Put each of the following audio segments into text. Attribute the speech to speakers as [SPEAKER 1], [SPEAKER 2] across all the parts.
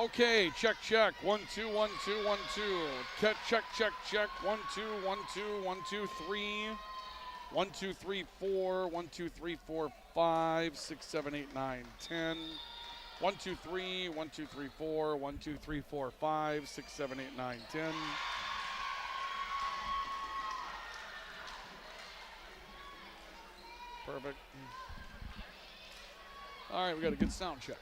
[SPEAKER 1] Okay, check, check. 1, 2, 1, 2, 1, 2. Check, check, check, check. 1, 2, 1, 2, 1, 2, 3. 1, 2, 3, 4. 1, 2, 3, 4, 5, 6, 7, 8, 9, 10. 1, 2, 3. 1, 2, 3, 4. 1, 2, 3, 4, 5, 6, 7, 8, 9, 10. Perfect. All right, we got a good sound check.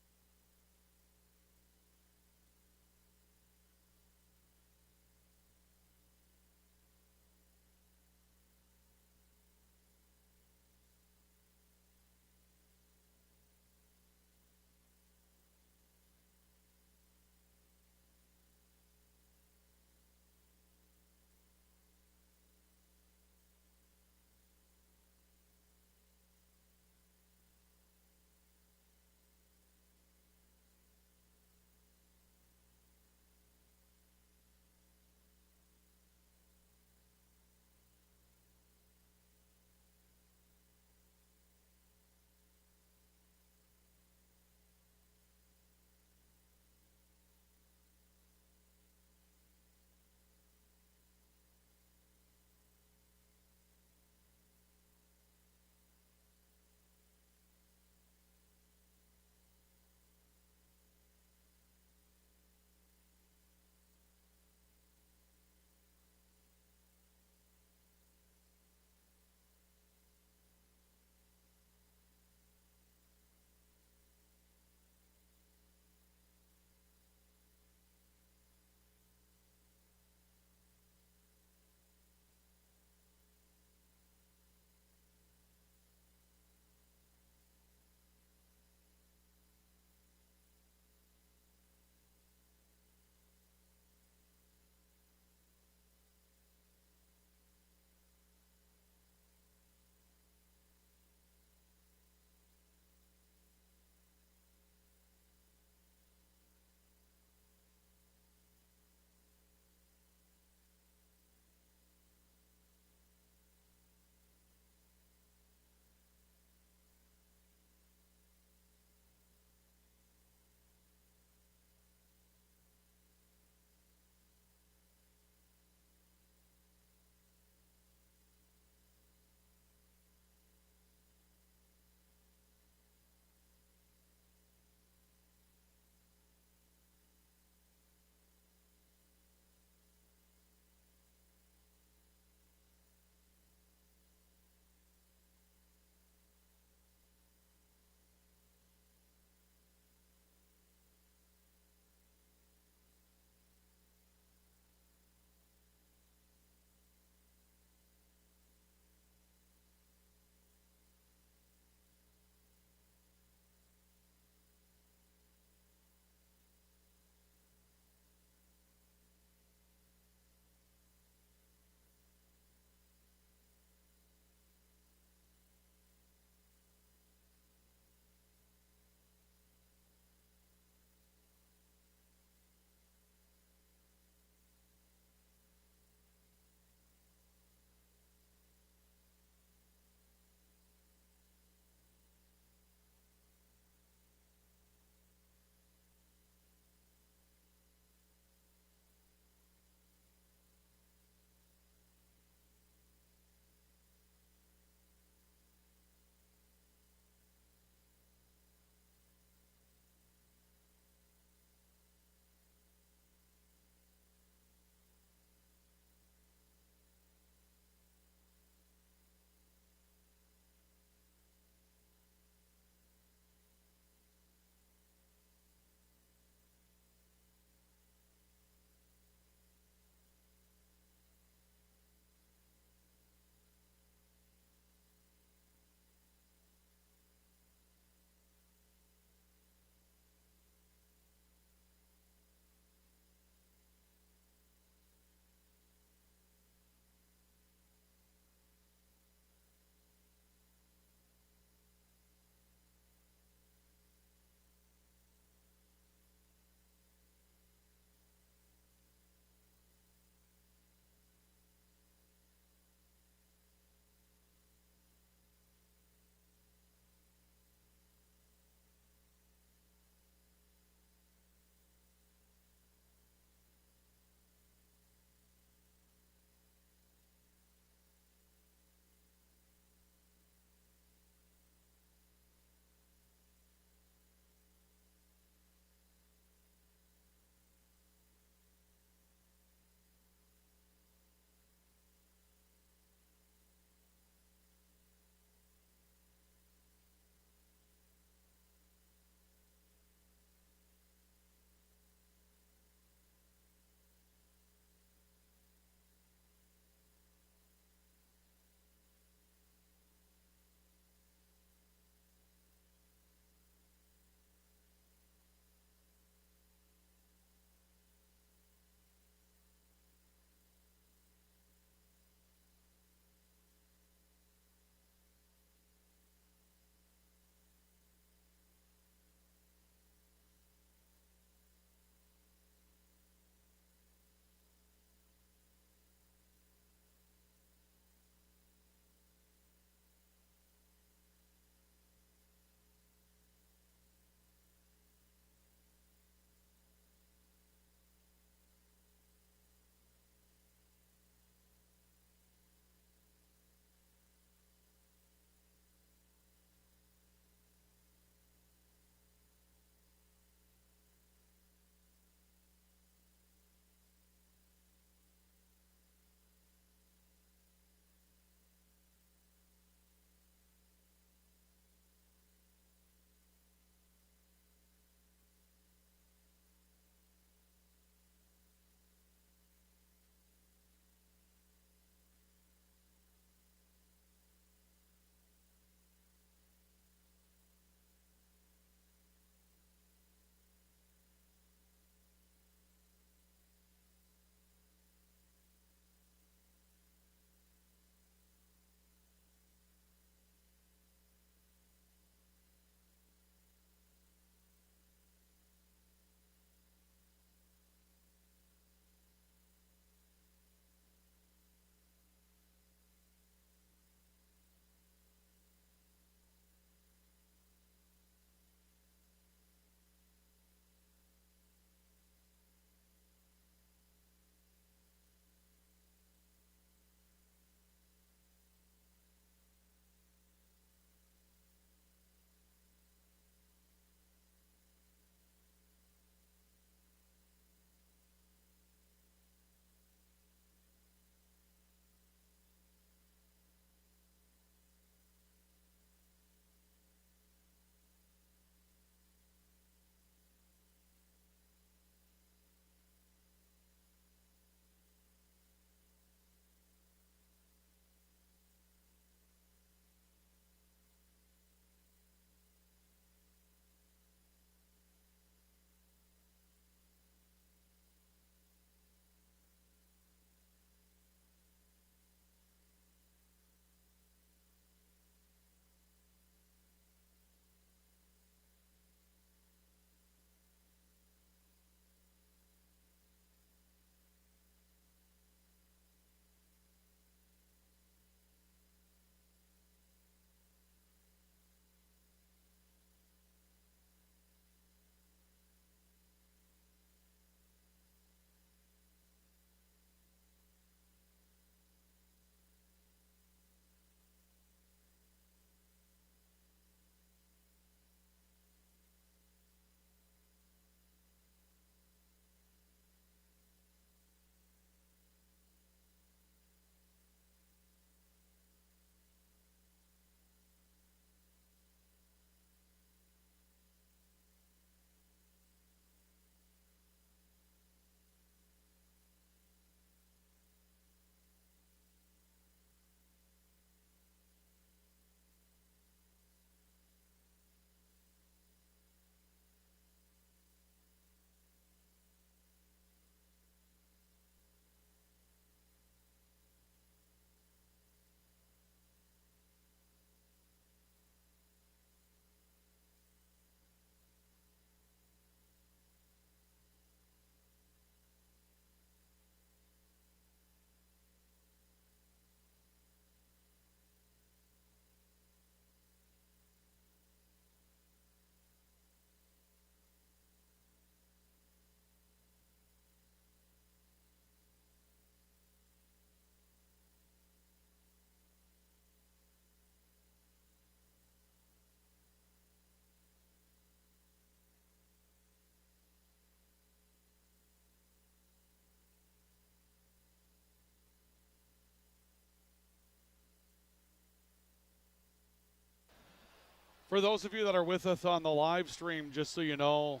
[SPEAKER 1] For those of you that are with us on the live stream, just so you know,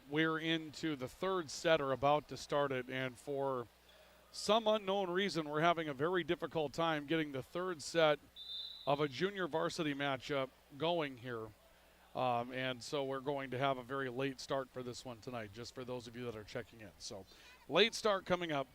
[SPEAKER 1] we're into the third set or about to start it, and for some unknown reason, we're having a very difficult time getting the third set of a junior varsity matchup going here. And so we're going to have a very late start for this one tonight, just for those of you that are checking in. So late start coming up.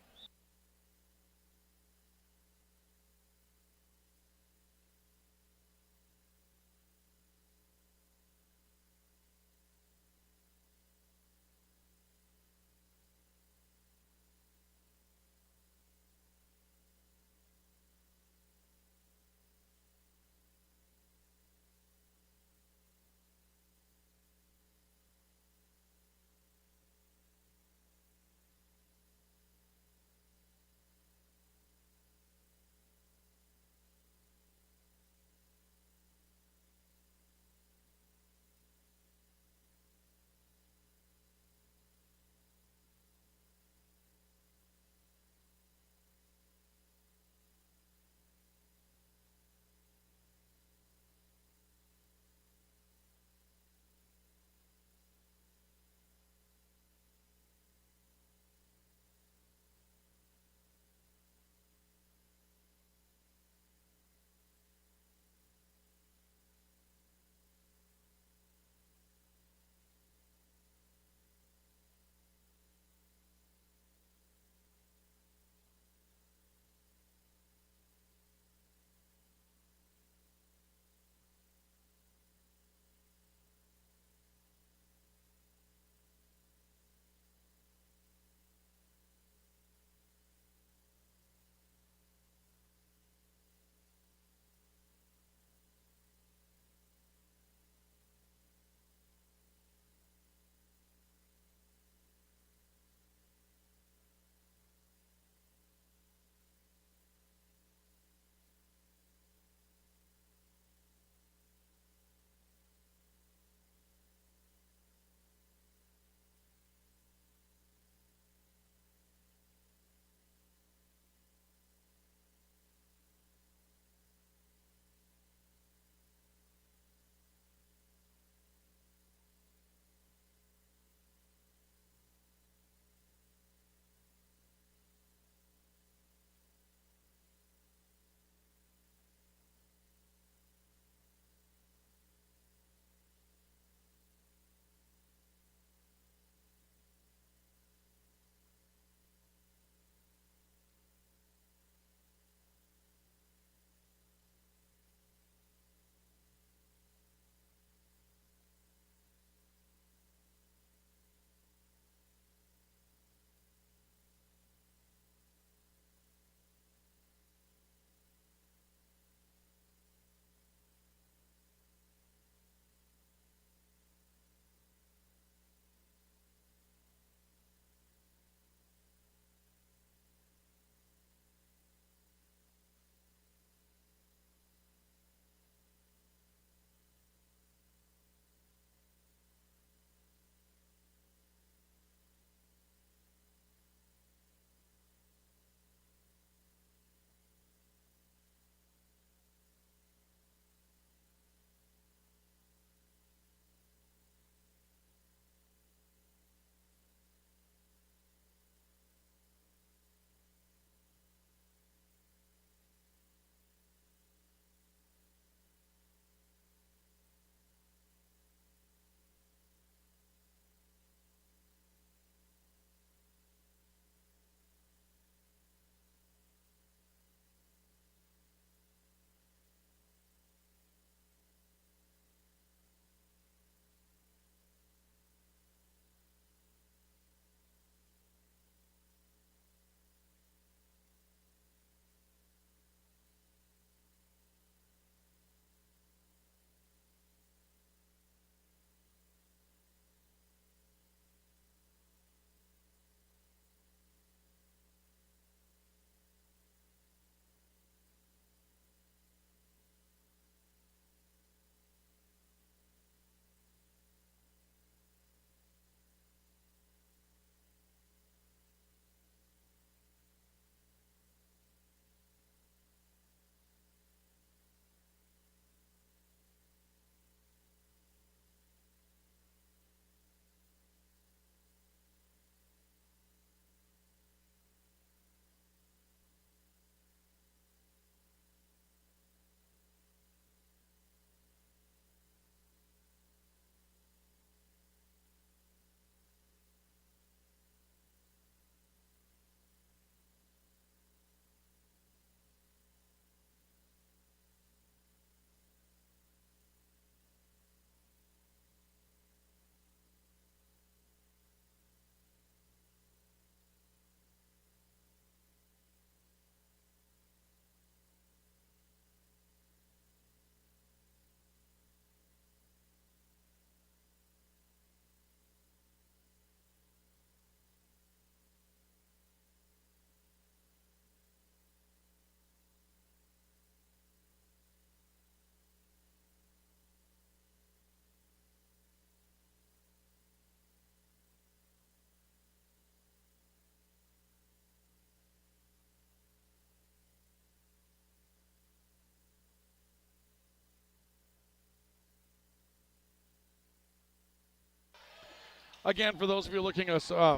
[SPEAKER 1] Again, for those of you looking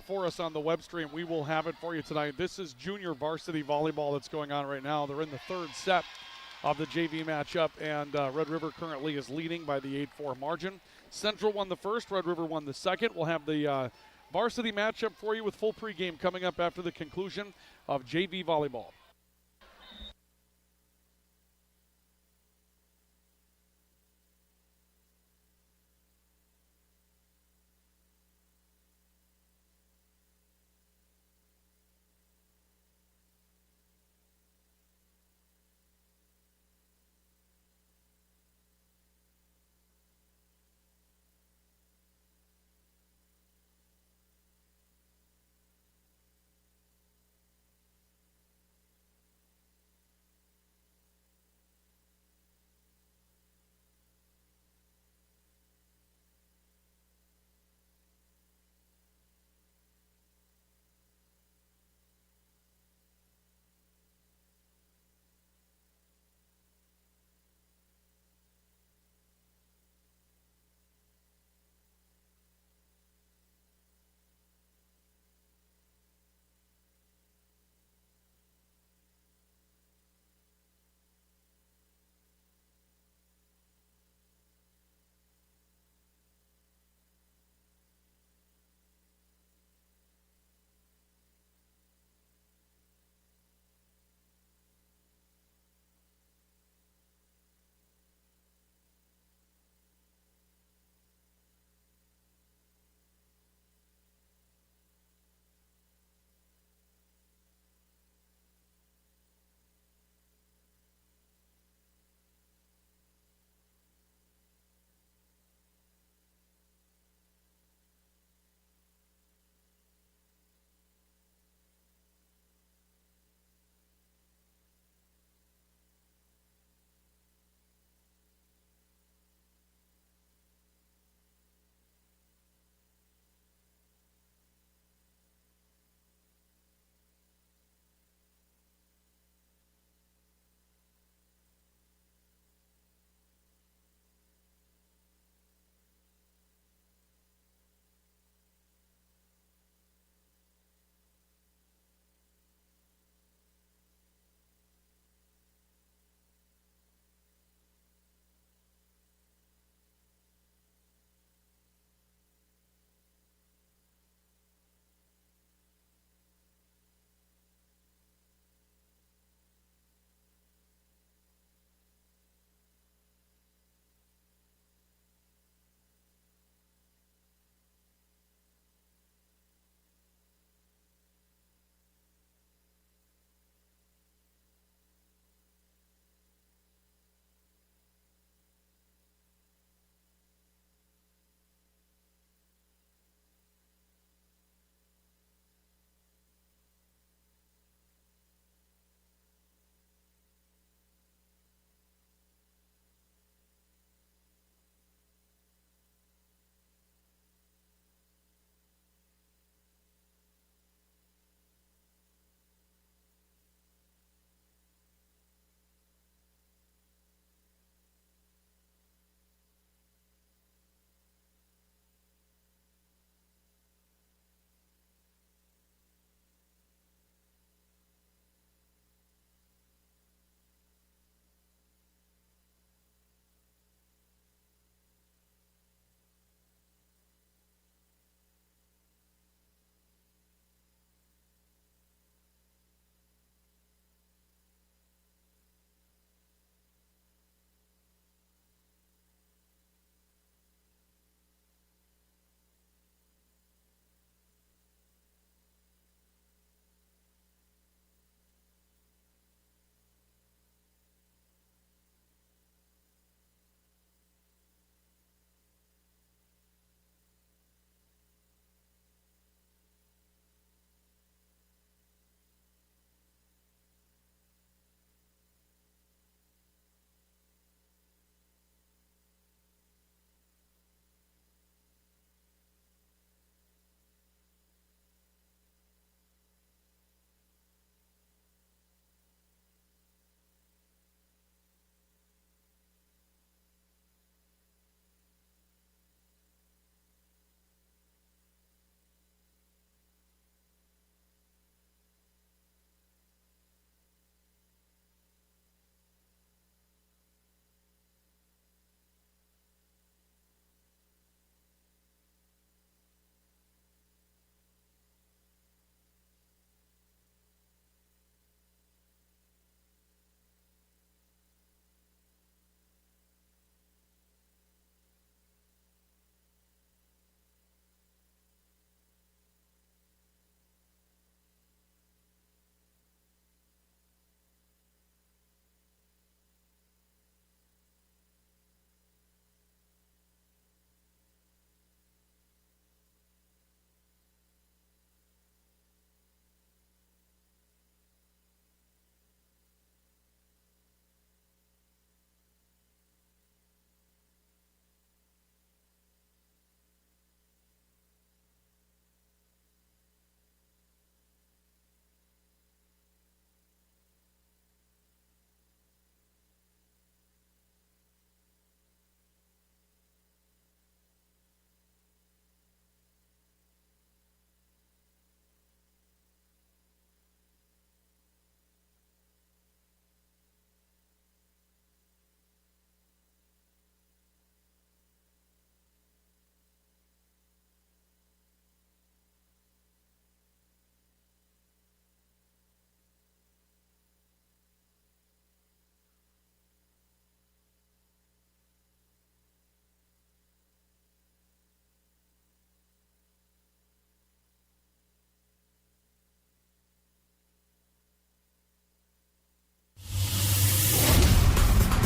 [SPEAKER 1] for us on the web stream, we will have it for you tonight. This is junior varsity volleyball that's going on right now. They're in the third set of the JV matchup, and Red River currently is leading by the 8-4 margin. Central won the first, Red River won the second. We'll have the varsity matchup for you with full pregame coming up after the conclusion of JV volleyball.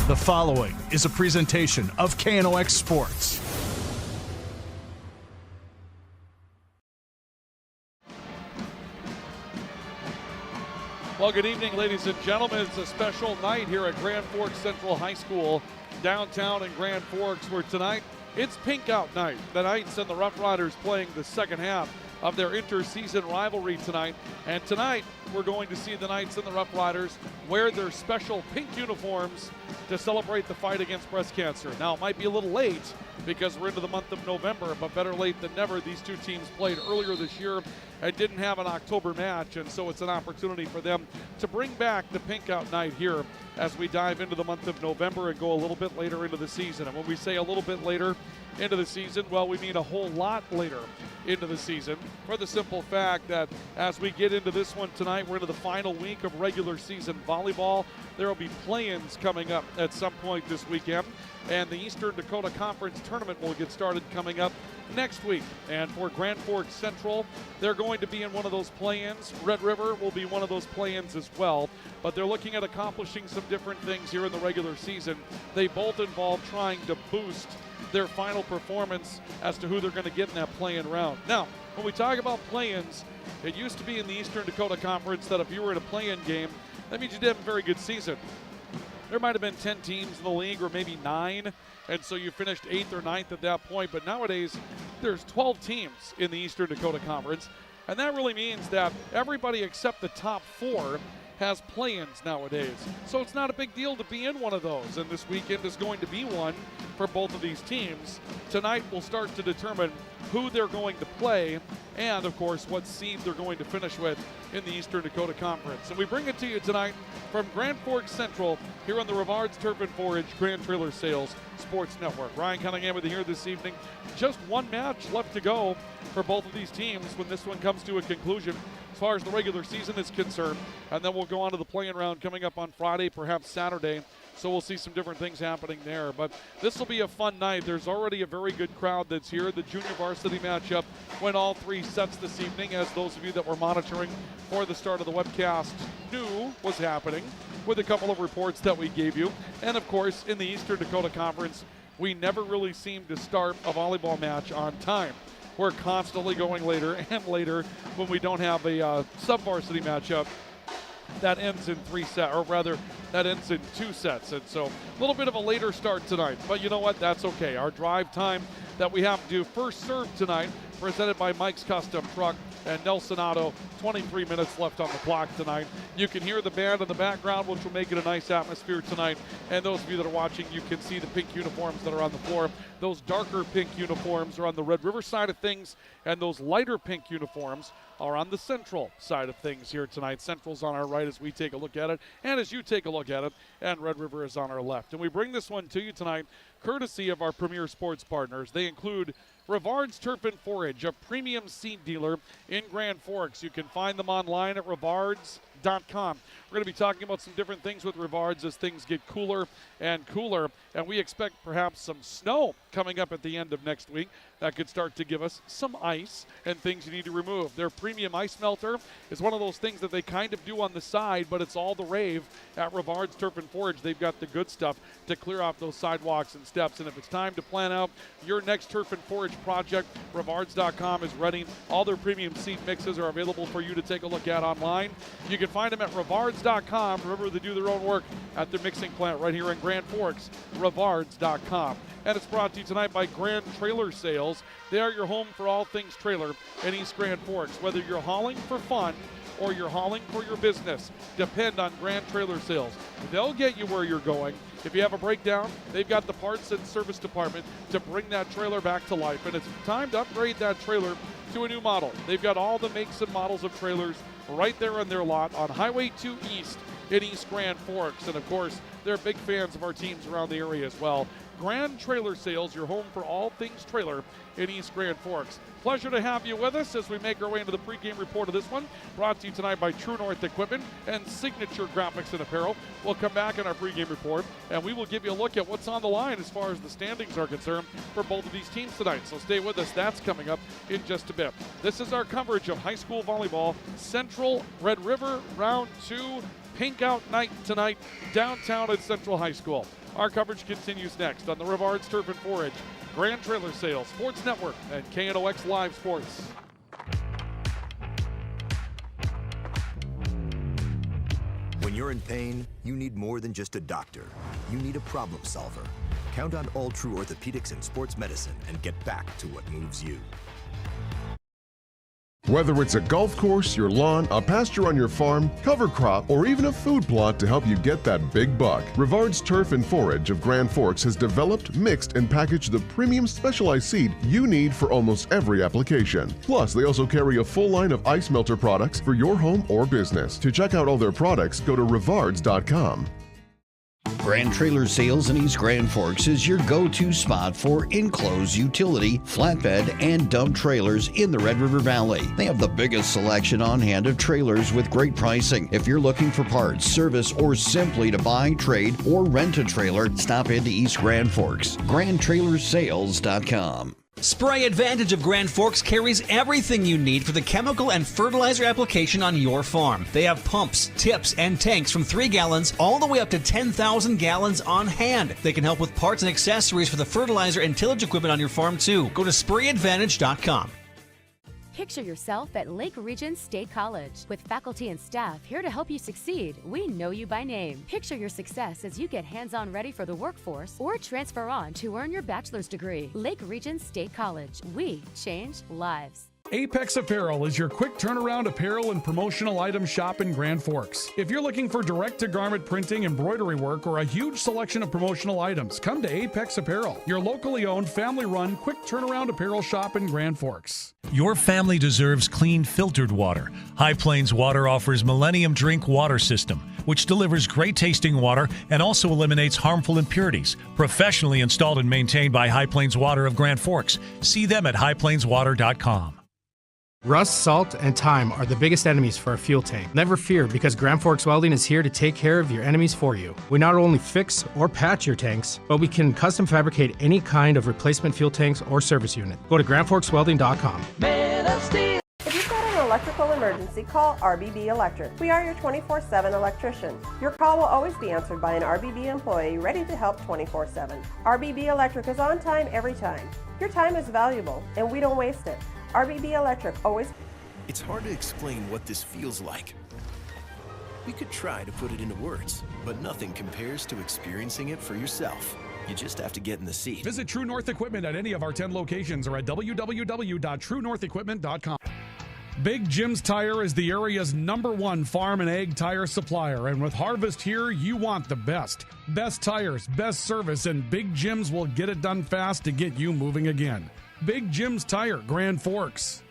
[SPEAKER 2] The following is a presentation of KNOX Sports.
[SPEAKER 1] Well, good evening, ladies and gentlemen. It's a special night here at Grand Forks Central High School, downtown in Grand Forks, where tonight it's Pink Out Night. The Knights and the Rough Riders playing the second half of their inter-season rivalry tonight. And tonight, we're going to see the Knights and the Rough Riders wear their special pink uniforms to celebrate the fight against breast cancer. Now, it might be a little late because we're into the month of November, but better late than never. These two teams played earlier this year and didn't have an October match, and so it's an opportunity for them to bring back the Pink Out Night here as we dive into the month of November and go a little bit later into the season. And when we say a little bit later into the season, well, we mean a whole lot later into the season, for the simple fact that as we get into this one tonight, we're into the final week of regular season volleyball. There will be play-ins coming up at some point this weekend, and the Eastern Dakota Conference Tournament will get started coming up next week. And for Grand Forks Central, they're going to be in one of those play-ins. Red River will be one of those play-ins as well, but they're looking at accomplishing some different things here in the regular season. They both involve trying to boost their final performance as to who they're going to get in that play-in round. Now, when we talk about play-ins, it used to be in the Eastern Dakota Conference that if you were in a play-in game, that means you did have a very good season. There might have been 10 teams in the league, or maybe 9, and so you finished 8th or 9th at that point. But nowadays, there's 12 teams in the Eastern Dakota Conference, and that really means that everybody except the top 4 has play-ins nowadays. So it's not a big deal to be in one of those, and this weekend is going to be one for both of these teams. Tonight will start to determine who they're going to play and, of course, what seed they're going to finish with in the Eastern Dakota Conference. And we bring it to you tonight from Grand Forks Central here on the Rivard's Turf and Forage Grand Trailer Sales Sports Network. Ryan Cunningham with you here this evening. Just one match left to go for both of these teams when this one comes to a conclusion as far as the regular season is concerned. And then we'll go on to the play-in round coming up on Friday, perhaps Saturday. So we'll see some different things happening there. But this will be a fun night. There's already a very good crowd that's here. The junior varsity matchup went all 3 sets this evening, as those of you that were monitoring for the start of the webcast knew was happening, with a couple of reports that we gave you. And of course, in the Eastern Dakota Conference, we never really seem to start a volleyball match on time. We're constantly going later and later when we don't have a sub-varsity matchup that ends in 3 sets, or rather, that ends in 2 sets. And so a little bit of a later start tonight, but you know what? That's okay. Our drive time that we have to do, first serve tonight, presented by Mike's Custom Truck and Nelson Otto. 23 minutes left on the clock tonight. You can hear the band in the background, which will make it a nice atmosphere tonight. And those of you that are watching, you can see the pink uniforms that are on the floor. Those darker pink uniforms are on the Red River side of things, and those lighter pink uniforms are on the Central side of things here tonight. Central's on our right as we take a look at it, and as you take a look at it, and Red River is on our left. And we bring this one to you tonight courtesy of our premier sports partners. They include Rivard's Turf and Forage, a premium seed dealer in Grand Forks. You can find them online at rivards.com. We're going to be talking about some different things with Rivards as things get cooler and cooler, and we expect perhaps some snow coming up at the end of next week. That could start to give us some ice and things you need to remove. Their premium ice melter is one of those things that they kind of do on the side, but it's all the rave at Rivard's Turf and Forage. They've got the good stuff to clear off those sidewalks and steps, and if it's time to plan out your next Turf and Forage project, Rivards.com is ready. All their premium seed mixes are available for you to take a look at online. You can find them at Rivards.com. Remember, they do their own work at their mixing plant right here in Grand Forks, Rivards.com. And it's brought to you tonight by Grand Trailer Sales. They are your home for all things trailer in East Grand Forks. Whether you're hauling for fun or you're hauling for your business, depend on Grand Trailer Sales. They'll get you where you're going. If you have a breakdown, they've got the parts and service department to bring that trailer back to life. And it's time to upgrade that trailer to a new model. They've got all the makes and models of trailers right there on their lot on Highway 2 East in East Grand Forks. And of course, they're big fans of our teams around the area as well. Grand Trailer Sales, your home for all things trailer in East Grand Forks. Pleasure to have you with us as we make our way into the pregame report of this one. Brought to you tonight by True North Equipment and Signature Graphics and Apparel. We'll come back in our pregame report, and we will give you a look at what's on the line as far as the standings are concerned for both of these teams tonight. So stay with us. That's coming up in just a bit. This is our coverage of high school volleyball. Central Red River Round 2. Pink Out Night tonight downtown at Central High School. Our coverage continues next on the Rivard's Turf and Forage, Grand Trailer Sales, Sports Network, and KNOX Live Sports.
[SPEAKER 3] When you're in pain, you need more than just a doctor. You need a problem solver. Count on All True Orthopedics and Sports Medicine and get back to what moves you.
[SPEAKER 4] Whether it's a golf course, your lawn, a pasture on your farm, cover crop, or even a food plot to help you get that big buck, Rivard's Turf and Forage of Grand Forks has developed, mixed, and packaged the premium specialized seed you need for almost every application. Plus, they also carry a full line of ice melter products for your home or business. To check out all their products, go to rivards.com.
[SPEAKER 5] Grand Trailer Sales in East Grand Forks is your go-to spot for enclosed utility, flatbed, and dump trailers in the Red River Valley. They have the biggest selection on hand of trailers with great pricing. If you're looking for parts, service, or simply to buy, trade, or rent a trailer, stop into East Grand Forks. GrandTrailersSales.com.
[SPEAKER 6] Spray Advantage of Grand Forks carries everything you need for the chemical and fertilizer application on your farm. They have pumps, tips, and tanks from 3 gallons all the way up to 10,000 gallons on hand. They can help with parts and accessories for the fertilizer and tillage equipment on your farm too. Go to SprayAdvantage.com.
[SPEAKER 7] Picture yourself at Lake Region State College. With faculty and staff here to help you succeed, we know you by name. Picture your success as you get hands-on ready for the workforce or transfer on to earn your bachelor's degree. Lake Region State College. We change lives.
[SPEAKER 2] Apex Apparel is your quick turnaround apparel and promotional item shop in Grand Forks. If you're looking for direct-to-garment printing, embroidery work, or a huge selection of promotional items, come to Apex Apparel, your locally owned, family-run, quick turnaround apparel shop in Grand Forks.
[SPEAKER 8] Your family deserves clean, filtered water. High Plains Water offers Millennium Drink Water System, which delivers great-tasting water and also eliminates harmful impurities. Professionally installed and maintained by High Plains Water of Grand Forks. See them at highplainswater.com.
[SPEAKER 9] Rust, salt, and time are the biggest enemies for a fuel tank. Never fear, because Grand Forks Welding is here to take care of your enemies for you. We not only fix or patch your tanks, but we can custom fabricate any kind of replacement fuel tanks or service unit. Go to grandforkswelding.com.
[SPEAKER 10] If you've got an electrical emergency, call RBB Electric. We are your 24/7 electrician. Your call will always be answered by an RBB employee ready to help 24/7. RBB Electric is on time every time. Your time is valuable, and we don't waste it. RBB Electric always...
[SPEAKER 3] It's hard to explain what this feels like. We could try to put it into words, but nothing compares to experiencing it for yourself. You just have to get in the seat.
[SPEAKER 2] Visit True North Equipment at any of our 10 locations or at www.truenorthequipment.com. Big Jim's Tire is the area's #1 farm and ag tire supplier, and with harvest here, you want the best. Best tires, best service, and Big Jim's will get it done fast to get you moving again. Big Jim's Tire, Grand Forks.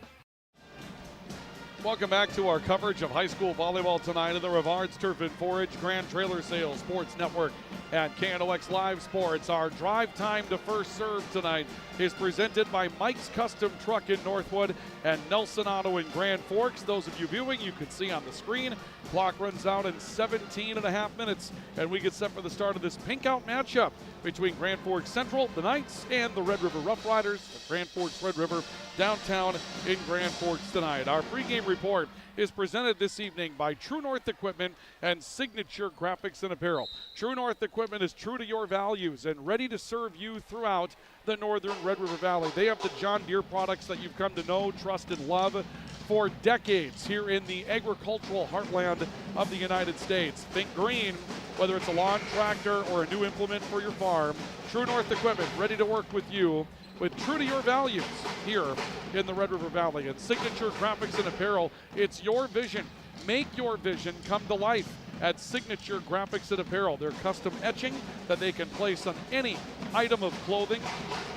[SPEAKER 1] Welcome back to our coverage of high school volleyball tonight in the Rivard's Turf and Forage Grand Trailer Sales Sports Network at KNOX Live Sports. Our drive time to first serve tonight is presented by Mike's Custom Truck in Northwood and Nelson Auto in Grand Forks. Those of you viewing, you can see on the screen. Clock runs out in 17.5 minutes, and we get set for the start of this pink-out matchup between Grand Forks Central, the Knights, and the Red River Rough Riders of Grand Forks Red River downtown in Grand Forks tonight. Our pregame report is presented this evening by True North Equipment and Signature Graphics and Apparel. True North Equipment is true to your values and ready to serve you throughout the northern Red River Valley. They have the John Deere products that you've come to know, trust, and love for decades here in the agricultural heartland of the United States. Think green, whether it's a lawn tractor or a new implement for your farm. True North Equipment, ready to work with you with true to your values here in the Red River Valley. And Signature Graphics and Apparel, it's your vision. Make your vision come to life at Signature Graphics and Apparel. Their custom etching that they can place on any item of clothing.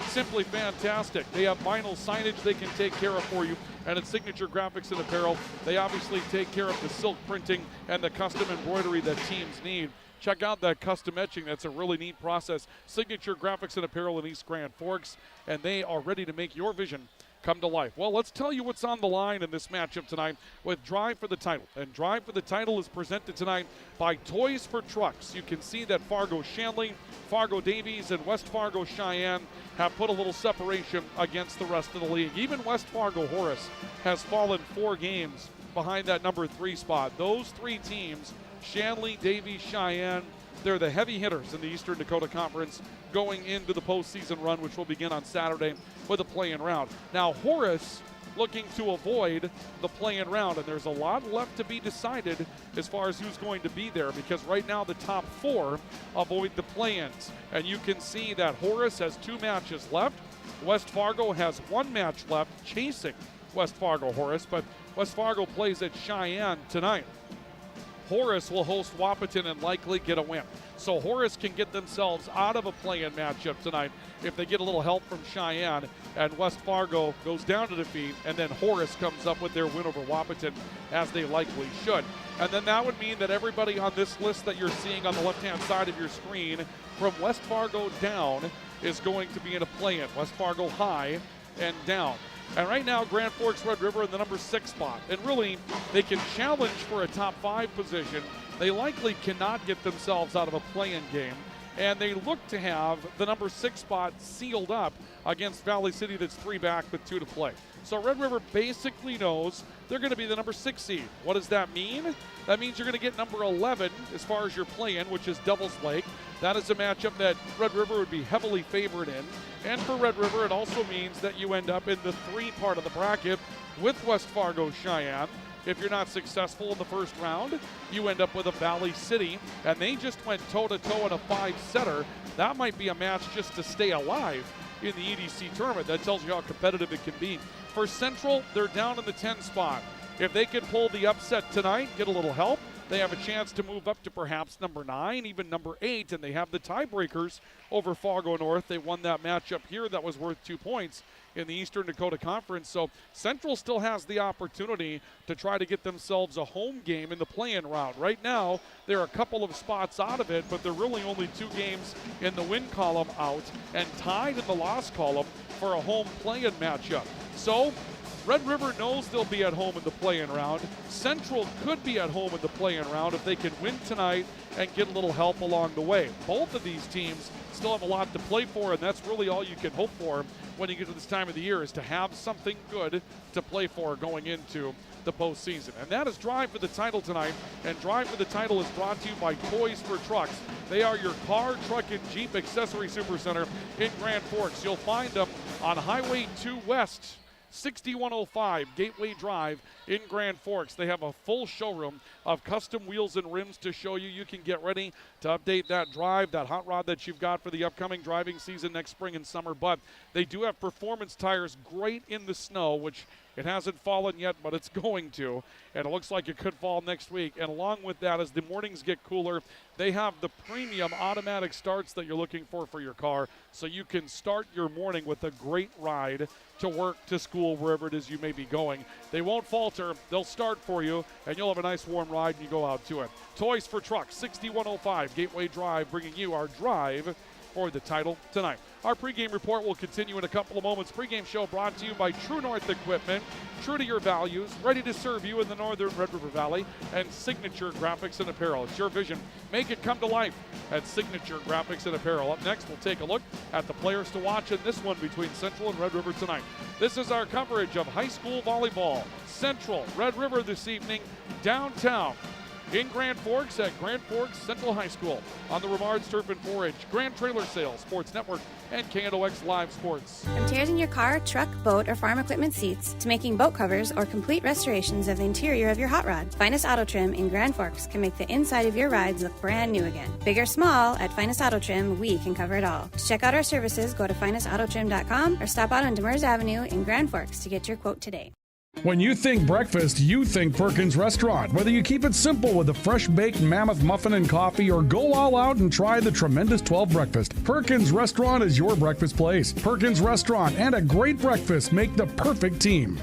[SPEAKER 1] Simply fantastic. They have vinyl signage they can take care of for you. And at Signature Graphics and Apparel, they obviously take care of the silk printing and the custom embroidery that teams need. Check out that custom etching. That's a really neat process. Signature Graphics and Apparel in East Grand Forks, and they are ready to make your vision come to life. Well, let's tell you what's on the line in this matchup tonight with Drive for the Title. And Drive for the Title is presented tonight by Toys for Trucks. You can see that Fargo Shanley, Fargo Davies, and West Fargo Cheyenne have put a little separation against the rest of the league. Even West Fargo Horace has fallen 4 games behind that number 3 spot. Those 3 teams Shanley, Davie, Cheyenne. They're the heavy hitters in the Eastern Dakota Conference going into the postseason run, which will begin on Saturday with a play-in round. Now, Horace looking to avoid the play-in round, and there's a lot left to be decided as far as who's going to be there, because right now the top 4 avoid the play-ins. And you can see that Horace has 2 matches left. West Fargo has 1 match left, chasing West Fargo Horace, but West Fargo plays at Cheyenne tonight. Horace will host Wahpeton and likely get a win. So Horace can get themselves out of a play-in matchup tonight if they get a little help from Cheyenne, and West Fargo goes down to defeat, and then Horace comes up with their win over Wahpeton, as they likely should. And then that would mean that everybody on this list that you're seeing on the left-hand side of your screen from West Fargo down is going to be in a play-in. West Fargo high and down. And right now, Grand Forks Red River in the number 6 spot. And really, they can challenge for a top 5 position. They likely cannot get themselves out of a play-in game. And they look to have the number 6 spot sealed up against Valley City, that's 3 back with 2 to play. So Red River basically knows they're going to be the number 6 seed. What does that mean? That means you're going to get number 11 as far as your play-in, which is Devils Lake. That is a matchup that Red River would be heavily favored in. And for Red River, it also means that you end up in the 3 part of the bracket with West Fargo Cheyenne. If you're not successful in the first round, you end up with a Valley City, and they just went toe-to-toe in a 5-setter. That might be a match just to stay alive in the EDC tournament. That tells you how competitive it can be. For Central, they're down in the 10 spot. If they can pull the upset tonight, get a little help, they have a chance to move up to perhaps number 9, even number 8, and they have the tiebreakers over Fargo North. They won that matchup here that was worth 2 points in the Eastern Dakota Conference. So Central still has the opportunity to try to get themselves a home game in the play-in round. Right now, they're a couple of spots out of it, but they're really only 2 games in the win column out and tied in the loss column for a home play-in matchup. So Red River knows they'll be at home in the play-in round. Central could be at home in the play-in round if they can win tonight and get a little help along the way. Both of these teams still have a lot to play for, and that's really all you can hope for when you get to this time of the year, is to have something good to play for going into the postseason. And that is Drive for the Title tonight, and Drive for the Title is brought to you by Toys for Trucks. They are your car, truck, and Jeep accessory supercenter in Grand Forks. You'll find them on Highway 2 West, 6105 Gateway Drive in Grand Forks. They have a full showroom of custom wheels and rims to show you. You can get ready to update that drive, that hot rod that you've got for the upcoming driving season next spring and summer. But they do have performance tires, great in the snow, which it hasn't fallen yet, but it's going to, and it looks like it could fall next week. And along with that, as the mornings get cooler, they have the premium automatic starts that you're looking for your car, so you can start your morning with a great ride to work, to school, wherever it is you may be going. They won't falter. They'll start for you, and you'll have a nice warm ride and you go out to it. Toys for Trucks, 6105 Gateway Drive, bringing you our Drive for the Title tonight. Our pregame report will continue in a couple of moments. Pregame show brought to you by True North Equipment, true to your values, ready to serve you in the northern Red River Valley, and Signature Graphics and Apparel. It's your vision. Make it come to life at Signature Graphics and Apparel. Up next, we'll take a look at the players to watch in this one between Central and Red River tonight. This is our coverage of high school volleyball. Central, Red River this evening, downtown in Grand Forks at Grand Forks Central High School on the Romards Turf and Forage, Grand Trailer Sales, Sports Network, and KNOX Live Sports.
[SPEAKER 11] From tears in your car, truck, boat, or farm equipment seats to making boat covers or complete restorations of the interior of your hot rod, Finest Auto Trim in Grand Forks can make the inside of your rides look brand new again. Big or small, at Finest Auto Trim, we can cover it all. To check out our services, go to finestautotrim.com or stop out on Demers Avenue in Grand Forks to get your quote today.
[SPEAKER 2] When you think breakfast, you think Perkins Restaurant. Whether you keep it simple with a fresh-baked mammoth muffin and coffee or go all out and try the tremendous 12 breakfast, Perkins Restaurant is your breakfast place. Perkins Restaurant and a great breakfast make the perfect team.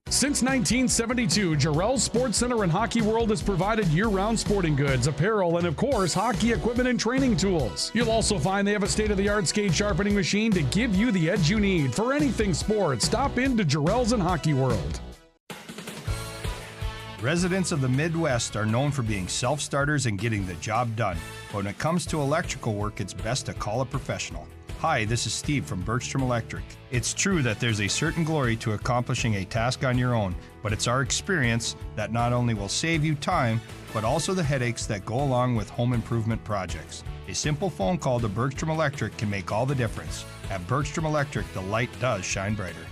[SPEAKER 2] Since 1972, Jarrell's Sports Center and Hockey World has provided year-round sporting goods, apparel, and of course, hockey equipment and training tools. You'll also find they have a state-of-the-art skate sharpening machine to give you the edge you need for anything sports. Stop into Jarrell's and Hockey World.
[SPEAKER 12] Residents of the Midwest are known for being self-starters and getting the job done. But when it comes to electrical work, it's best to call a professional. Hi, this is Steve from Bergstrom Electric. It's true that there's a certain glory to accomplishing a task on your own, but it's our experience that not only will save you time, but also the headaches that go along with home improvement projects. A simple phone call to Bergstrom Electric can make all the difference. At Bergstrom Electric, the light does shine brighter.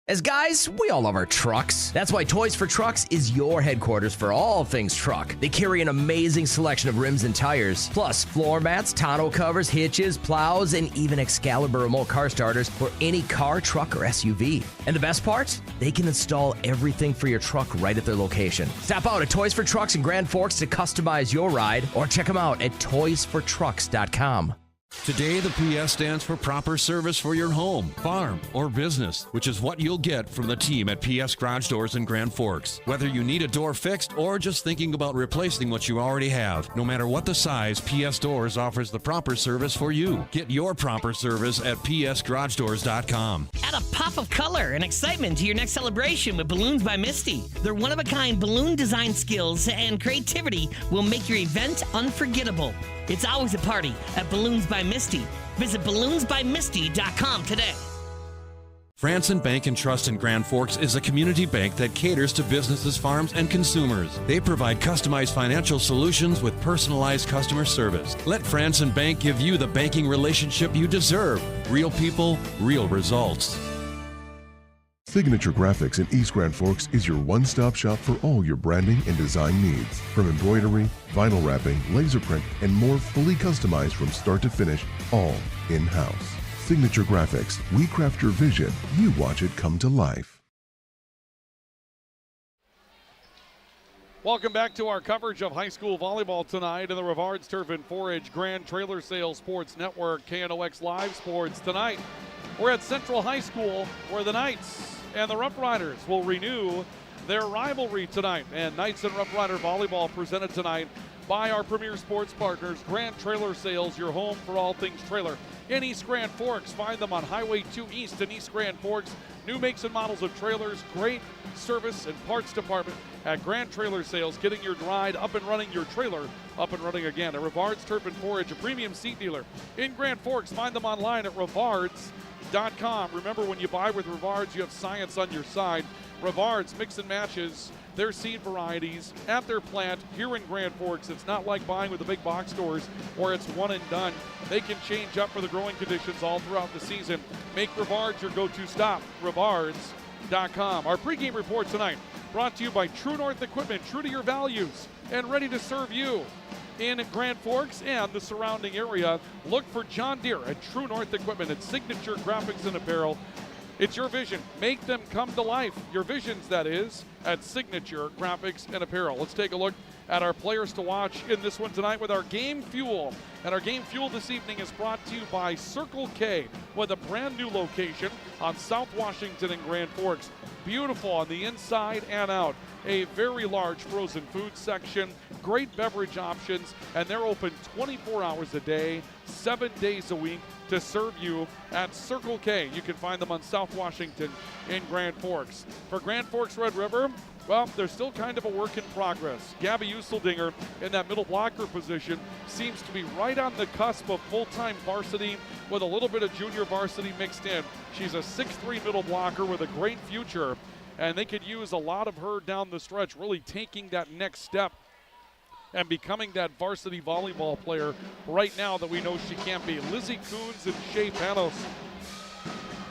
[SPEAKER 13] As guys, we all love our trucks. That's why Toys for Trucks is your headquarters for all things truck. They carry an amazing selection of rims and tires, plus floor mats, tonneau covers, hitches, plows, and even Excalibur remote car starters for any car, truck, or SUV. And the best part? They can install everything for your truck right at their location. Stop out at Toys for Trucks in Grand Forks to customize your ride, or check them out at toysfortrucks.com.
[SPEAKER 14] Today, the PS stands for proper service for your home, farm, or business, which is what you'll get from the team at PS Garage Doors in Grand Forks. Whether you need a door fixed or just thinking about replacing what you already have, no matter what the size, PS Doors offers the proper service for you. Get your proper service at psgaragedoors.com.
[SPEAKER 15] Add a pop of color and excitement to your next celebration with Balloons by Misty. Their one-of-a-kind balloon design skills and creativity will make your event unforgettable. It's always a party at Balloons by Misty. Visit balloonsbymisty.com today.
[SPEAKER 14] Franson Bank and Trust in Grand Forks is a community bank that caters to businesses, farms, and consumers. They provide customized financial solutions with personalized customer service. Let Franson Bank give you the banking relationship you deserve. Real people, real results.
[SPEAKER 4] Signature Graphics in East Grand Forks is your one-stop shop for all your branding and design needs. From embroidery, vinyl wrapping, laser print, and more, fully customized from start to finish, all in-house. Signature Graphics. We craft your vision. You watch it come to life.
[SPEAKER 1] Welcome back to our coverage of high school volleyball tonight in the Rivards Turf and Forage Grand Trailer Sales Sports Network, KNOX Live Sports. Tonight, we're at Central High School, where the Knights and the Rough Riders will renew their rivalry tonight. And Knights and Rough Rider volleyball presented tonight by our premier sports partners, Grand Trailer Sales, your home for all things trailer. In East Grand Forks, find them on Highway 2 East in East Grand Forks. New makes and models of trailers, great service and parts department at Grand Trailer Sales, getting your ride up and running, your trailer up and running again. At Rivards Turf and Forage, a premium seat dealer in Grand Forks. Find them online at rivards.com. Remember, when you buy with Rivards, you have science on your side. Rivards mix and matches their seed varieties at their plant here in Grand Forks. It's not like buying with the big box stores where it's one and done. They can change up for the growing conditions all throughout the season. Make Rivards your go-to stop, rivards.com. Our pregame report tonight brought to you by True North Equipment, true to your values and ready to serve you. In Grand Forks and the surrounding area, look for John Deere at True North Equipment at Signature Graphics and Apparel. It's your vision. Make them come to life. Your visions, that is, at Signature Graphics and Apparel. Let's take a look at our players to watch in this one tonight with our Game Fuel. And our Game Fuel this evening is brought to you by Circle K with a brand new location on South Washington and Grand Forks. Beautiful on the inside and out. A very large frozen food section, great beverage options, and they're open 24 hours a day, 7 days a week to serve you at Circle K. You can find them on South Washington in Grand Forks. For Grand Forks Red River, well, they're still kind of a work in progress. Gabby Useldinger in that middle blocker position seems to be right on the cusp of full-time varsity with a little bit of junior varsity mixed in. She's a 6'3" middle blocker with a great future, and they could use a lot of her down the stretch, really taking that next step and becoming that varsity volleyball player right now that we know she can be. Lizzie Coons and Shea Panos,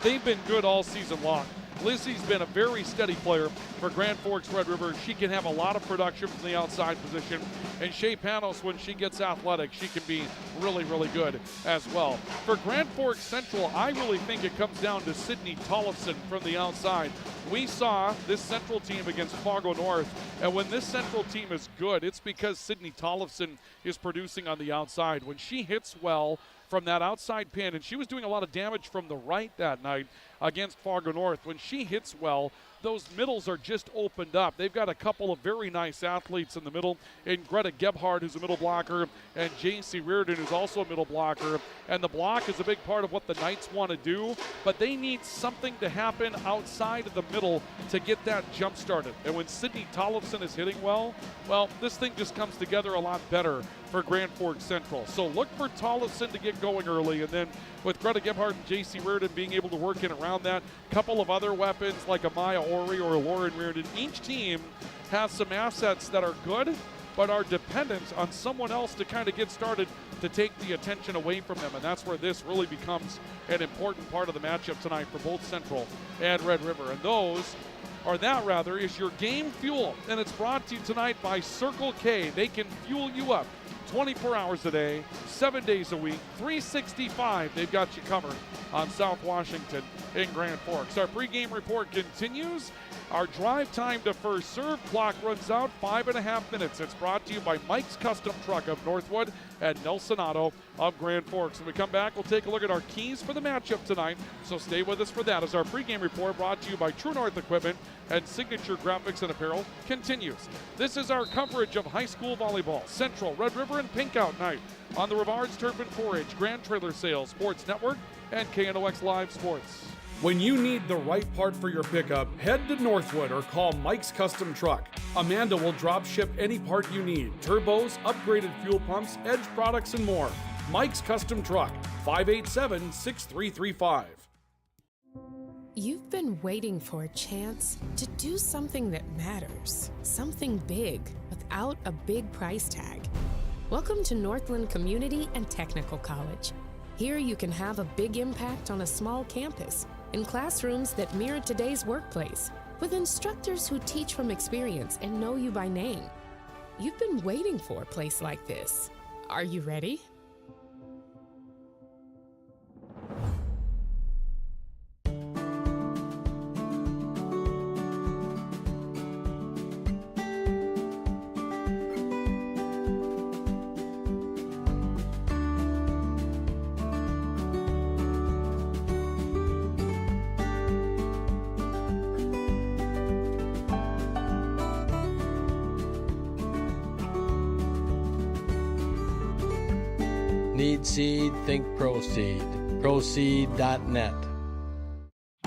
[SPEAKER 1] they've been good all season long. Lizzie's been a very steady player for Grand Forks Red River. She can have a lot of production from the outside position. And Shea Panos, when she gets athletic, she can be really, really good as well. For Grand Forks Central, I really think it comes down to Sydney Tollefson from the outside. We saw this Central team against Fargo North, and when this Central team is good, it's because Sydney Tollefson is producing on the outside. When she hits well from that outside pin, and she was doing a lot of damage from the right that night against Fargo North. When she hits well, those middles are just opened up. They've got a couple of very nice athletes in the middle, in Greta Gebhardt, who's a middle blocker, and J.C. Reardon, who's also a middle blocker. And the block is a big part of what the Knights want to do, but they need something to happen outside of the middle to get that jump started. And when Sydney Tollefson is hitting well, this thing just comes together a lot better for Grand Forks Central. So look for Tollefson to get going early, and then with Greta Gebhardt and J.C. Reardon being able to work in around that, couple of other weapons like Amaya Ori or Lauren Reardon, each team has some assets that are good but are dependent on someone else to kind of get started to take the attention away from them. And that's where this really becomes an important part of the matchup tonight for both Central and Red River. And that is your game fuel. And it's brought to you tonight by Circle K. They can fuel you up 24 hours a day, 7 days a week, 365. They've got you covered on South Washington in Grand Forks. Our pregame report continues. Our drive time to first serve clock runs out 5.5 minutes. It's brought to you by Mike's Custom Truck of Northwood and Nelson Auto of Grand Forks. When we come back, we'll take a look at our keys for the matchup tonight. So stay with us for that as our pregame report brought to you by True North Equipment and Signature Graphics and Apparel continues. This is our coverage of high school volleyball. Central, Red River, and Pink Out Night on the Rivards Turf and 4-H, Grand Trailer Sales, Sports Network, and KNOX Live Sports.
[SPEAKER 2] When you need the right part for your pickup, head to Northwood or call Mike's Custom Truck. Amanda will drop ship any part you need: turbos, upgraded fuel pumps, Edge products, and more. Mike's Custom Truck, 587-6335.
[SPEAKER 16] You've been waiting for a chance to do something that matters, something big without a big price tag. Welcome to Northland Community and Technical College. Here you can have a big impact on a small campus, in classrooms that mirror today's workplace, with instructors who teach from experience and know you by name. You've been waiting for a place like this. Are you ready?
[SPEAKER 17] Need seed, think Proseed. Proseed.net.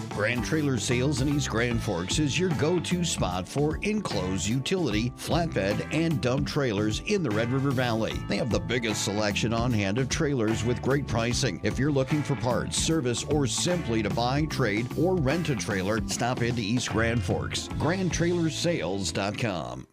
[SPEAKER 5] Grand Trailer Sales in East Grand Forks is your go-to spot for enclosed utility, flatbed, and dump trailers in the Red River Valley. They have the biggest selection on hand of trailers with great pricing. If you're looking for parts, service, or simply to buy, trade, or rent a trailer, stop into East Grand Forks. GrandTrailersSales.com.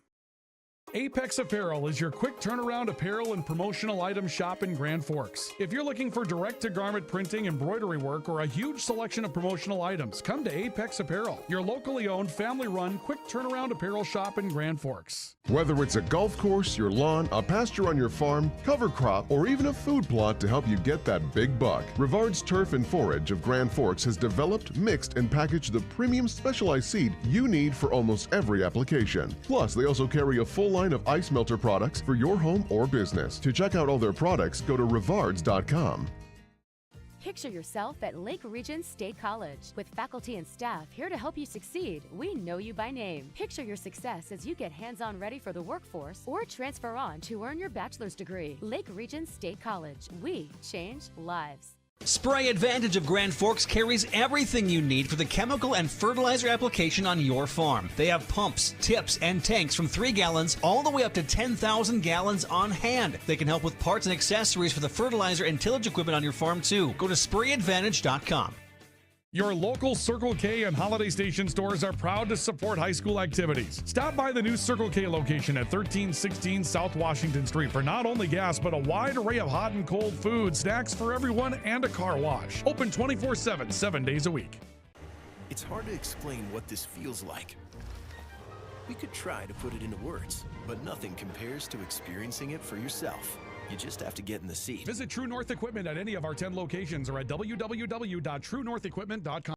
[SPEAKER 2] Apex Apparel is your quick turnaround apparel and promotional item shop in Grand Forks. If you're looking for direct-to-garment printing, embroidery work, or a huge selection of promotional items, come to Apex Apparel, your locally owned, family-run, quick turnaround apparel shop in Grand Forks.
[SPEAKER 4] Whether it's a golf course, your lawn, a pasture on your farm, cover crop, or even a food plot to help you get that big buck, Rivards Turf and Forage of Grand Forks has developed, mixed, and packaged the premium specialized seed you need for almost every application. Plus, they also carry a full line of ice melter products for your home or business. To check out all their products, go to rivards.com.
[SPEAKER 7] Picture yourself at Lake Region State College. With faculty and staff here to help you succeed, we know you by name. Picture your success as you get hands-on ready for the workforce or transfer on to earn your bachelor's degree. Lake Region State College. We change lives.
[SPEAKER 6] Spray Advantage of Grand Forks carries everything you need for the chemical and fertilizer application on your farm. They have pumps, tips, and tanks from 3 gallons all the way up to 10,000 gallons on hand. They can help with parts and accessories for the fertilizer and tillage equipment on your farm too. Go to sprayadvantage.com.
[SPEAKER 2] Your local Circle K and Holiday Station stores are proud to support high school activities. Stop by the new Circle K location at 1316 South Washington Street for not only gas, but a wide array of hot and cold food, snacks for everyone, and a car wash. Open 24/7, 7 days a week.
[SPEAKER 3] It's hard to explain what this feels like. We could try to put it into words, but nothing compares to experiencing it for yourself. You just have to get in the seat.
[SPEAKER 2] Visit True North Equipment at any of our 10 locations or at www.truenorthequipment.com.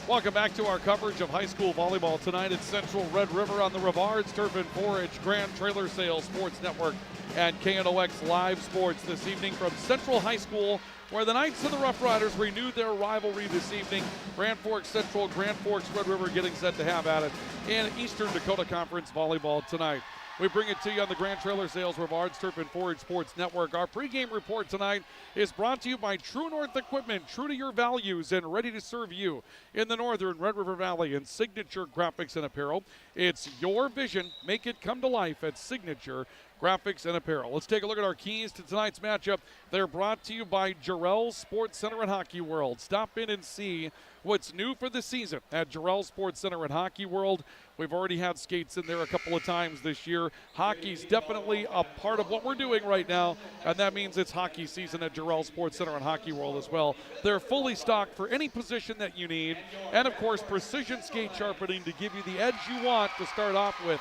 [SPEAKER 1] Welcome back to our coverage of high school volleyball tonight at Central Red River on the Rivards Turf and 4-H Grand Trailer Sales Sports Network and KNOX Live Sports this evening from Central High School, where the Knights of the Rough Riders renewed their rivalry this evening. Grand Forks Central, Grand Forks Red River getting set to have at it in Eastern Dakota Conference volleyball tonight. We bring it to you on the Grand Trailer Sales Rivards Turf and 4-H Sports Network. Our pregame report tonight is brought to you by True North Equipment, true to your values and ready to serve you in the northern Red River Valley in Signature Graphics and Apparel. It's your vision. Make it come to life at Signature Graphics and Apparel. Let's take a look at our keys to tonight's matchup. They're brought to you by Jarrell Sports Center and Hockey World. Stop in and see what's new for the season at Jarrell Sports Center and Hockey World. We've already had skates in there a couple of times this year. Hockey's definitely a part of what we're doing right now, and that means it's hockey season at Jarrell Sports Center and Hockey World as well. They're fully stocked for any position that you need, and of course, precision skate sharpening to give you the edge you want to start off with.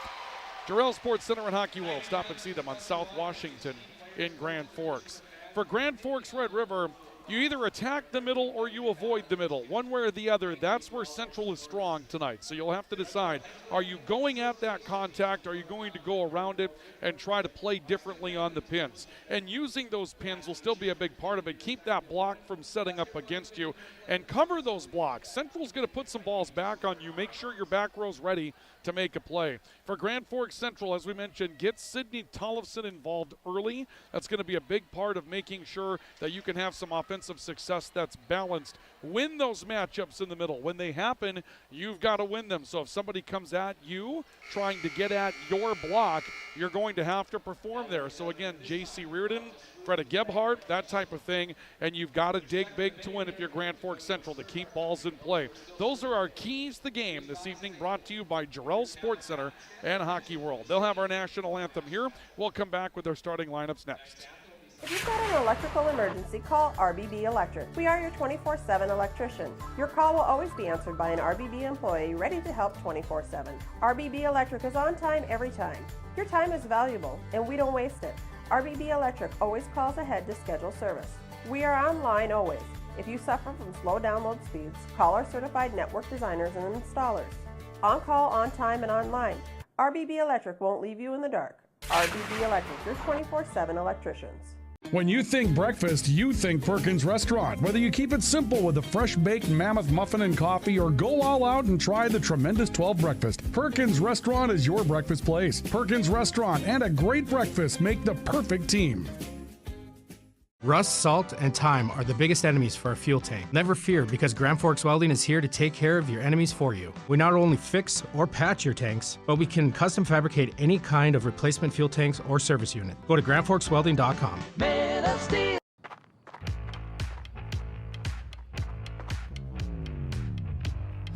[SPEAKER 1] Jarrell Sports Center and Hockey World. Stop and see them on South Washington in Grand Forks. For Grand Forks Red River, you either attack the middle or you avoid the middle. One way or the other, that's where Central is strong tonight. So you'll have to decide, are you going at that contact? Are you going to go around it and try to play differently on the pins? And using those pins will still be a big part of it. Keep that block from setting up against you and cover those blocks. Central's going to put some balls back on you. Make sure your back row's ready to make a play. For Grand Forks Central, as we mentioned, get Sidney Tollefson involved early. That's going to be a big part of making sure that you can have some offensive success that's balanced. Win those matchups in the middle. When they happen, you've got to win them. So if somebody comes at you trying to get at your block, you're going to have to perform there. So again, J.C. Reardon, Freda Gebhardt, that type of thing, and you've got to dig big to win if you're Grand Forks Central to keep balls in play. Those are our keys to the game this evening, brought to you by Jarrell Sports Center and Hockey World. They'll have our national anthem here. We'll come back with our starting lineups next.
[SPEAKER 10] If you've got an electrical emergency, call RBB Electric. We are your 24/7 electrician. Your call will always be answered by an RBB employee ready to help 24/7. RBB Electric is on time every time. Your time is valuable, and we don't waste it. RBB Electric always calls ahead to schedule service. We are online always. If you suffer from slow download speeds, call our certified network designers and installers. On call, on time, and online. RBB Electric won't leave you in the dark. RBB Electric, your 24/7 electricians.
[SPEAKER 2] When you think breakfast, you think Perkins Restaurant. Whether you keep it simple with a fresh baked mammoth muffin and coffee or go all out and try the tremendous 12 breakfast, Perkins Restaurant is your breakfast place. Perkins Restaurant and a great breakfast make the perfect team.
[SPEAKER 9] Rust, salt, and time are the biggest enemies for a fuel tank. Never fear, because Grand Forks Welding is here to take care of your enemies for you. We not only fix or patch your tanks, but we can custom fabricate any kind of replacement fuel tanks or service unit. Go to grandforkswelding.com.
[SPEAKER 18] Made of steel.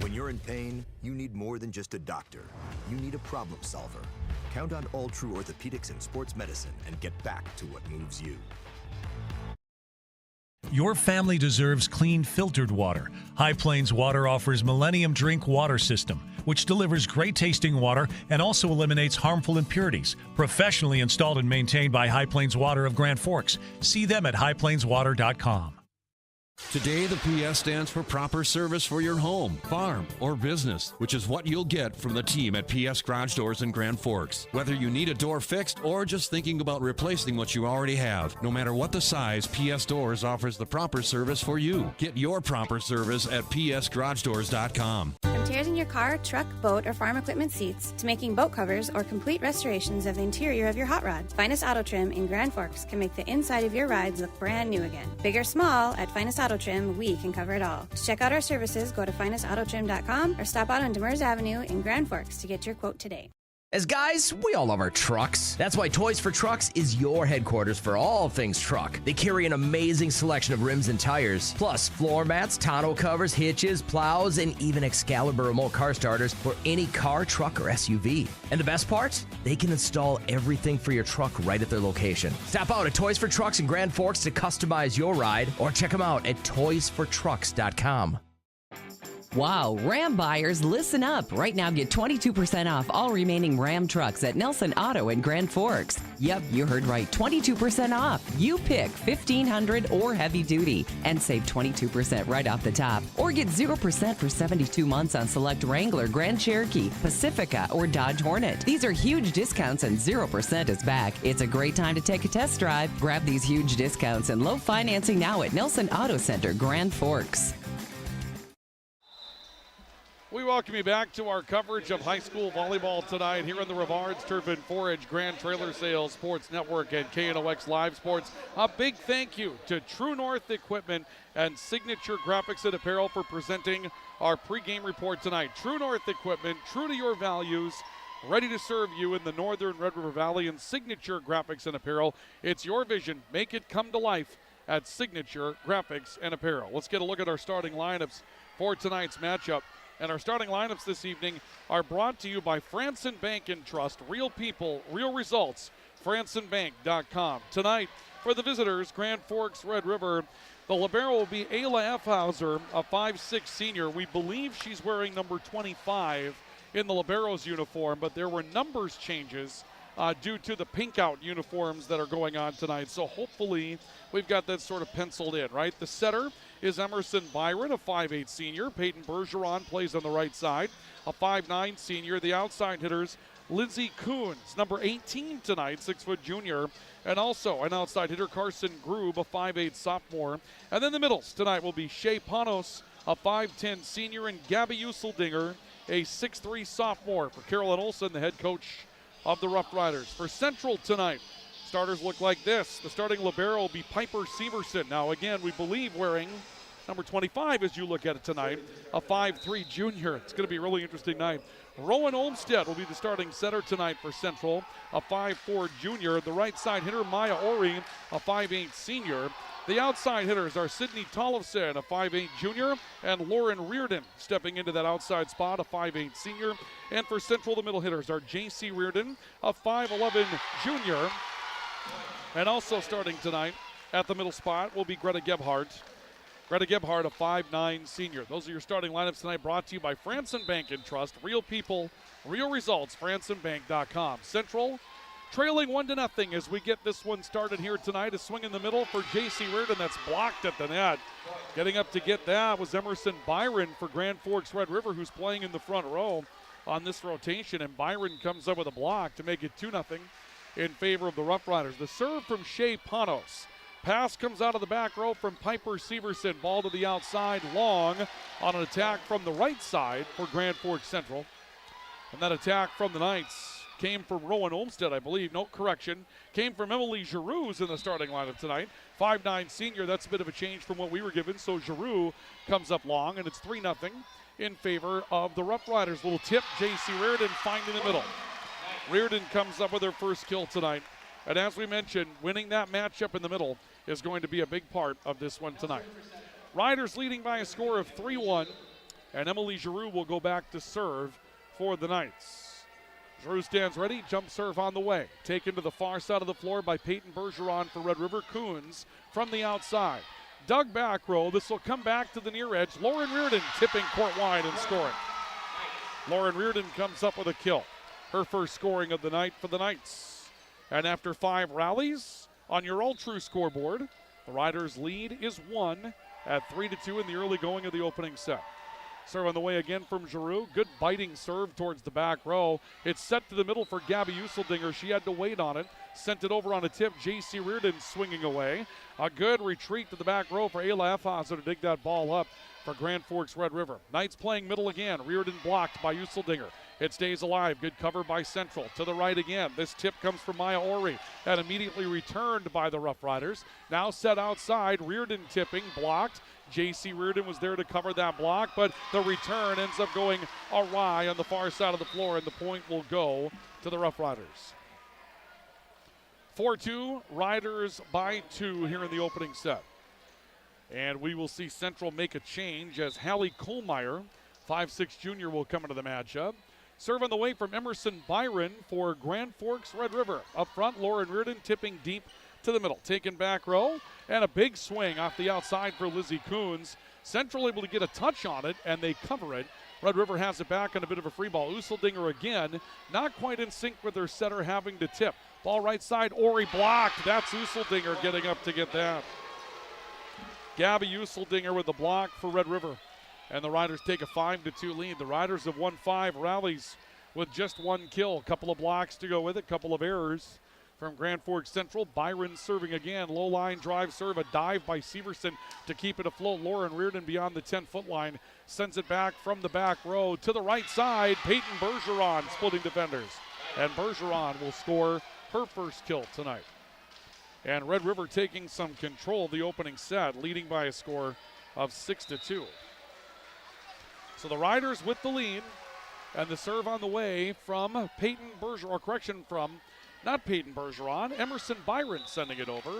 [SPEAKER 19] When you're in pain, you need more than just a doctor. You need a problem solver. Count on All True Orthopedics and Sports Medicine and get back to what moves you.
[SPEAKER 8] Your family deserves clean, filtered water. High Plains Water offers Millennium Drink Water System, which delivers great-tasting water and also eliminates harmful impurities. Professionally installed and maintained by High Plains Water of Grand Forks. See them at highplainswater.com.
[SPEAKER 14] Today, the PS stands for proper service for your home, farm, or business, which is what you'll get from the team at PS Garage Doors in Grand Forks. Whether you need a door fixed or just thinking about replacing what you already have, no matter what the size, PS Doors offers the proper service for you. Get your proper service at psgaragedoors.com.
[SPEAKER 11] From tears in your car, truck, boat, or farm equipment seats to making boat covers or complete restorations of the interior of your hot rod, Finest Auto Trim in Grand Forks can make the inside of your rides look brand new again. Big or small, at Finest Auto Trim, we can cover it all. To check out our services, go to finestautotrim.com or stop out on Demers Avenue in Grand Forks to get your quote today.
[SPEAKER 13] As guys, we all love our trucks. That's why Toys for Trucks is your headquarters for all things truck. They carry an amazing selection of rims and tires, plus floor mats, tonneau covers, hitches, plows, and even Excalibur remote car starters for any car, truck, or SUV. And the best part? They can install everything for your truck right at their location. Stop out at Toys for Trucks in Grand Forks to customize your ride, or check them out at toysfortrucks.com.
[SPEAKER 20] Wow, Ram buyers, listen up. Right now, get 22% off all remaining Ram trucks at Nelson Auto in Grand Forks. Yep, you heard right, 22% off. You pick 1500 or heavy duty and save 22% right off the top. Or get 0% for 72 months on select Wrangler, Grand Cherokee, Pacifica, or Dodge Hornet. These are huge discounts and 0% is back. It's a great time to take a test drive. Grab these huge discounts and low financing now at Nelson Auto Center, Grand Forks.
[SPEAKER 1] We welcome you back to our coverage of high school volleyball tonight here on the Rivards Turf and Forage Grand Trailer Sales Sports Network and KNOX Live Sports. A big thank you to True North Equipment and Signature Graphics and Apparel for presenting our pregame report tonight. True North Equipment, true to your values, ready to serve you in the northern Red River Valley in Signature Graphics and Apparel. It's your vision. Make it come to life at Signature Graphics and Apparel. Let's get a look at our starting lineups for tonight's matchup. And our starting lineups this evening are brought to you by Franson Bank and Trust. Real people, real results. FransonBank.com. Tonight, for the visitors, Grand Forks, Red River, the libero will be Ayla Effhauser, a 5'6 senior. We believe she's wearing number 25 in the libero's uniform, but there were numbers changes due to the pink out uniforms that are going on tonight. So hopefully we've got that sort of penciled in, right? The setter is Emerson Byron, a 5'8 senior. Peyton Bergeron plays on the right side, a 5'9 senior. The outside hitters, Lindsey Coons, number 18 tonight, 6-foot junior. And also an outside hitter, Carson Grube, a 5'8 sophomore. And then the middles tonight will be Shea Panos, a 5'10 senior, and Gabby Useldinger, a 6'3 sophomore. For Carolyn Olson, the head coach of the Rough Riders. For Central tonight, starters look like this. The starting libero will be Piper Severson. Now again, we believe wearing number 25 as you look at it tonight, a 5'3 junior. It's going to be a really interesting night. Rowan Olmstead will be the starting center tonight for Central, a 5'4 junior. The right side hitter, Maya Ori, a 5'8 senior. The outside hitters are Sydney Tollefson, a 5'8 junior, and Lauren Reardon stepping into that outside spot, a 5'8 senior. And for Central, the middle hitters are J.C. Reardon, a 5'11 junior. And also starting tonight at the middle spot will be Greta Gebhardt. Greta Gebhardt, a 5'9 senior. Those are your starting lineups tonight, brought to you by Franson Bank and Trust. Real people, real results, FransonBank.com. Central trailing 1-0 as we get this one started here tonight. A swing in the middle for J.C. Reardon. That's blocked at the net. Getting up to get that was Emerson Byron for Grand Forks Red River, who's playing in the front row on this rotation. And Byron comes up with a block to make it 2-0 in favor of the Rough Riders. The serve from Shea Panos. Pass comes out of the back row from Piper Severson. Ball to the outside, long on an attack from the right side for Grand Forks Central. And that attack from the Knights came from Rowan Olmstead, I believe. No correction. Came from Emily Giroux, who's in the starting lineup tonight. 5'9 senior. That's a bit of a change from what we were given. So Giroux comes up long, and it's 3-0 in favor of the Rough Riders. Little tip, J.C. Reardon finding the middle. Reardon comes up with her first kill tonight. And as we mentioned, winning that matchup in the middle is going to be a big part of this one tonight. Riders leading by a score of 3-1, and Emily Giroux will go back to serve for the Knights. Giroux stands ready, jump serve on the way. Taken to the far side of the floor by Peyton Bergeron for Red River. Coons from the outside. Dug back row, this will come back to the near edge. Lauren Reardon tipping court wide and scoring. Lauren Reardon comes up with a kill. Her first scoring of the night for the Knights. And after 5 rallies on your all-true scoreboard, the Riders' lead is 1 at 3-2 in the early going of the opening set. Serve on the way again from Giroux. Good biting serve towards the back row. It's set to the middle for Gabby Useldinger. She had to wait on it. Sent it over on a tip. J.C. Reardon swinging away. A good retreat to the back row for Ayla Effhauser to dig that ball up for Grand Forks Red River. Knights playing middle again. Reardon blocked by Useldinger. It stays alive. Good cover by Central. To the right again. This tip comes from Maya Ori and immediately returned by the Rough Riders. Now set outside. Reardon tipping. Blocked. J.C. Reardon was there to cover that block, but the return ends up going awry on the far side of the floor, and the point will go to the Rough Riders. 4-2, Riders by 2 here in the opening set. And we will see Central make a change as Hallie Kohlmeyer, 5'6 junior, will come into the matchup. Serve on the way from Emerson Byron for Grand Forks Red River. Up front, Lauren Reardon tipping deep to the middle. Taken back row, and a big swing off the outside for Lizzie Coons. Central able to get a touch on it, and they cover it. Red River has it back on a bit of a free ball. Useldinger again, not quite in sync with their setter having to tip. Ball right side, Ori blocked. That's Useldinger getting up to get that. Gabby Useldinger with the block for Red River. And the Riders take a 5-2 lead. The Riders have won 5 rallies with just 1 kill. A couple of blocks to go with it, a couple of errors from Grand Forks Central. Byron serving again. Low line drive serve, a dive by Severson to keep it afloat. Lauren Reardon beyond the 10-foot line sends it back from the back row to the right side. Peyton Bergeron splitting defenders. And Bergeron will score her first kill tonight. And Red River taking some control of the opening set, leading by a score of 6-2. So the Riders with the lead. And the serve on the way from not Peyton Bergeron, Emerson Byron sending it over.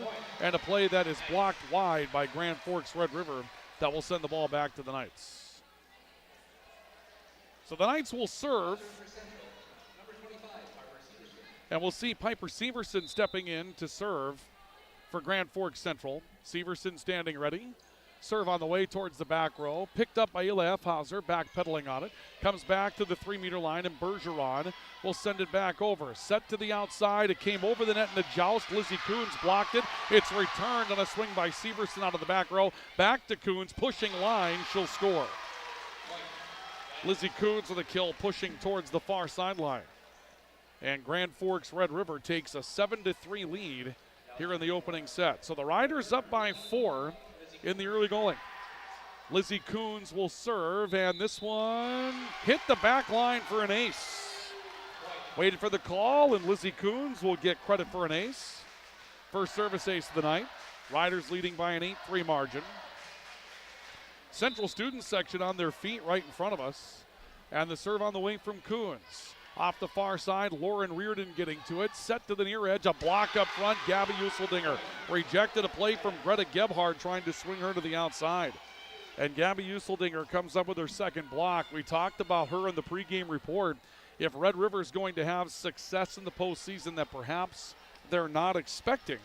[SPEAKER 1] And a play that is blocked wide by Grand Forks Red River that will send the ball back to the Knights. So the Knights will serve. And we'll see Piper Severson stepping in to serve for Grand Forks Central. Severson standing ready. Serve on the way towards the back row. Picked up by Ela Efhauser, backpedaling on it. Comes back to the 3-meter line, and Bergeron will send it back over. Set to the outside. It came over the net in a joust. Lizzie Coons blocked it. It's returned on a swing by Severson out of the back row. Back to Coons, pushing line. She'll score. Lizzie Coons with a kill, pushing towards the far sideline. And Grand Forks Red River takes a 7-3 lead here in the opening set. So the Riders up by 4 in the early going. Lizzie Coons will serve, and this one hit the back line for an ace. Waited for the call, and Lizzie Coons will get credit for an ace. First service ace of the night. Riders leading by an 8-3 margin. Central student section on their feet right in front of us. And the serve on the wing from Coons. Off the far side, Lauren Reardon getting to it. Set to the near edge, a block up front. Gabby Useldinger rejected a play from Greta Gebhard trying to swing her to the outside. And Gabby Useldinger comes up with her second block. We talked about her in the pregame report. If Red River is going to have success in the postseason that perhaps they're not expecting,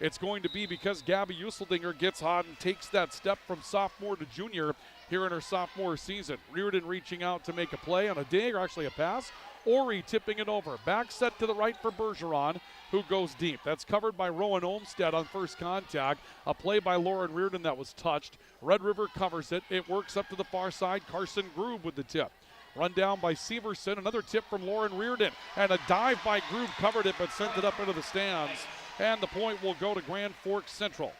[SPEAKER 1] it's going to be because Gabby Useldinger gets hot and takes that step from sophomore to junior here in her sophomore season. Reardon reaching out to make a play on a dig, or actually a pass. Ori tipping it over. Back set to the right for Bergeron, who goes deep. That's covered by Rowan Olmstead on first contact. A play by Lauren Reardon that was touched. Red River covers it. It works up to the far side. Carson Grube with the tip. Run down by Severson. Another tip from Lauren Reardon. And a dive by Grube covered it but sent it up into the stands. And the point will go to Grand Forks Central.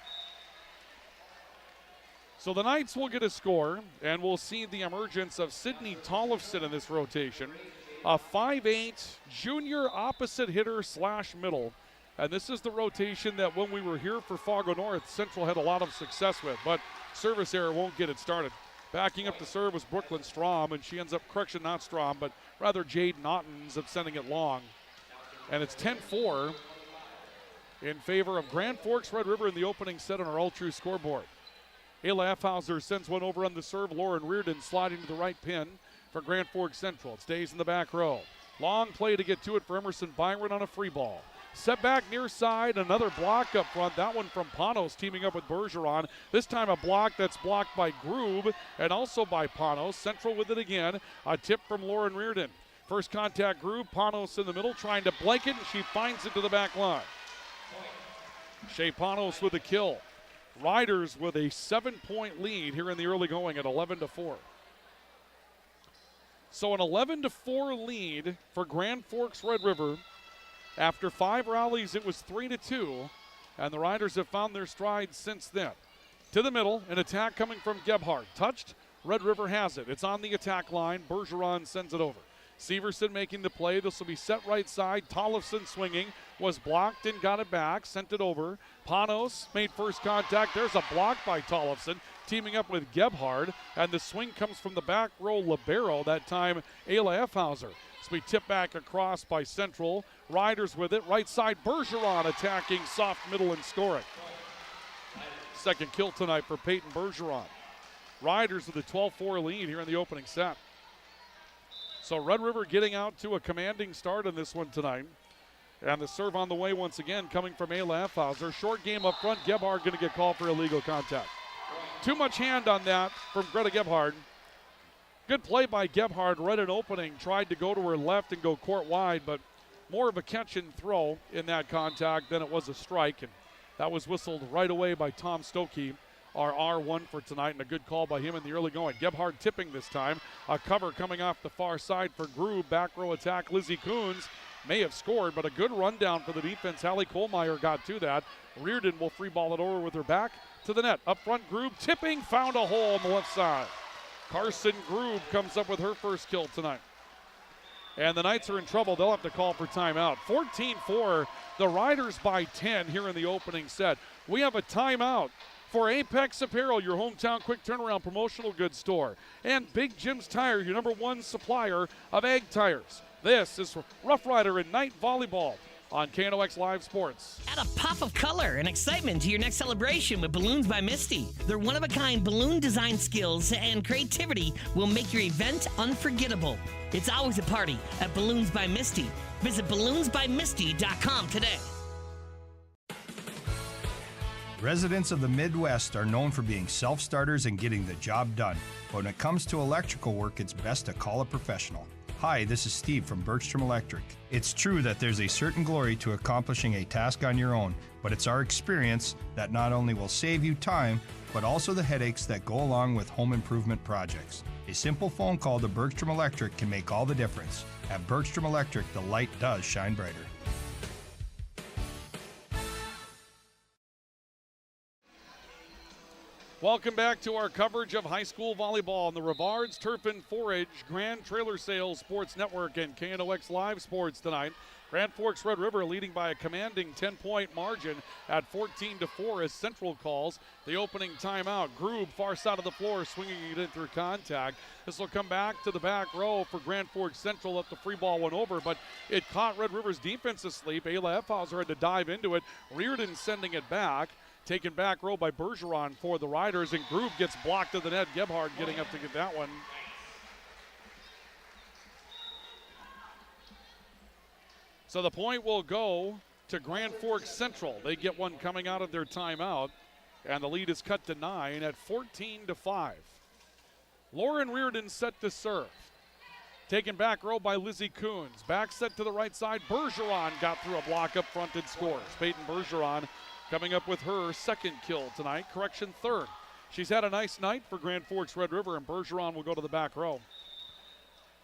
[SPEAKER 1] So the Knights will get a score, and we'll see the emergence of Sydney Tollefson in this rotation. A 5'8" junior opposite hitter / middle. And this is the rotation that when we were here for Fargo North, Central had a lot of success with, but service error won't get it started. Backing up to serve was Brooklyn Strom, and she ends up, not Strom, but rather Jade Naughton ends up sending it long. And it's 10-4 in favor of Grand Forks Red River in the opening set on our All-True scoreboard. Ayla Efhauser sends one over on the serve. Lauren Reardon sliding to the right pin for Grand Forks Central. It stays in the back row. Long play to get to it for Emerson Byron on a free ball. Set back near side, another block up front. That one from Panos teaming up with Bergeron. This time a block that's blocked by Grube and also by Panos. Central with it again. A tip from Lauren Reardon. First contact Grube, Panos in the middle trying to blanket, and she finds it to the back line. Shea Panos with a kill. Riders with a 7-point lead here in the early going at 11-4. So an 11-4 lead for Grand Forks Red River. After 5 rallies, it was 3-2, and the Riders have found their stride since then. To the middle, an attack coming from Gebhardt. Touched, Red River has it. It's on the attack line. Bergeron sends it over. Severson making the play. This will be set right side. Tollefson swinging. Was blocked and got it back. Sent it over. Panos made first contact. There's a block by Tollefson, teaming up with Gebhard. And the swing comes from the back row libero. That time, Ayla Efhauser. So we tip back across by Central. Riders with it. Right side, Bergeron attacking soft middle and scoring. Second kill tonight for Peyton Bergeron. Riders with a 12-4 lead here in the opening set. So Red River getting out to a commanding start in this one tonight. And the serve on the way once again coming from Ayla Efhauser. Short game up front. Gebhard going to get called for illegal contact. Too much hand on that from Greta Gebhard. Good play by Gebhard. Read an opening. Tried to go to her left and go court wide, but more of a catch and throw in that contact than it was a strike. And that was whistled right away by Tom Stokey, our R1 for tonight, and a good call by him in the early going. Gebhard tipping this time. A cover coming off the far side for Grube. Back row attack. Lizzie Coons may have scored, but a good rundown for the defense. Hallie Kohlmeyer got to that. Reardon will free ball it over with her back to the net. Up front, Grube tipping, found a hole on the left side. Carson Grube comes up with her first kill tonight. And the Knights are in trouble. They'll have to call for timeout. 14-4, the Riders by 10 here in the opening set. We have a timeout for Apex Apparel, your hometown quick turnaround promotional goods store. And Big Jim's Tire, your #1 supplier of ag tires. This is Rough Rider and Night Volleyball on KNOX Live Sports.
[SPEAKER 15] Add a pop of color and excitement to your next celebration with Balloons by Misty. Their one-of-a-kind balloon design skills and creativity will make your event unforgettable. It's always a party at Balloons by Misty. Visit balloonsbymisty.com today.
[SPEAKER 12] Residents of the Midwest are known for being self-starters and getting the job done. But when it comes to electrical work, it's best to call a professional. Hi, this is Steve from Bergstrom Electric. It's true that there's a certain glory to accomplishing a task on your own, but it's our experience that not only will save you time, but also the headaches that go along with home improvement projects. A simple phone call to Bergstrom Electric can make all the difference. At Bergstrom Electric, the light does shine brighter.
[SPEAKER 1] Welcome back to our coverage of high school volleyball on the Rivards Turf and Forage Grand Trailer Sales Sports Network and KNOX Live Sports tonight. Grand Forks Red River leading by a commanding 10-point margin at 14-4 as Central calls the opening timeout. Groob, far side of the floor, swinging it in through contact. This will come back to the back row for Grand Forks Central. Let the free ball went over, but it caught Red River's defense asleep. Ayla Effhauser had to dive into it. Reardon sending it back. Taken back row by Bergeron for the Riders, and Groob gets blocked to the net. Gebhard getting up to get that one. So the point will go to Grand Forks Central. They get one coming out of their timeout, and the lead is cut to 9 at 14-5. Lauren Reardon set to serve. Taken back row by Lizzie Coons. Back set to the right side. Bergeron got through a block up front and scores. Peyton Bergeron coming up with her second kill tonight. Correction, third. She's had a nice night for Grand Forks Red River, and Bergeron will go to the back row.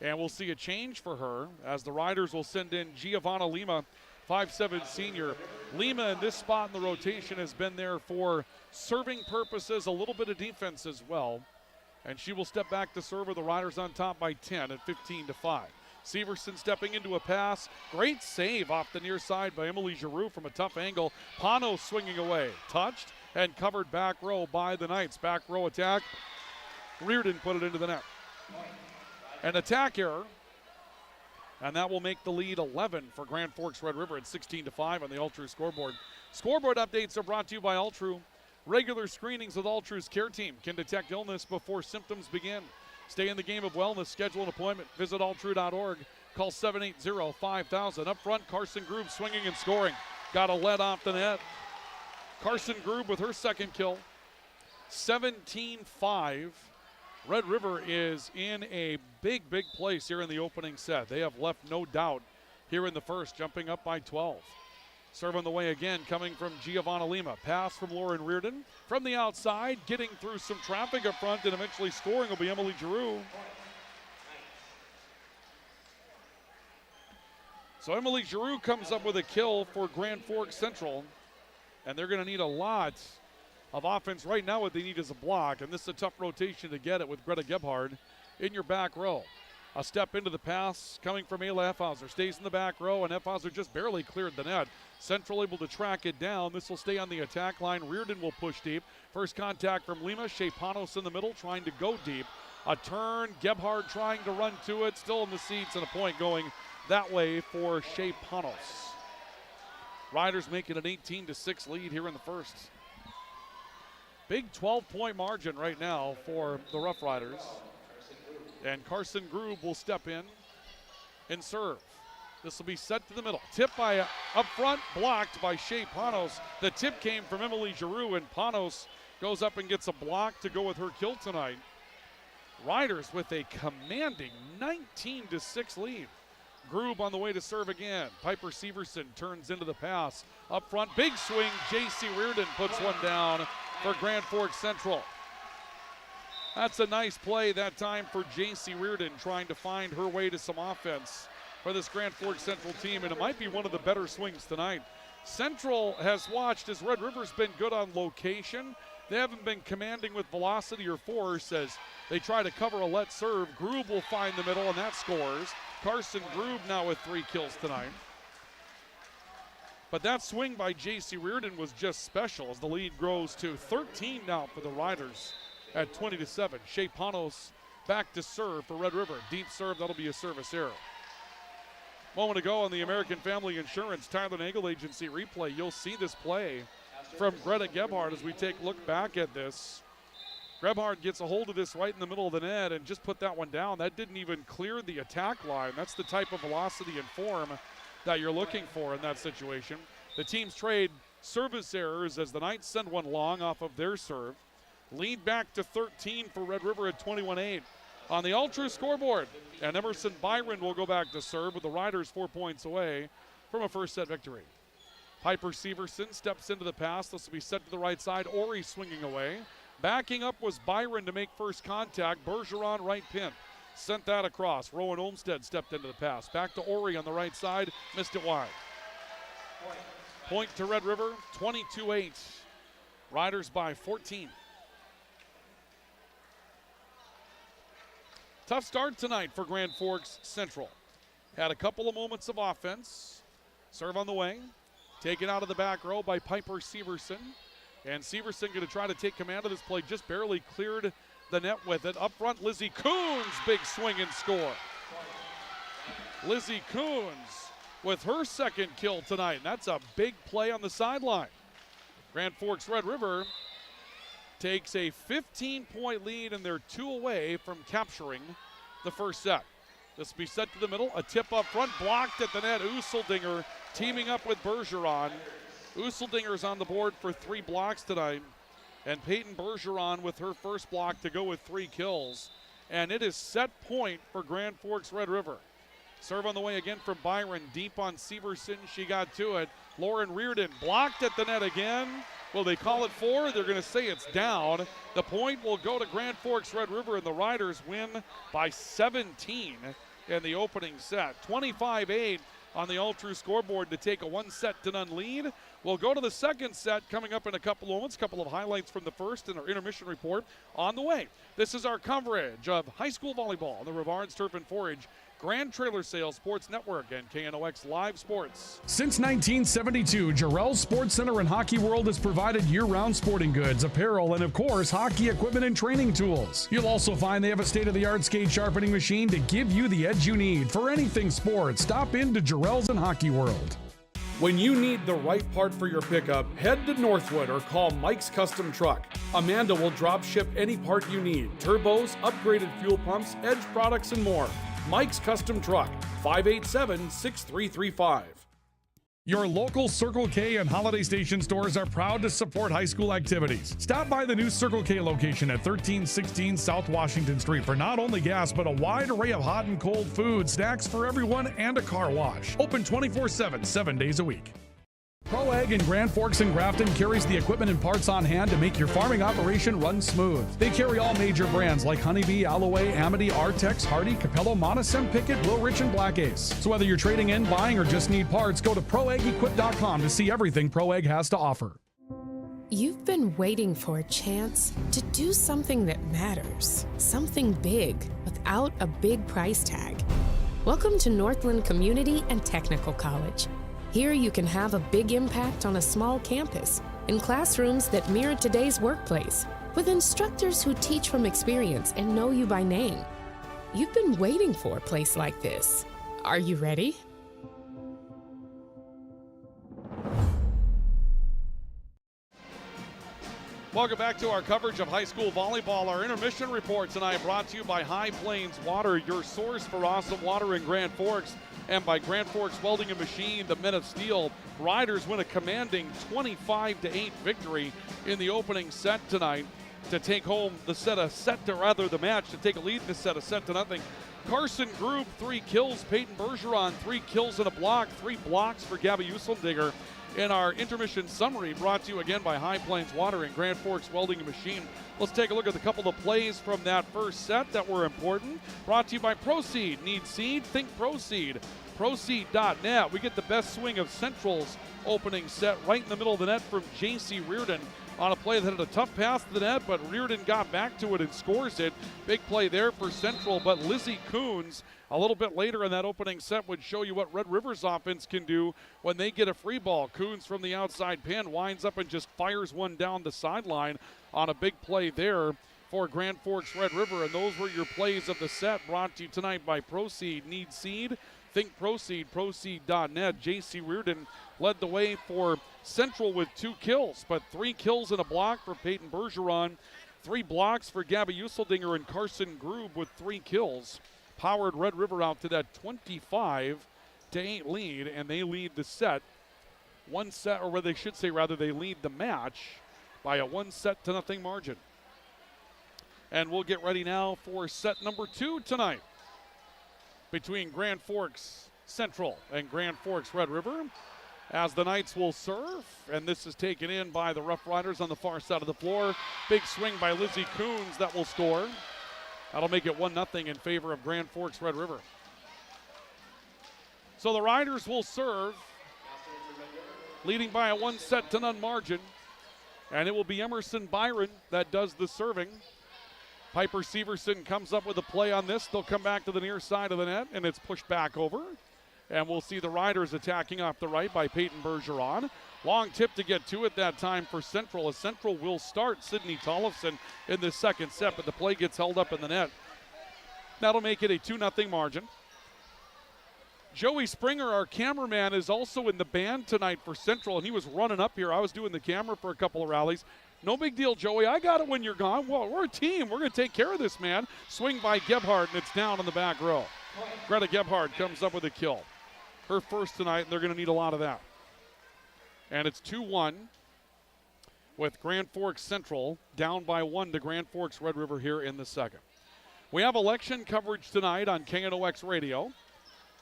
[SPEAKER 1] And we'll see a change for her as the Riders will send in Giovanna Lima, 5'7" senior. Lima in this spot in the rotation has been there for serving purposes, a little bit of defense as well. And she will step back to serve with the Riders on top by 10 at 15-5. Severson stepping into a pass. Great save off the near side by Emily Giroux from a tough angle. Pano swinging away. Touched and covered back row by the Knights. Back row attack. Reardon put it into the net. An attack error. And that will make the lead 11 for Grand Forks Red River at 16-5 on the Altru scoreboard. Scoreboard updates are brought to you by Altru. Regular screenings with Altru's care team can detect illness before symptoms begin. Stay in the game of wellness. Schedule an appointment. Visit altru.org. Call 780-5000. Up front, Carson Groob swinging and scoring. Got a lead off the net. Carson Groob with her second kill. 17-5. Red River is in a big place here in the opening set. They have left no doubt here in the first, jumping up by 12. Serve on the way again, coming from Giovanna Lima. Pass from Lauren Reardon. From the outside, getting through some traffic up front and eventually scoring will be Emily Giroux. So Emily Giroux comes up with a kill for Grand Forks Central. And they're going to need a lot of offense. Right now what they need is a block. And this is a tough rotation to get it with Greta Gebhard in your back row. A step into the pass coming from Ayla Effhauser. Stays in the back row, and Effhauser just barely cleared the net. Central able to track it down. This will stay on the attack line. Reardon will push deep. First contact from Lima. Shea Panos in the middle trying to go deep. A turn. Gebhard trying to run to it. Still in the seats, and a point going that way for Shea Panos. Riders making an 18-6 lead here in the first. Big 12-point margin right now for the Rough Riders. And Carson Groob will step in and serve. This will be set to the middle. Tip by up front, blocked by Shea Panos. The tip came from Emily Giroux, and Panos goes up and gets a block to go with her kill tonight. Riders with a commanding 19-6 lead. Groob on the way to serve again. Piper Severson turns into the pass. Up front, big swing. J.C. Reardon puts one down for Grand Forks Central. That's a nice play that time for J.C. Reardon, trying to find her way to some offense for this Grand Forks Central team, and it might be one of the better swings tonight. Central has watched as Red River's been good on location. They haven't been commanding with velocity or force as they try to cover a let serve. Groob will find the middle, and that scores. Carson Groob now with 3 kills tonight. But that swing by J.C. Reardon was just special as the lead grows to 13 now for the Riders at 20-7. Shea Panos back to serve for Red River. Deep serve, that'll be a service error. Moment ago on the American Family Insurance Tyler Nagel Agency replay, you'll see this play from Greta Gebhardt as we take a look back at this. Gebhardt gets a hold of this right in the middle of the net and just put that one down. That didn't even clear the attack line. That's the type of velocity and form that you're looking for in that situation. The teams trade service errors as the Knights send one long off of their serve. Lead back to 13 for Red River at 21-8. On the Ultra scoreboard, and Emerson Byron will go back to serve with the Riders 4 points away from a first set victory. Piper Severson steps into the pass. This will be set to the right side. Ori swinging away. Backing up was Byron to make first contact. Bergeron right pin. Sent that across. Rowan Olmsted stepped into the pass. Back to Ori on the right side. Missed it wide. Point to Red River, 22-8. Riders by 14. Tough start tonight for Grand Forks Central. Had a couple of moments of offense. Serve on the way. Taken out of the back row by Piper Severson. And Severson going to try to take command of this play. Just barely cleared the net with it. Up front, Lizzie Coons, big swing and score. Lizzie Coons with her second kill tonight. And that's a big play on the sideline. Grand Forks Red River takes a 15-point lead, and they're 2 away from capturing the first set. This will be set to the middle. A tip up front, blocked at the net. Useldinger teaming up with Bergeron. Useldinger's on the board for 3 blocks tonight. And Peyton Bergeron with her first block to go with 3 kills. And it is set point for Grand Forks Red River. Serve on the way again from Byron. Deep on Severson. She got to it. Lauren Reardon blocked at the net again. Will they call it 4? They're going to say it's down. The point will go to Grand Forks Red River, and the Riders win by 17 in the opening set. 25-8 on the Ultra scoreboard to take a 1-0 lead. We'll go to the second set coming up in a couple of moments. A couple of highlights from the first and our intermission report on the way. This is our coverage of high school volleyball on the Rivards Turf and Forage Grand Trailer Sales Sports Network and KNOX Live Sports.
[SPEAKER 2] Since 1972, Jarrell's Sports Center and Hockey World has provided year-round sporting goods, apparel, and of course, hockey equipment and training tools. You'll also find they have a state-of-the-art skate sharpening machine to give you the edge you need for anything sports. Stop into Jarrell's and Hockey World. When you need the right part for your pickup, head to Northwood or call Mike's Custom Truck. Amanda will drop ship any part you need. Turbos, upgraded fuel pumps, Edge products, and more. Mike's Custom Truck, 587-6335. Your local Circle K and Holiday Station stores are proud to support high school activities. Stop by the new Circle K location at 1316 South Washington Street for not only gas, but a wide array of hot and cold food, snacks for everyone, and a car wash. Open 24/7, 7 days a week. Pro Ag in Grand Forks and Grafton carries the equipment and parts on hand to make your farming operation run smooth. They carry all major brands like Honeybee, Alloway, Amity, Artex, Hardy, Capello, Monosem, Pickett, Blue Rich, and Black Ace. So whether you're trading in, buying, or just need parts, go to ProAgEquip.com to see everything Pro Ag has to offer.
[SPEAKER 16] You've been waiting for a chance to do something that matters, something big without a big price tag. Welcome to Northland Community and Technical College. Here you can have a big impact on a small campus, in classrooms that mirror today's workplace, with instructors who teach from experience and know you by name. You've been waiting for a place like this. Are you ready?
[SPEAKER 1] Welcome back to our coverage of high school volleyball. Our intermission report tonight brought to you by High Plains Water, your source for awesome water in Grand Forks, and by Grand Forks Welding and Machine, the Men of Steel. Riders win a commanding 25-8 victory in the opening set tonight to take home the match to take a lead in the set, a 7-0. Carson Group, 3 kills. Peyton Bergeron, 3 kills and a block. 3 blocks for Gabby Useldinger. In our intermission summary, brought to you again by High Plains Water and Grand Forks Welding and Machine. Let's take a look at a couple of plays from that first set that were important. Brought to you by Proceed. Need seed? Think Proceed. Proceed.net. We get the best swing of Central's opening set right in the middle of the net from J.C. Reardon. on a play that had a tough pass to the net, but Reardon got back to it and scores it. Big play there for Central, but Lizzie Coons a little bit later in that opening set would show you what Red River's offense can do when they get a free ball. Coons from the outside pin winds up and just fires one down the sideline on a big play there for Grand Forks Red River. And those were your plays of the set, brought to you tonight by Proceed. Need seed? Think Proceed, proceed.net. J.C. Reardon led the way for Central with 2 kills, but 3 kills and a block for Peyton Bergeron, 3 blocks for Gabby Usseldinger, and Carson Grube with 3 kills. Powered Red River out to that 25-8 lead, and they lead the set. One set, or they should say rather, they lead the match by a 1-0 margin. And we'll get ready now for set number 2 tonight between Grand Forks Central and Grand Forks Red River, as the Knights will serve, and this is taken in by the Rough Riders on the far side of the floor. Big swing by Lizzie Coons that will score. That'll make it 1-0 in favor of Grand Forks Red River. So the Riders will serve, leading by a 1-0 margin, and it will be Emerson Byron that does the serving. Piper Severson comes up with a play on this. They'll come back to the near side of the net, and it's pushed back over. And we'll see the Riders attacking off the right by Peyton Bergeron. Long tip to get to it that time for Central, as Central will start Sydney Tollefson in the second set, but the play gets held up in the net. That'll make it a 2-0 margin. Joey Springer, our cameraman, is also in the band tonight for Central, and he was running up here. I was doing the camera for a couple of rallies. No big deal, Joey. I got it when you're gone. Well, we're a team. We're going to take care of this, man. Swing by Gebhardt, and it's down in the back row. Greta Gebhardt comes up with a kill. Her first tonight, and they're going to need a lot of that. And it's 2-1 with Grand Forks Central down by 1 to Grand Forks Red River here in the second. We have election coverage tonight on KNOX Radio.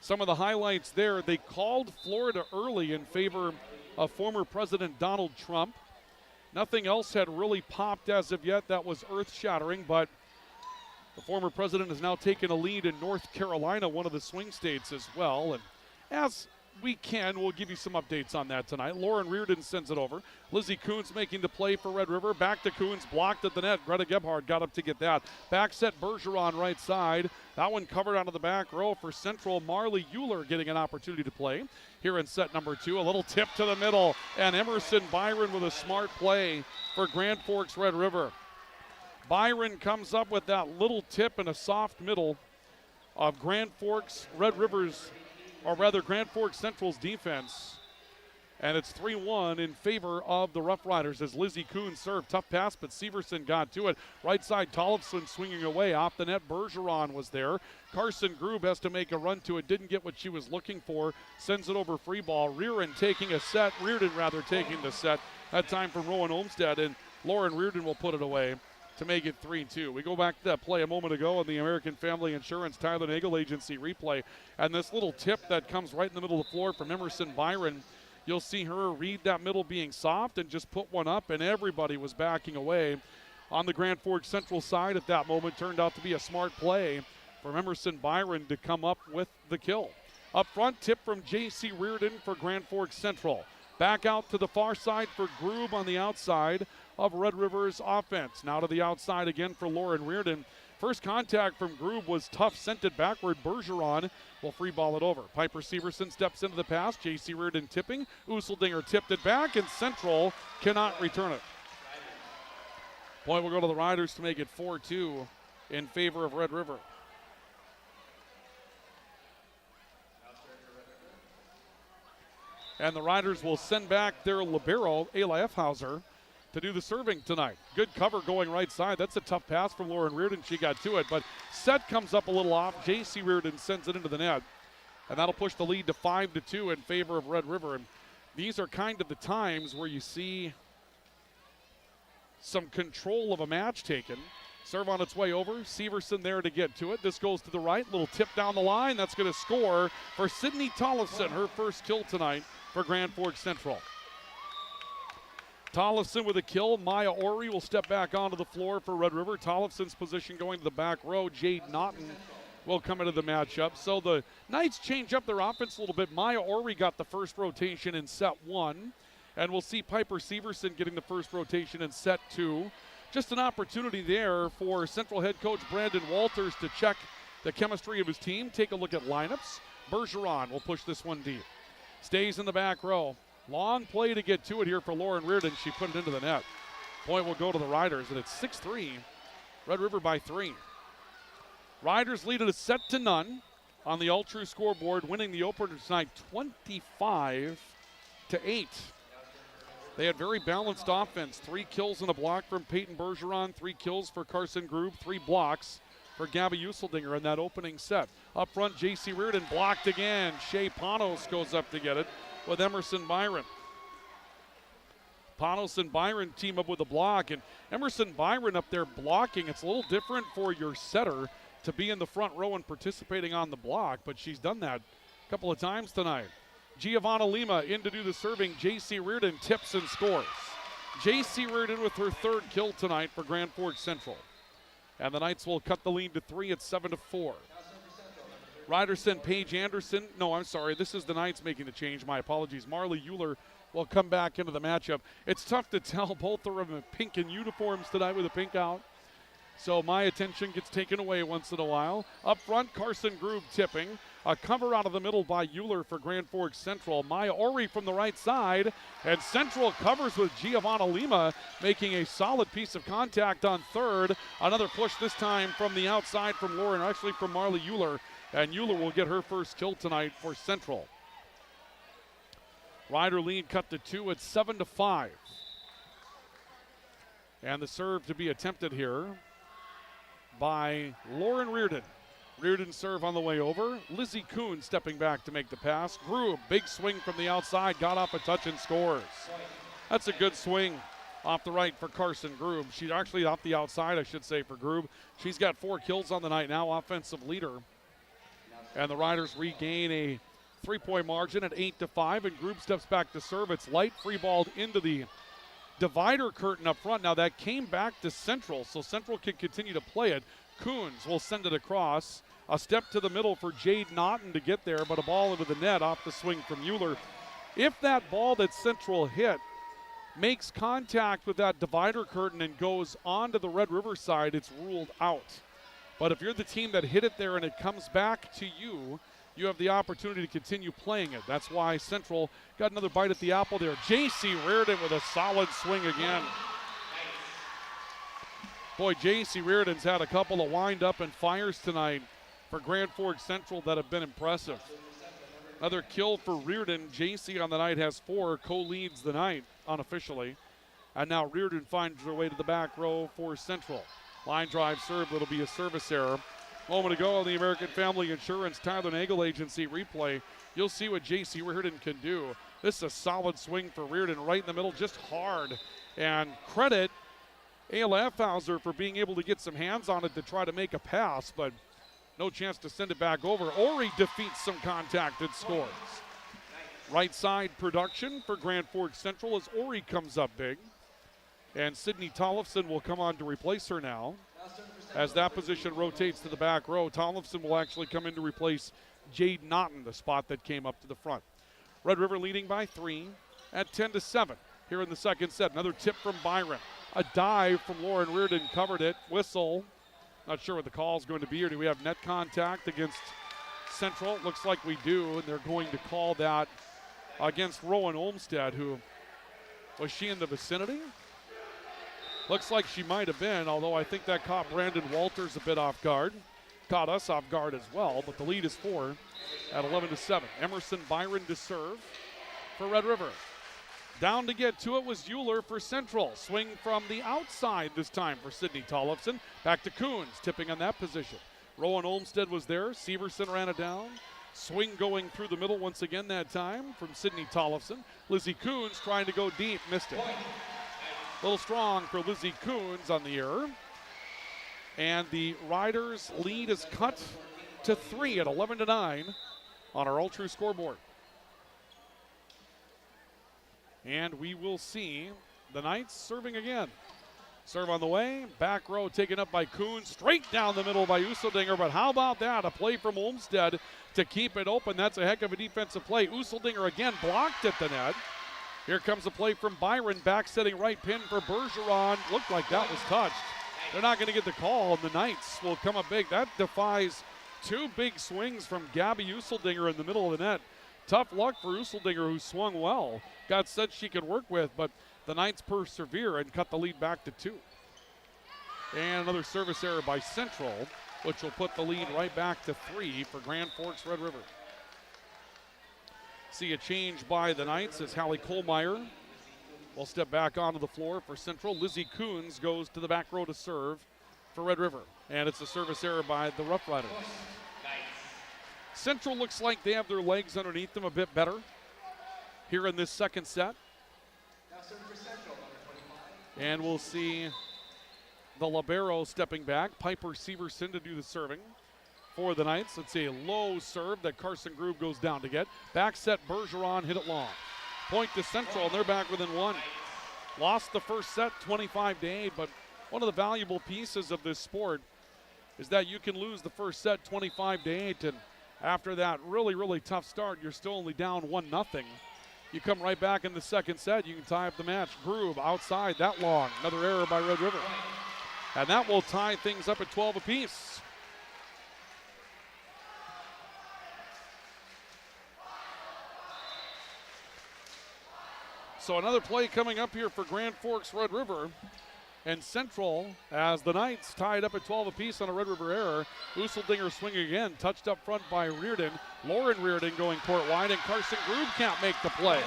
[SPEAKER 1] Some of the highlights there, they called Florida early in favor of former President Donald Trump. Nothing else had really popped as of yet that was earth-shattering, but the former president has now taken a lead in North Carolina, one of the swing states as well. And as we can, we'll give you some updates on that tonight. Lauren Reardon sends it over. Lizzie Coons making the play for Red River. Back to Coons, blocked at the net. Greta Gebhardt got up to get that. Back set Bergeron right side. That one covered out of the back row for Central. Marley Euler getting an opportunity to play here in set number 2. A little tip to the middle, and Emerson Byron with a smart play for Grand Forks Red River. Byron comes up with that little tip in a soft middle of Grand Forks Red River's, or rather Grand Forks Central's defense. And it's 3-1 in favor of the Rough Riders as Lizzie Coons served. Tough pass, but Severson got to it. Right side, Tollefson swinging away. Off the net, Bergeron was there. Carson Grube has to make a run to it. Didn't get what she was looking for. Sends it over free ball. Reardon taking the set. That time from Rowan Olmstead, and Lauren Reardon will put it away to make it 3-2. We go back to that play a moment ago on the American Family Insurance Tyler Nagel Agency replay. And this little tip that comes right in the middle of the floor from Emerson Byron, you'll see her read that middle being soft and just put one up, and everybody was backing away on the Grand Forks Central side at that moment. Turned out to be a smart play from Emerson Byron to come up with the kill. Up front, tip from J.C. Reardon for Grand Forks Central. Back out to the far side for Grube on the outside of Red River's offense. Now to the outside again for Lauren Reardon. First contact from Grube was tough, sent it backward. Bergeron will free ball it over. Piper Severson steps into the pass. J.C. Reardon tipping. Usseldinger tipped it back, and Central cannot return it. Point will go to the Riders to make it 4-2 in favor of Red River. And the Riders will send back their libero, Ayla Efhauser, to do the serving tonight. Good cover going right side. That's a tough pass from Lauren Reardon. She got to it, but set comes up a little off. J.C. Reardon sends it into the net, and that'll push the lead to 5-2 in favor of Red River. And these are kind of the times where you see some control of a match taken. Serve on its way over. Severson there to get to it. This goes to the right. Little tip down the line. That's going to score for Sydney Tollefson, her first kill tonight for Grand Forks Central. Tollefson with a kill. Maya Ori will step back onto the floor for Red River. Tollefson's position going to the back row. Jade Naughton will come into the matchup. So the Knights change up their offense a little bit. Maya Ori got the first rotation in set 1. And we'll see Piper Severson getting the first rotation in set 2. Just an opportunity there for Central head coach Brandon Walters to check the chemistry of his team, take a look at lineups. Bergeron will push this one deep. Stays in the back row. Long play to get to it here for Lauren Reardon. She put it into the net. Point will go to the Riders, and it's 6-3. Red River by 3. Riders lead it a set to none on the All-True scoreboard, winning the opener tonight 25-8. They had very balanced offense. 3 kills and a block from Peyton Bergeron, 3 kills for Carson Grube, 3 blocks for Gabby Useldinger in that opening set. Up front, J.C. Reardon blocked again. Shea Panos goes up to get it with Emerson Byron. Panos and Byron team up with a block, and Emerson Byron up there blocking. It's a little different for your setter to be in the front row and participating on the block, but she's done that a couple of times tonight. Giovanna Lima in to do the serving. J.C. Reardon tips and scores. J.C. Reardon with her 3rd kill tonight for Grand Forks Central. And the Knights will cut the lead to 3 at 7-4. Riders send Paige Anderson. No, I'm sorry. This is the Knights making the change. My apologies. Marley Euler will come back into the matchup. It's tough to tell. Both are in pink in uniforms tonight with a pink out. So my attention gets taken away once in a while. Up front, Carson Grube tipping. A cover out of the middle by Euler for Grand Forks Central. Maya Ori from the right side. And Central covers with Giovanna Lima, making a solid piece of contact on 3rd. Another push this time from the outside from Lauren, actually from Marley Euler. And Euler will get her first kill tonight for Central. Rider lead cut to 2 at 7-5. And the serve to be attempted here by Lauren Reardon. Reardon serve on the way over. Lizzie Kuhn stepping back to make the pass. Grube, big swing from the outside, got off a touch and scores. That's a good swing off the right for Carson Grube. She's actually off the outside, I should say, for Grube. She's got 4 kills on the night now, offensive leader. And the Riders regain a 3-point margin at 8-5, and Grube steps back to serve. It's light, free balled into the divider curtain up front. Now that came back to Central, so Central can continue to play it. Coons will send it across. A step to the middle for Jade Naughton to get there, but a ball into the net off the swing from Euler. If that ball that Central hit makes contact with that divider curtain and goes onto the Red River side, it's ruled out. But if you're the team that hit it there and it comes back to you, you have the opportunity to continue playing it. That's why Central got another bite at the apple there. J.C. Reardon with a solid swing again. Boy, J.C. Reardon's had a couple of wind-up and fires tonight for Grand Forks Central that have been impressive. Another kill for Reardon. J.C. on the night has 4, co-leads the night unofficially. And now Reardon finds her way to the back row for Central. Line drive serve, that'll be a service error. Moment ago on the American Family Insurance Tyler Nagel Agency replay, you'll see what J.C. Reardon can do. This is a solid swing for Reardon right in the middle, just hard. And credit Ayla Effhauser for being able to get some hands on it to try to make a pass, but no chance to send it back over. Ori defeats some contact and scores. Right side production for Grand Forks Central as Ori comes up big. And Sydney Tollefson will come on to replace her now. As that position rotates to the back row, Tollefson will actually come in to replace Jade Naughton, the spot that came up to the front. Red River leading by 3 at 10-7 here in the second set. Another tip from Byron. A dive from Lauren Reardon covered it. Whistle. Not sure what the call is going to be, or do we have net contact against Central? It looks like we do, and they're going to call that against Rowan Olmstead, who, was she in the vicinity? Looks like she might have been, although I think that caught Brandon Walters a bit off guard. Caught us off guard as well, but the lead is 4 at 11-7. Emerson Byron to serve for Red River. Down to get to it was Euler for Central. Swing from the outside this time for Sydney Tollefson. Back to Coons, tipping on that position. Rowan Olmstead was there. Severson ran it down. Swing going through the middle once again that time from Sydney Tollefson. Lizzie Coons trying to go deep, missed it. A little strong for Lizzie Coons on the error. And the Riders' lead is cut to 3 at 11-9 on our All-True scoreboard. And we will see the Knights serving again. Serve on the way, back row taken up by Coons, straight down the middle by Useldinger, but how about that? A play from Olmstead to keep it open. That's a heck of a defensive play. Useldinger again blocked at the net. Here comes a play from Byron, back setting right pin for Bergeron. Looked like that was touched. They're not going to get the call, and the Knights will come up big. That defies two big swings from Gabby Useldinger in the middle of the net. Tough luck for Useldinger, who swung well. Got said she could work with, but the Knights persevere and cut the lead back to 2. And another service error by Central, which will put the lead right back to 3 for Grand Forks Red River. See a change by the Knights as Hallie Kohlmeyer will step back onto the floor for Central. Lizzie Coons goes to the back row to serve for Red River. And it's a service error by the Rough Riders. Central looks like they have their legs underneath them a bit better here in this second set. And we'll see the libero stepping back, Piper Severson to do the serving for the Knights. It's a low serve that Carson Groove goes down to get. Back set, Bergeron hit it long. Point to Central, and they're back within 1. Lost the first set 25-8, but one of the valuable pieces of this sport is that you can lose the first set 25-8, and after that really, really tough start, you're still only down 1-0. You come right back in the second set, you can tie up the match. Groove outside, that long. Another error by Red River. And that will tie things up at 12 apiece. So another play coming up here for Grand Forks Red River. And Central, as the Knights tied up at 12 apiece on a Red River error. Useldinger swinging again, touched up front by Reardon. Lauren Reardon going court wide, and Carson Groove can't make the play.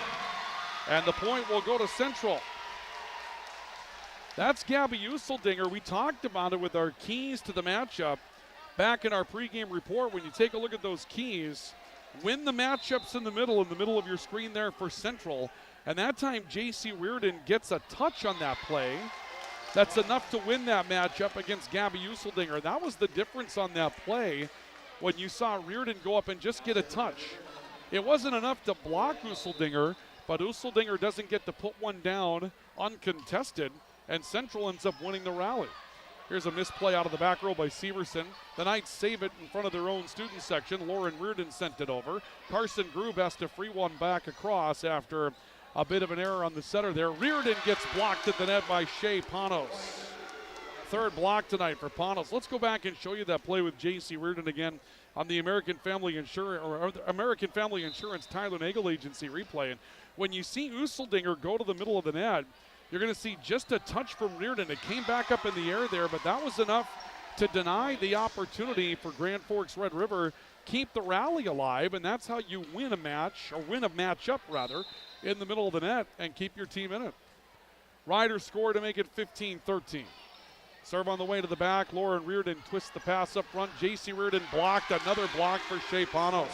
[SPEAKER 1] And the point will go to Central. That's Gabby Useldinger. We talked about it with our keys to the matchup back in our pregame report. When you take a look at those keys, win the matchups in the middle of your screen there for Central. And that time, J.C. Reardon gets a touch on that play. That's enough to win that matchup against Gabby Useldinger. That was the difference on that play when you saw Reardon go up and just get a touch. It wasn't enough to block Useldinger, but Useldinger doesn't get to put one down uncontested, and Central ends up winning the rally. Here's a misplay out of the back row by Severson. The Knights save it in front of their own student section. Lauren Reardon sent it over. Carson Groove has to free one back across after a bit of an error on the setter there. Reardon gets blocked at the net by Shea Panos. Third block tonight for Panos. Let's go back and show you that play with J.C. Reardon again on the American Family Insurance Tyler Nagel Agency replay. And when you see Useldinger go to the middle of the net, you're going to see just a touch from Reardon. It came back up in the air there, but that was enough to deny the opportunity for Grand Forks Red River, keep the rally alive, and that's how you win a match, or win a matchup rather, in the middle of the net and keep your team in it. Riders score to make it 15-13. Serve on the way to the back. Lauren Reardon twists the pass up front. J.C. Reardon blocked. Another block for Shea Panos.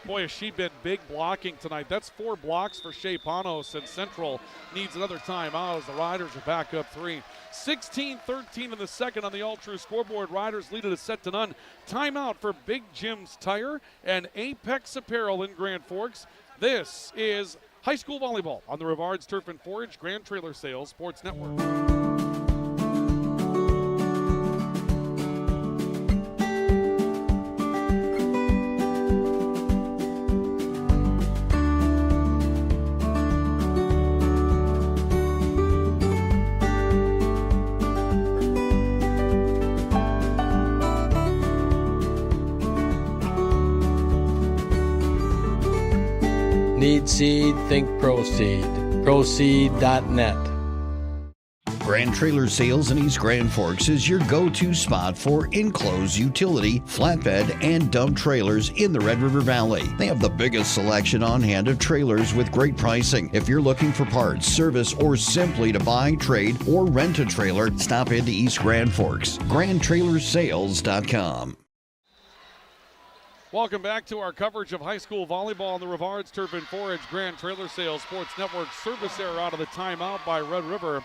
[SPEAKER 1] Boy, has she been big blocking tonight. That's 4 blocks for Shea Panos, and Central needs another timeout as the Riders are back up 3. 16-13 in the second on the All-True scoreboard. Riders lead it a set to none. Timeout for Big Jim's Tire and Apex Apparel in Grand Forks. This is high school volleyball on the Rivards Turf and Forage Grand Trailer Sales Sports Network.
[SPEAKER 17] Need seed? Think Proseed. Proseed.net.
[SPEAKER 5] Grand Trailer Sales in East Grand Forks is your go-to spot for enclosed utility, flatbed, and dump trailers in the Red River Valley. They have the biggest selection on hand of trailers with great pricing. If you're looking for parts, service, or simply to buy, trade, or rent a trailer, stop into East Grand Forks. GrandTrailersales.com.
[SPEAKER 1] Welcome back to our coverage of high school volleyball on the Rivards Turf and Forage Grand Trailer Sales Sports Network. Service error out of the timeout by Red River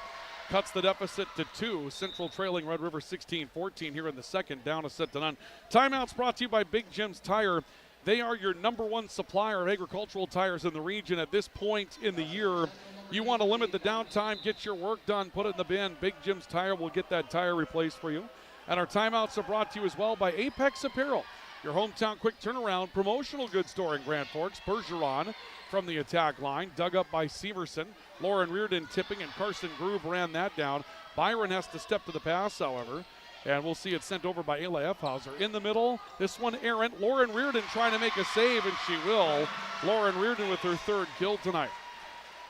[SPEAKER 1] cuts the deficit to 2. Central trailing Red River 16-14 here in the second, down a set to none. Timeouts brought to you by Big Jim's Tire. They are your #1 supplier of agricultural tires in the region at this point in the year. You want to limit the downtime, get your work done, put it in the bin. Big Jim's Tire will get that tire replaced for you. And our timeouts are brought to you as well by Apex Apparel. Your hometown quick turnaround promotional goods store in Grand Forks. Bergeron from the attack line, dug up by Severson. Lauren Reardon tipping, and Carson Grube ran that down. Byron has to step to the pass, however, and we'll see it sent over by Ayla Effhauser. In the middle, this one errant. Lauren Reardon trying to make a save, and she will. Lauren Reardon with her third kill tonight.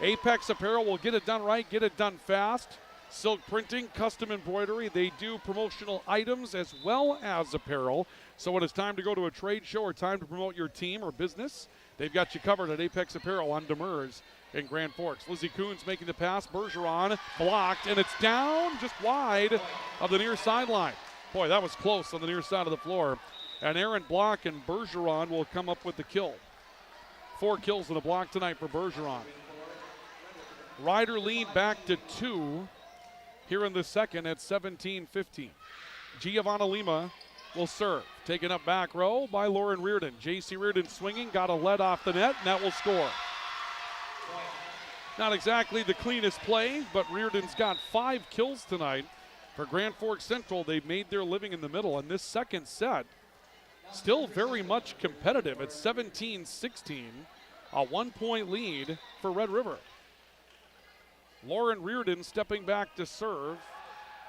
[SPEAKER 1] Apex Apparel will get it done right, get it done fast. Silk printing, custom embroidery. They do promotional items as well as apparel. So when it's time to go to a trade show or time to promote your team or business, they've got you covered at Apex Apparel on Demers in Grand Forks. Lizzie Coons making the pass. Bergeron blocked, and it's down just wide of the near sideline. Boy, that was close on the near side of the floor. An errant block, and Bergeron will come up with the kill. 4 kills and a block tonight for Bergeron. Ryder lead back to 2 here in the second at 17-15. Giovanna Lima will serve. Taken up back row by Lauren Reardon. J.C. Reardon swinging, got a lead off the net, and that will score. Not exactly the cleanest play, but Reardon's got 5 kills tonight. For Grand Forks Central, they've made their living in the middle, and this second set still very much competitive at 17-16, a 1-point lead for Red River. Lauren Reardon stepping back to serve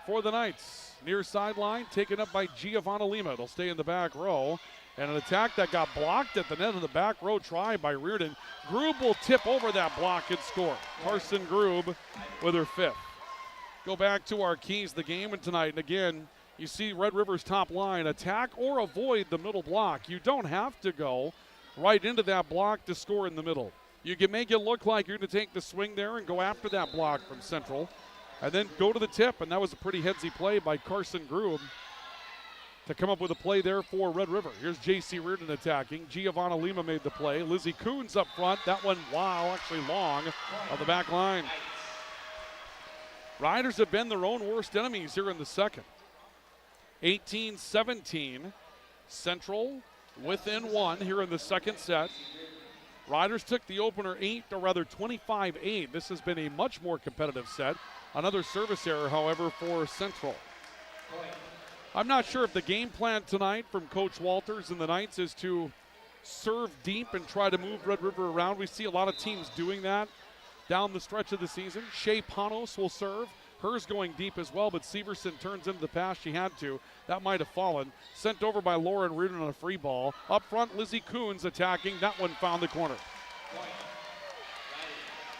[SPEAKER 1] for the Knights. Near sideline, taken up by Giovanna Lima. It'll stay in the back row. And an attack that got blocked at the net of the back row try by Reardon. Grube will tip over that block and score. Carson Grube with her 5th. Go back to our keys the game and tonight. And again, you see Red River's top line, attack or avoid the middle block. You don't have to go right into that block to score in the middle. You can make it look like you're going to take the swing there and go after that block from Central and then go to the tip, and that was a pretty headsy play by Carson Grube to come up with a play there for Red River. Here's J.C. Reardon attacking. Giovanna Lima made the play. Lizzie Coons up front. That one, actually long on the back line. Riders have been their own worst enemies here in the second. 18-17. Central within 1 here in the second set. Riders took the opener 25-8. This has been a much more competitive set. Another service error, however, for Central. I'm not sure if the game plan tonight from Coach Walters and the Knights is to serve deep and try to move Red River around. We see a lot of teams doing that down the stretch of the season. Shea Panos will serve. Hers going deep as well, but Severson turns into the pass she had to. That might have fallen. Sent over by Lauren Reardon on a free ball. Up front, Lizzie Coons attacking. That one found the corner.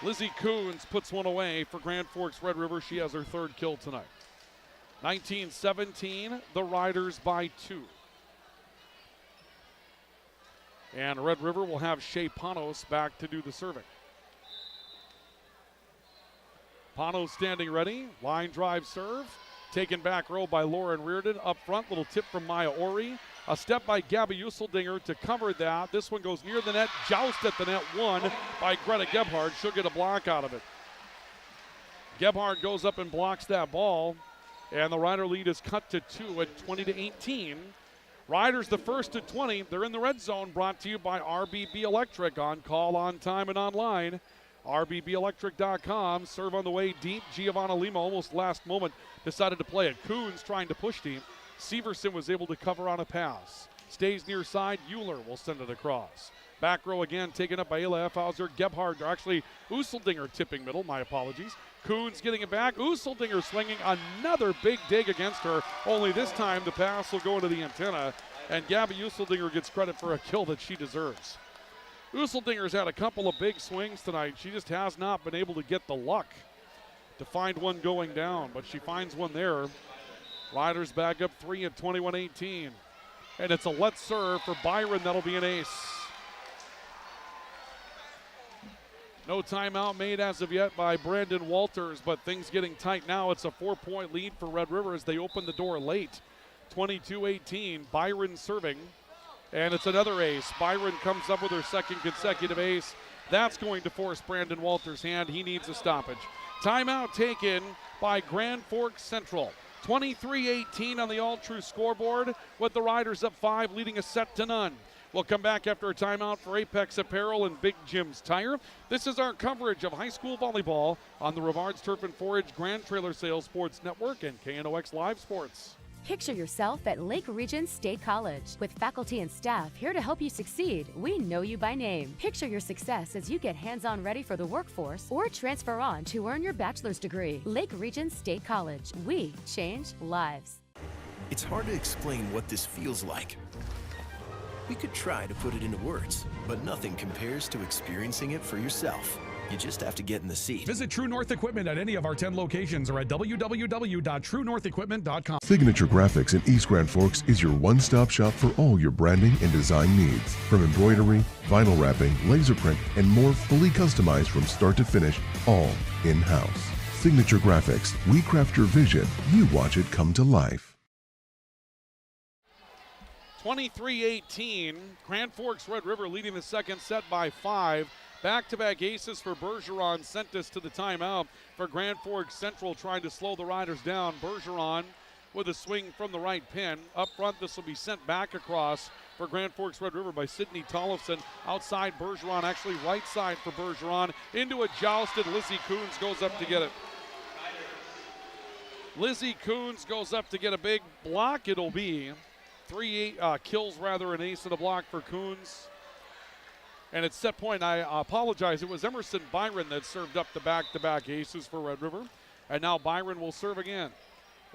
[SPEAKER 1] Lizzie Coons puts one away for Grand Forks Red River. She has her 3rd kill tonight. 19-17, the Riders by 2. And Red River will have Shea Panos back to do the serving. Panos standing ready. Line drive serve. Taken back row by Lauren Reardon. Up front, little tip from Maya Ori. A step by Gabby Usseldinger to cover that. This one goes near the net. Joust at the net. 1 by Greta Gebhard. She'll get a block out of it. Gebhard goes up and blocks that ball. And the Rider lead is cut to 2 at 20-18. Riders the first to 20. They're in the red zone, brought to you by RBB Electric. On call, on time, and online. RBBelectric.com. Serve on the way deep. Giovanna Lima almost last moment decided to play it. Coons trying to push deep. Severson was able to cover on a pass. Stays near side. Euler will send it across. Back row again, taken up by Ayla Effhauser. Gebhard, or actually Usseldinger tipping middle. My apologies. Coons getting it back. Usseldinger swinging another big dig against her. Only this time the pass will go into the antenna. And Gabby Usseldinger gets credit for a kill that she deserves. Usseldinger's had a couple of big swings tonight. She just has not been able to get the luck to find one going down, but she finds one there. Riders back up 3 at 21-18. And it's a let's serve for Byron. That'll be an ace. No timeout made as of yet by Brandon Walters, but things getting tight now. It's a 4-point lead for Red River as they open the door late. 22-18, Byron serving. And it's another ace. Byron comes up with her 2nd consecutive ace. That's going to force Brandon Walters' hand. He needs a stoppage. Timeout taken by Grand Forks Central. 23-18 on the all-true scoreboard with the Riders up 5, leading a set to none. We'll come back after a timeout for Apex Apparel and Big Jim's Tire. This is our coverage of high school volleyball on the Rivards Turf and Forage Grand Trailer Sales Sports Network and KNOX Live Sports.
[SPEAKER 7] Picture yourself at Lake Region State College. With faculty and staff here to help you succeed, we know you by name. Picture your success as you get hands-on ready for the workforce or transfer on to earn your bachelor's degree. Lake Region State College. We change lives.
[SPEAKER 3] It's hard to explain what this feels like. We could try to put it into words, but nothing compares to experiencing it for yourself. You just have to get in the seat.
[SPEAKER 2] Visit True North Equipment at any of our 10 locations or at www.truenorthequipment.com.
[SPEAKER 4] Signature Graphics in East Grand Forks is your one-stop shop for all your branding and design needs. From embroidery, vinyl wrapping, laser print, and more, fully customized from start to finish, all in-house. Signature Graphics. We craft your vision. You watch it come to life.
[SPEAKER 1] 23-18. Grand Forks Red River leading the second set by 5. Back-to-back aces for Bergeron sent us to the timeout for Grand Forks Central, trying to slow the Riders down. Bergeron with a swing from the right pin. Up front, this will be sent back across for Grand Forks Red River by Sidney Tollefson. Outside Bergeron, actually right side for Bergeron. Into a joust, and Lizzie Coons goes up to get it. Lizzie Coons goes up to get a big block. It'll be 3 kills, rather, an ace and a block for Coons. And at set point, I apologize, it was Emerson Byron that served up the back-to-back aces for Red River. And now Byron will serve again.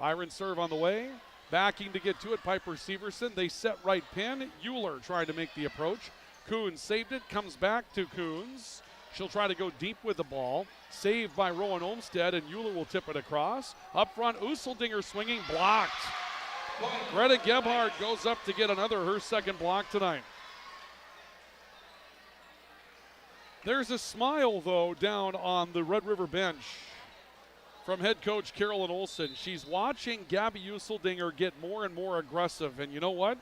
[SPEAKER 1] Byron serve on the way. Backing to get to it, Piper Severson. They set right pin. Euler trying to make the approach. Coons saved it, comes back to Coons. She'll try to go deep with the ball. Saved by Rowan Olmstead, and Euler will tip it across. Up front, Useldinger swinging, blocked. Greta Gebhardt goes up to get her second block tonight. There's a smile, though, down on the Red River bench from head coach Carolyn Olson. She's watching Gabby Useldinger get more and more aggressive. And you know what?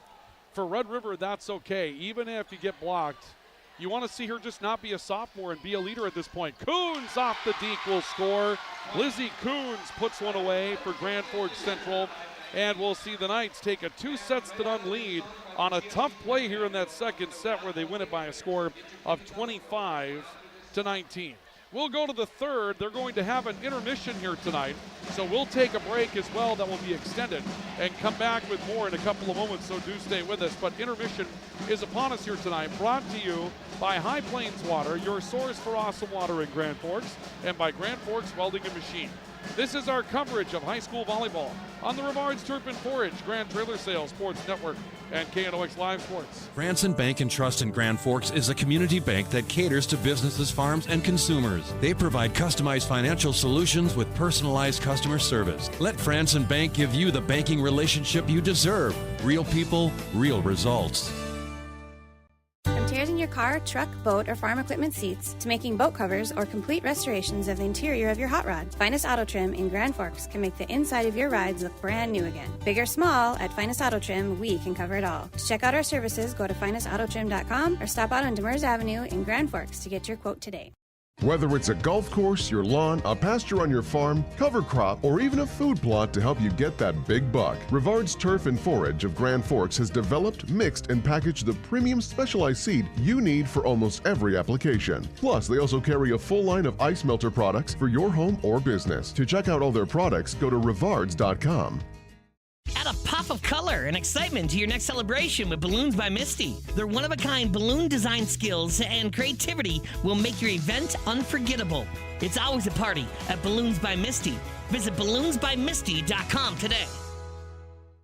[SPEAKER 1] For Red River, that's okay. Even if you get blocked, you want to see her just not be a sophomore and be a leader at this point. Coons off the deke will score. Lizzie Coons puts one away for Grand Forks Central. And we'll see the Knights take a 2-sets-to-none lead on a tough play here in that second set, where they win it by a score of 25-19. We'll go to the third. They're going to have an intermission here tonight, so we'll take a break as well that will be extended and come back with more in a couple of moments, so do stay with us. But intermission is upon us here tonight, brought to you by High Plains Water, your source for awesome water in Grand Forks, and by Grand Forks Welding and Machine. This is our coverage of high school volleyball on the Rivards Turf and Forage, Grand Trailer Sales Sports Network, and KNOX Live Sports.
[SPEAKER 14] Franson Bank and Trust in Grand Forks is a community bank that caters to businesses, farms, and consumers. They provide customized financial solutions with personalized customer service. Let Franson Bank give you the banking relationship you deserve. Real people, real results.
[SPEAKER 11] From tears in your car, truck, boat, or farm equipment seats to making boat covers or complete restorations of the interior of your hot rod, Finest Auto Trim in Grand Forks can make the inside of your rides look brand new again. Big or small, at Finest Auto Trim, we can cover it all. To check out our services, go to finestautotrim.com or stop out on Demers Avenue in Grand Forks to get your quote today.
[SPEAKER 4] Whether it's a golf course, your lawn, a pasture on your farm, cover crop, or even a food plot to help you get that big buck, Rivards Turf and Forage of Grand Forks has developed, mixed, and packaged the premium specialized seed you need for almost every application. Plus, they also carry a full line of ice melter products for your home or business. To check out all their products, go to rivards.com.
[SPEAKER 15] Add a pop of color and excitement to your next celebration with Balloons by Misty. Their one-of-a-kind balloon design skills and creativity will make your event unforgettable. It's always a party at Balloons by Misty. Visit balloonsbymisty.com today.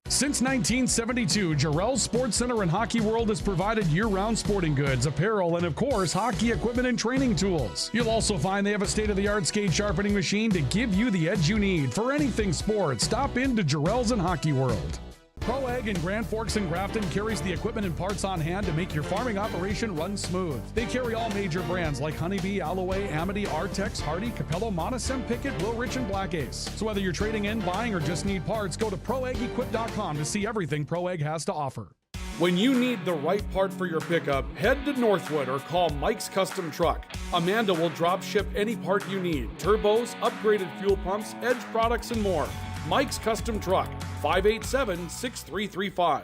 [SPEAKER 2] Since 1972, Jarrell's Sports Center and Hockey World has provided year-round sporting goods, apparel, and of course, hockey equipment and training tools. You'll also find they have a state-of-the-art skate sharpening machine to give you the edge you need. For anything sports, stop into Jarrell's and Hockey World. Pro Ag in Grand Forks and Grafton carries the equipment and parts on hand to make your farming operation run smooth. They carry all major brands like Honeybee, Alloway, Amity, Artex, Hardy, Capello, Monosem, Pickett, Wilrich, and Black Ace. So whether you're trading in, buying, or just need parts, go to ProAgEquip.com to see everything Pro Ag has to offer. When you need the right part for your pickup, head to Northwood or call Mike's Custom Truck. Amanda will drop ship any part you need. Turbos, upgraded fuel pumps, Edge products, and more. Mike's Custom Truck, 587-6335.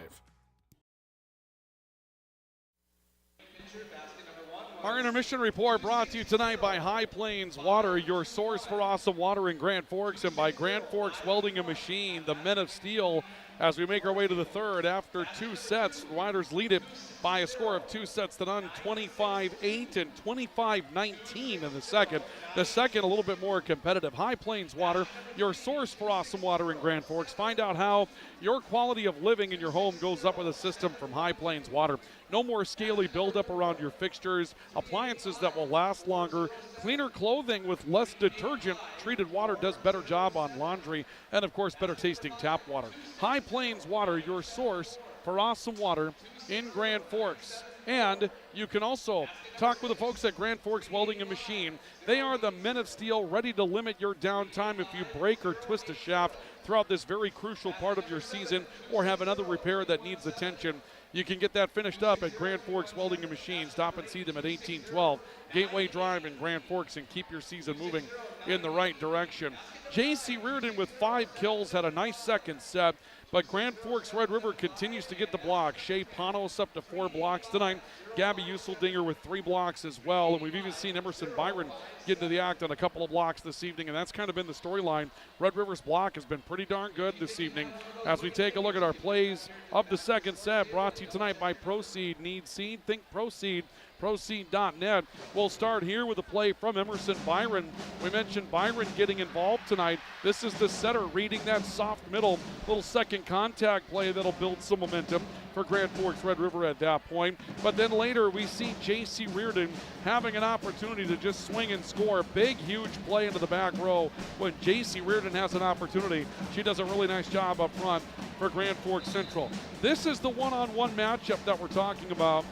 [SPEAKER 1] Our intermission report brought to you tonight by High Plains Water, your source for awesome water in Grand Forks, and by Grand Forks Welding and Machine, the Men of Steel, as we make our way to the third. After 2 sets, Riders lead it by a score of 2 sets to none, 25-8 and 25-19 in the second. The second a little bit more competitive. High Plains Water, your source for awesome water in Grand Forks. Find out how your quality of living in your home goes up with a system from High Plains Water. No more scaly buildup around your fixtures, appliances that will last longer, cleaner clothing with less detergent. Treated water does better job on laundry, and of course better tasting tap water. High Plains Water, your source for awesome water in Grand Forks. And you can also talk with the folks at Grand Forks Welding and Machine. They are the men of steel, ready to limit your downtime if you break or twist a shaft throughout this very crucial part of your season or have another repair that needs attention. You can get that finished up at Grand Forks Welding and Machine. Stop and see them at 1812 Gateway Drive in Grand Forks and keep your season moving in the right direction. J.C. Reardon with 5 kills had a nice second set, but Grand Forks Red River continues to get the block. Shea Panos up to 4 blocks tonight. Gabby Useldinger with 3 blocks as well, and we've even seen Emerson Byron get into the act on a couple of blocks this evening, and that's kind of been the storyline. Red River's block has been pretty darn good this evening. As we take a look at our plays of the second set, brought to you tonight by Proceed. Need seed? Think Proceed. Proceed.net. We'll start here with a play from Emerson Byron. We mentioned Byron getting involved tonight. This is the setter reading that soft middle, little second contact play that'll build some momentum for Grand Forks Red River at that point. But then later we see J.C. Reardon having an opportunity to just swing and score. Big, huge play into the back row. When J.C. Reardon has an opportunity, she does a really nice job up front for Grand Forks Central. This is the one-on-one matchup that we're talking about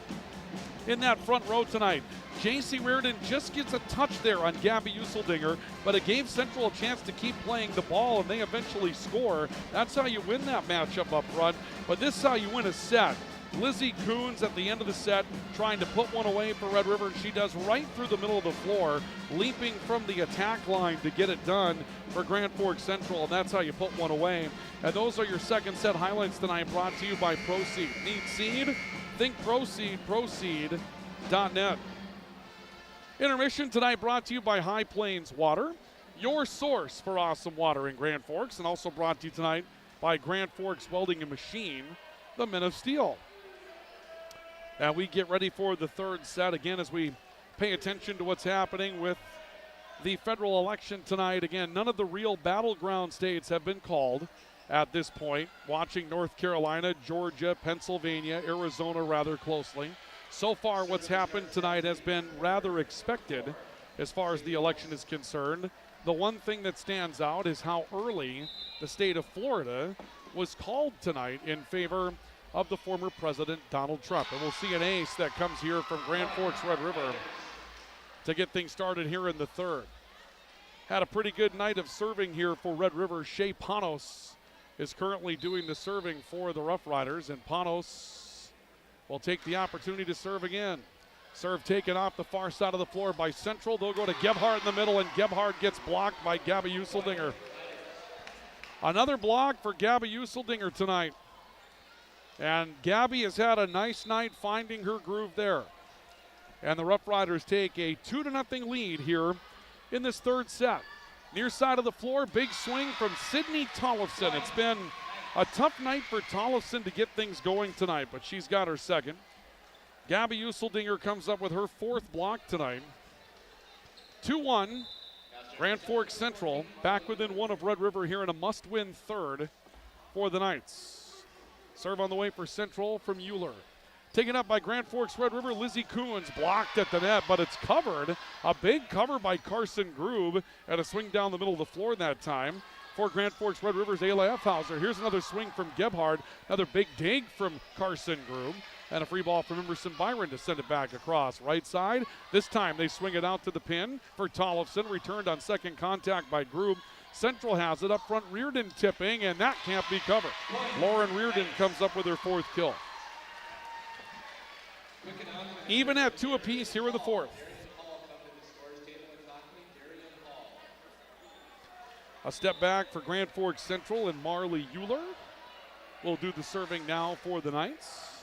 [SPEAKER 1] in that front row tonight. J.C. Reardon just gets a touch there on Gabby Useldinger, but it gave Central a chance to keep playing the ball, and they eventually score. That's how you win that matchup up front, but this is how you win a set. Lizzie Coons at the end of the set trying to put one away for Red River, and she does right through the middle of the floor, leaping from the attack line to get it done for Grand Forks Central, and that's how you put one away. And those are your second set highlights tonight, brought to you by Proceed. Need seed? Think Proceed, Proceed.net. Intermission tonight brought to you by High Plains Water, your source for awesome water in Grand Forks, and also brought to you tonight by Grand Forks Welding and Machine, the men of steel. And we get ready for the third set again as we pay attention to what's happening with the federal election tonight. Again, none of the real battleground states have been called at this point. Watching North Carolina, Georgia, Pennsylvania, Arizona rather closely. So far, what's happened tonight has been rather expected as far as the election is concerned. The one thing that stands out is how early the state of Florida was called tonight in favor of the former President Donald Trump. And we'll see an ace that comes here from Grand Forks Red River to get things started here in the third. Had a pretty good night of serving here for Red River. Shea Panos is currently doing the serving for the Rough Riders, and Panos will take the opportunity to serve again. Serve taken off the far side of the floor by Central. They'll go to Gebhardt in the middle, and Gebhardt gets blocked by Gabby Useldinger. Another block for Gabby Useldinger tonight. And Gabby has had a nice night finding her groove there. And the Rough Riders take a 2-0 lead here in this third set. Near side of the floor, big swing from Sydney Tollefson. It's been a tough night for Tollefson to get things going tonight, but she's got her second. Gabby Useldinger comes up with her 4th block tonight. 2-1, Grand Forks Central back within 1 of Red River here in a must-win third for the Knights. Serve on the way for Central from Euler. Taken up by Grand Forks Red River, Lizzie Coons blocked at the net, but it's covered. A big cover by Carson Grube and a swing down the middle of the floor that time for Grand Forks Red River's Ayla Effhauser. Here's another swing from Gebhardt, another big dig from Carson Grube, and a free ball from Emerson Byron to send it back across. Right side, this time they swing it out to the pin for Tollefson, returned on second contact by Grube. Central has it up front, Reardon tipping, and that can't be covered. Lauren Reardon comes up with her 4th kill. Even at 2 apiece here in the 4th. A step back for Grand Forks Central, and Marley Euler will do the serving now for the Knights.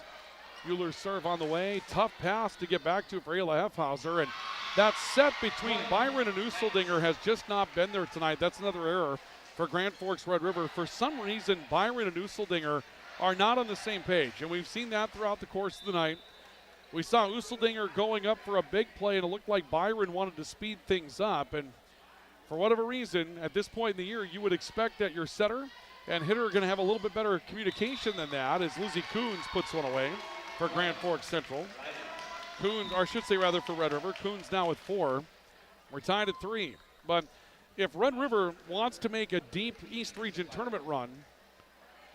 [SPEAKER 1] Euler's serve on the way. Tough pass to get back to for Ayla Effhauser, and that set between Byron and Useldinger has just not been there tonight. That's another error for Grand Forks Red River. For some reason, Byron and Useldinger are not on the same page, and we've seen that throughout the course of the night. We saw Useldinger going up for a big play, and it looked like Byron wanted to speed things up. And for whatever reason, at this point in the year, you would expect that your setter and hitter are going to have a little bit better communication than that, as Lizzie Coons puts one away for Grand Forks Central. Coons, or I should say rather for Red River. Coons now with 4. We're tied at 3. But if Red River wants to make a deep East Region tournament run,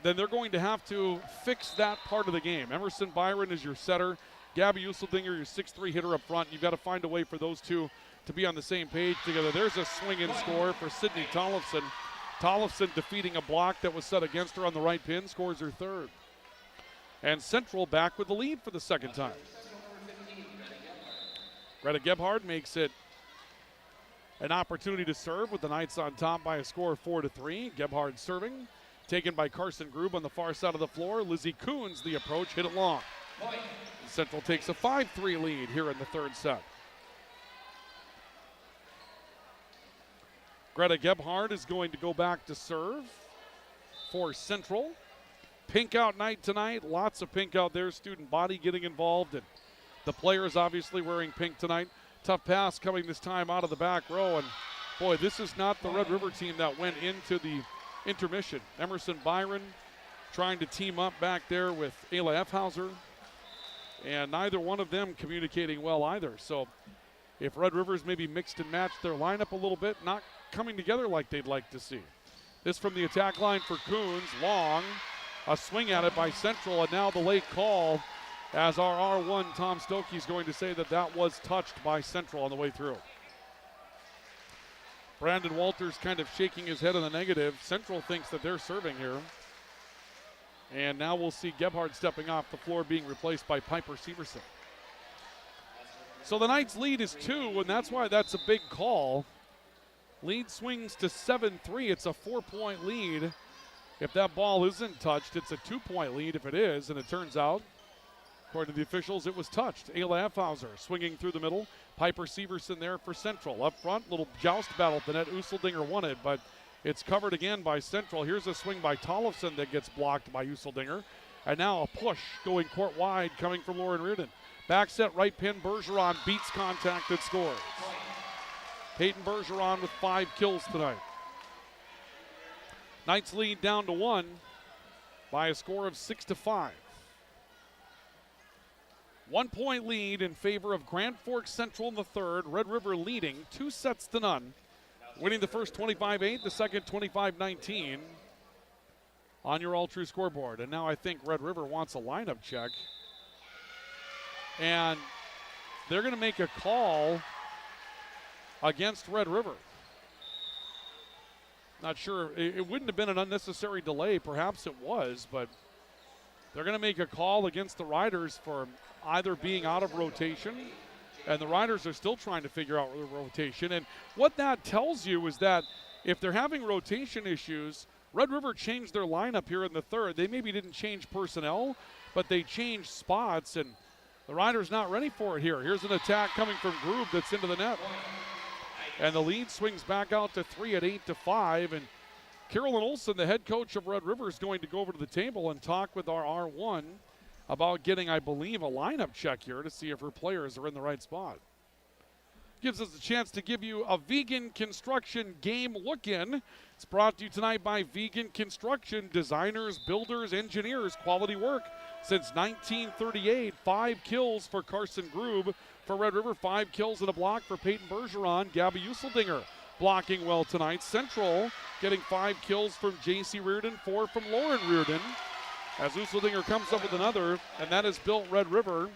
[SPEAKER 1] then they're going to have to fix that part of the game. Emerson Byron is your setter. Gabby Useldinger, your 6'3" hitter up front. You've got to find a way for those two to be on the same page together. There's a swing-in score for Sydney Tollefson. Tollefson defeating a block that was set against her on the right pin, scores her 3rd. And Central back with the lead for the 2nd time. Greta Gebhard makes it an opportunity to serve with the Knights on top by a score of 4-3. Gebhard serving, taken by Carson Grube on the far side of the floor. Lizzie Coons, the approach, hit it long. Central takes a 5-3 lead here in the 3rd set. Greta Gebhard is going to go back to serve for Central. Pink out night tonight. Lots of pink out there. Student body getting involved. And the players obviously wearing pink tonight. Tough pass coming this time out of the back row. And boy, this is not the Red River team that went into the intermission. Emerson Byron trying to team up back there with Ayla Efhauser. And neither one of them communicating well either. So if Red River's maybe mixed and matched their lineup a little bit, not coming together like they'd like to see. This from the attack line for Coons. Long. A swing at it by Central, and now the late call as our R1, Tom Stokey, is going to say that that was touched by Central on the way through. Brandon Walters kind of shaking his head in the negative. Central thinks that they're serving here. And now we'll see Gebhard stepping off the floor, being replaced by Piper Severson. So the Knights' lead is 2, and that's why that's a big call. Lead swings to 7-3. It's a 4-point lead. If that ball isn't touched, it's a 2-point lead if it is, and it turns out, according to the officials, it was touched. Ayla Efhauser swinging through the middle. Piper Severson there for Central. Up front, little joust battle at the net. Useldinger won it, but it's covered again by Central. Here's a swing by Tollefson that gets blocked by Useldinger. And now a push going court wide coming from Lauren Reardon. Back set, right pin, Bergeron beats contact and scores. Peyton Bergeron with 5 kills tonight. Knights lead down to 1 by a score of 6-5. 1-point lead in favor of Grand Forks Central in the 3rd. Red River leading 2-0. Winning the first 25-8, the second 25-19 on your all-true scoreboard. And now I think Red River wants a lineup check. And they're going to make a call against Red River. Not sure. It wouldn't have been an unnecessary delay. Perhaps it was, but they're going to make a call against the Riders for either being out of rotation, and the Riders are still trying to figure out the rotation. And what that tells you is that if they're having rotation issues, Red River changed their lineup here in the 3rd. They maybe didn't change personnel, but they changed spots, and the Riders not ready for it here. Here's an attack coming from Grube that's into the net. And the lead swings back out to 3 at 8-5. And Carolyn Olson, the head coach of Red River, is going to go over to the table and talk with our R1 about getting, I believe, a lineup check here to see if her players are in the right spot. Gives us a chance to give you a Vegan Construction game look-in. It's brought to you tonight by Vegan Construction, designers, builders, engineers, quality work. Since 1938, 5 kills for Carson Grube. For Red River, 5 kills and a block for Peyton Bergeron. Gabby Useldinger blocking well tonight. Central getting 5 kills from J.C. Reardon, 4 from Lauren Reardon. As Useldinger comes up with another, and that has built Red River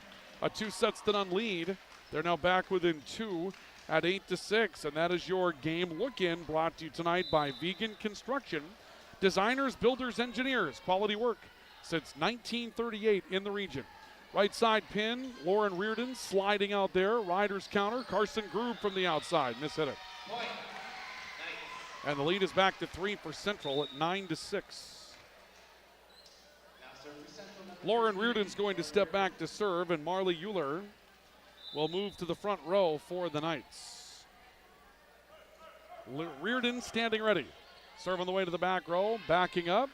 [SPEAKER 1] a 2-0 lead. They're now back within 2 at 8-6, and that is your game look-in, brought to you tonight by Vegan Construction. Designers, builders, engineers, quality work since 1938 in the region. Right side pin, Lauren Reardon sliding out there. Riders counter, Carson Grube from the outside. Mishit it. And the lead is back to 3 for Central at 9-6. Lauren Reardon's going to step back to serve, and Marley Euler will move to the front row for the Knights. Reardon standing ready. Serve on the way to the back row, backing up.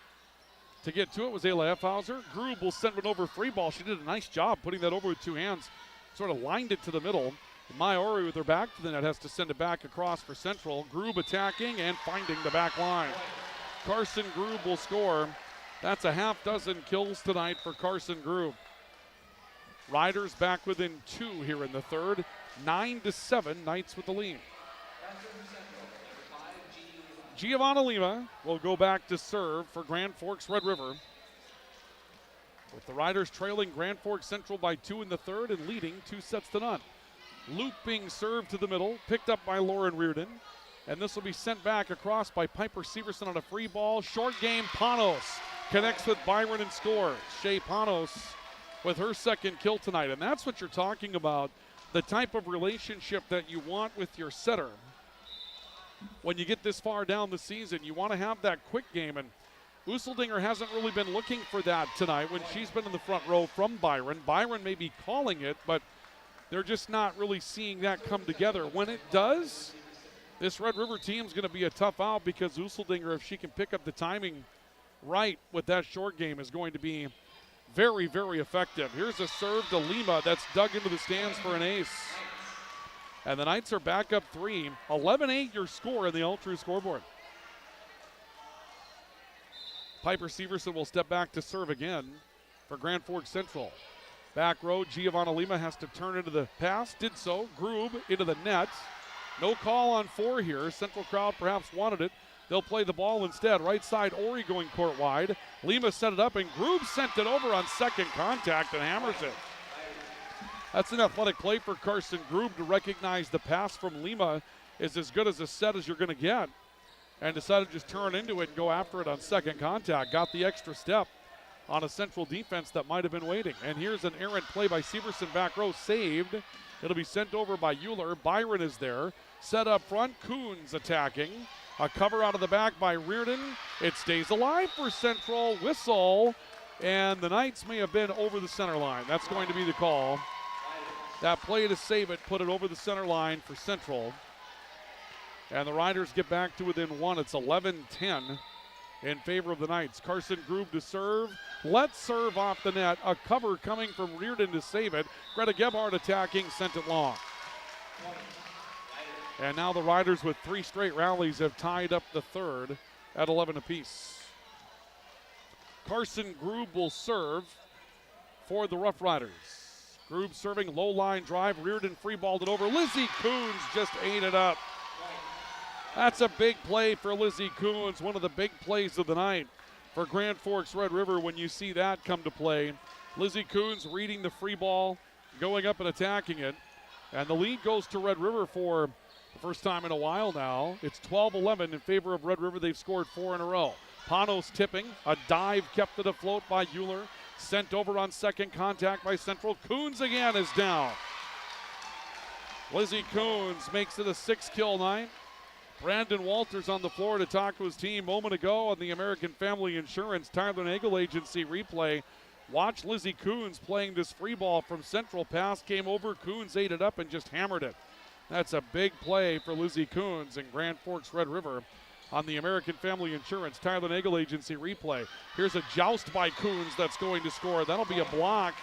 [SPEAKER 1] To get to it was Ayla Effhauser. Grube will send it over free ball. She did a nice job putting that over with two hands. Sort of lined it to the middle. Maori with her back to the net has to send it back across for Central. Grube attacking and finding the back line. Carson Grube will score. That's a half dozen kills tonight for Carson Grube. Riders back within 2 here in the third. 9-7, Knights with the lead. Giovanna Lima will go back to serve for Grand Forks Red River. With the Riders trailing Grand Forks Central by 2 in the third and leading 2-0. Looping serve to the middle, picked up by Lauren Reardon. And this will be sent back across by Piper Severson on a free ball. Short game, Panos connects with Byron and scores. Shea Panos with her second kill tonight. And that's what you're talking about, the type of relationship that you want with your setter. When you get this far down the season, you want to have that quick game. And Useldinger hasn't really been looking for that tonight when she's been in the front row from Byron. Byron may be calling it, but they're just not really seeing that come together. When it does, this Red River team is going to be a tough out because Useldinger, if she can pick up the timing right with that short game, is going to be very, very effective. Here's a serve to Lima that's dug into the stands for an ace. And the Knights are back up 3. 11-8 your score in the All-True scoreboard. Piper Severson will step back to serve again for Grand Forks Central. Back row, Giovanna Lima has to turn into the pass. Did so. Grube into the net. No call on 4 here. Central crowd perhaps wanted it. They'll play the ball instead. Right side, Ori going court wide. Lima set it up, and Grube sent it over on second contact and hammers it. That's an athletic play for Carson Grube to recognize the pass from Lima is as good as a set as you're going to get, and decided to just turn into it and go after it on second contact. Got the extra step on a Central defense that might have been waiting. And here's an errant play by Severson, back row, saved. It'll be sent over by Euler. Byron is there. Set up front, Coons attacking. A cover out of the back by Reardon. It stays alive for Central. Whistle, and the Knights may have been over the center line. That's going to be the call. That play to save it, put it over the center line for Central. And the Riders get back to within 1. It's 11-10 in favor of the Knights. Carson Grube to serve. Let's serve off the net. A cover coming from Reardon to save it. Greta Gebhardt attacking, sent it long. And now the Riders with 3 straight rallies have tied up the third at 11 apiece. Carson Grube will serve for the Rough Riders. Grube serving, low line drive. Reardon free balled it over. Lizzie Coons just ate it up. That's a big play for Lizzie Coons, one of the big plays of the night for Grand Forks Red River when you see that come to play. Lizzie Coons reading the free ball, going up and attacking it. And the lead goes to Red River for the first time in a while now. It's 12-11 in favor of Red River. They've scored 4 in a row. Panos tipping, a dive kept it afloat by Euler. Sent over on second contact by Central. Coons again is down. Lizzie Coons makes it a 6-kill night. Brandon Walters on the floor to talk to his team moment ago on the American Family Insurance Tyler Nagel Agency replay. Watch Lizzie Coons playing this free ball from Central. Pass came over. Coons ate it up and just hammered it. That's a big play for Lizzie Coons and Grand Forks Red River on the American Family Insurance Tyler Nagel Agency replay. Here's a joust by Coons that's going to score. That'll be a block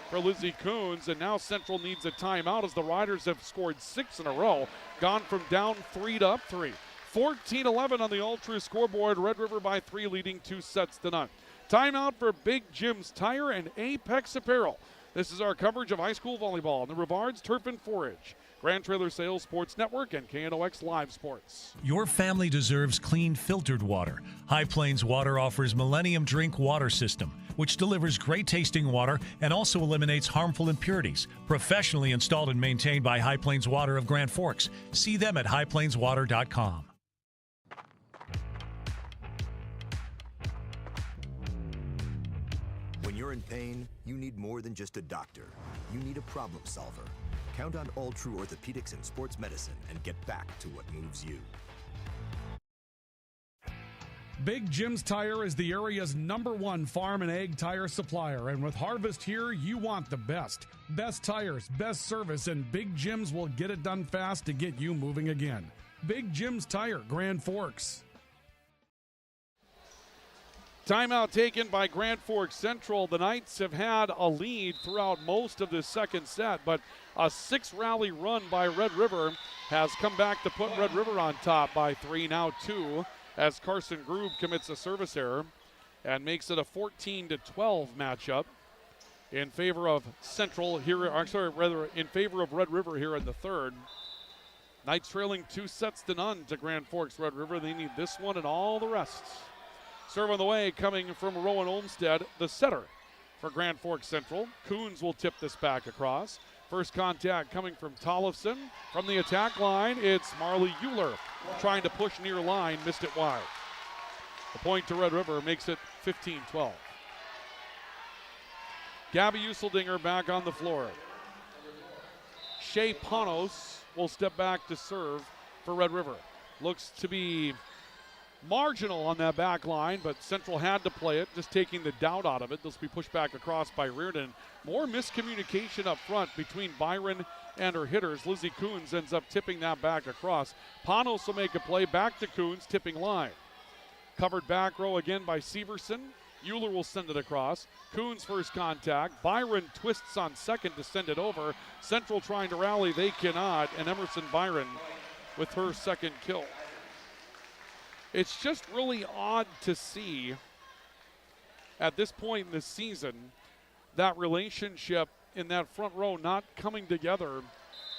[SPEAKER 1] for Lizzie Coons, and now Central needs a timeout as the Riders have scored 6 in a row, gone from down 3 to up 3. 14-11 on the All-True scoreboard. Red River by 3, leading 2-0. Timeout for Big Jim's Tire and Apex Apparel. This is our coverage of high school volleyball on the Rivards Turf and Forage, Grand Trailer Sales Sports Network, and KNOX Live Sports.
[SPEAKER 8] Your family deserves clean, filtered water. High Plains Water offers Millennium Drink Water System, which delivers great-tasting water and also eliminates harmful impurities. Professionally installed and maintained by High Plains Water of Grand Forks. See them at highplainswater.com.
[SPEAKER 19] When you're in pain, you need more than just a doctor. You need a problem solver. Count on All True Orthopedics and Sports Medicine and get back to what moves you.
[SPEAKER 2] Big Jim's Tire is the area's #1 farm and ag tire supplier, and with Harvest here, you want the best. Best tires, best service, and Big Jim's will get it done fast to get you moving again. Big Jim's Tire, Grand Forks.
[SPEAKER 1] Timeout taken by Grand Forks Central. The Knights have had a lead throughout most of this second set, but a 6-rally run by Red River has come back to put Red River on top by 3, now 2, as Carson Grube commits a service error and makes it a 14-12 matchup in favor of Central here, in favor of Red River here in the third. Knights trailing 2-0 to Grand Forks Red River. They need this one and all the rest. Serve on the way coming from Rowan Olmstead, the setter for Grand Forks Central. Coons will tip this back across. First contact coming from Tollefson. From the attack line, it's Marley Euler trying to push near line, missed it wide. The point to Red River makes it 15-12. Gabby Useldinger back on the floor. Shea Panos will step back to serve for Red River. Looks to be marginal on that back line, but Central had to play it, just taking the doubt out of it. This will be pushed back across by Reardon. More miscommunication up front between Byron and her hitters. Lizzie Coons ends up tipping that back across. Panos will make a play back to Coons, tipping line. Covered back row again by Severson. Euler will send it across. Coons first contact. Byron twists on second to send it over. Central trying to rally, they cannot, and Emerson Byron with her second kill. It's just really odd to see at this point in the season that relationship in that front row not coming together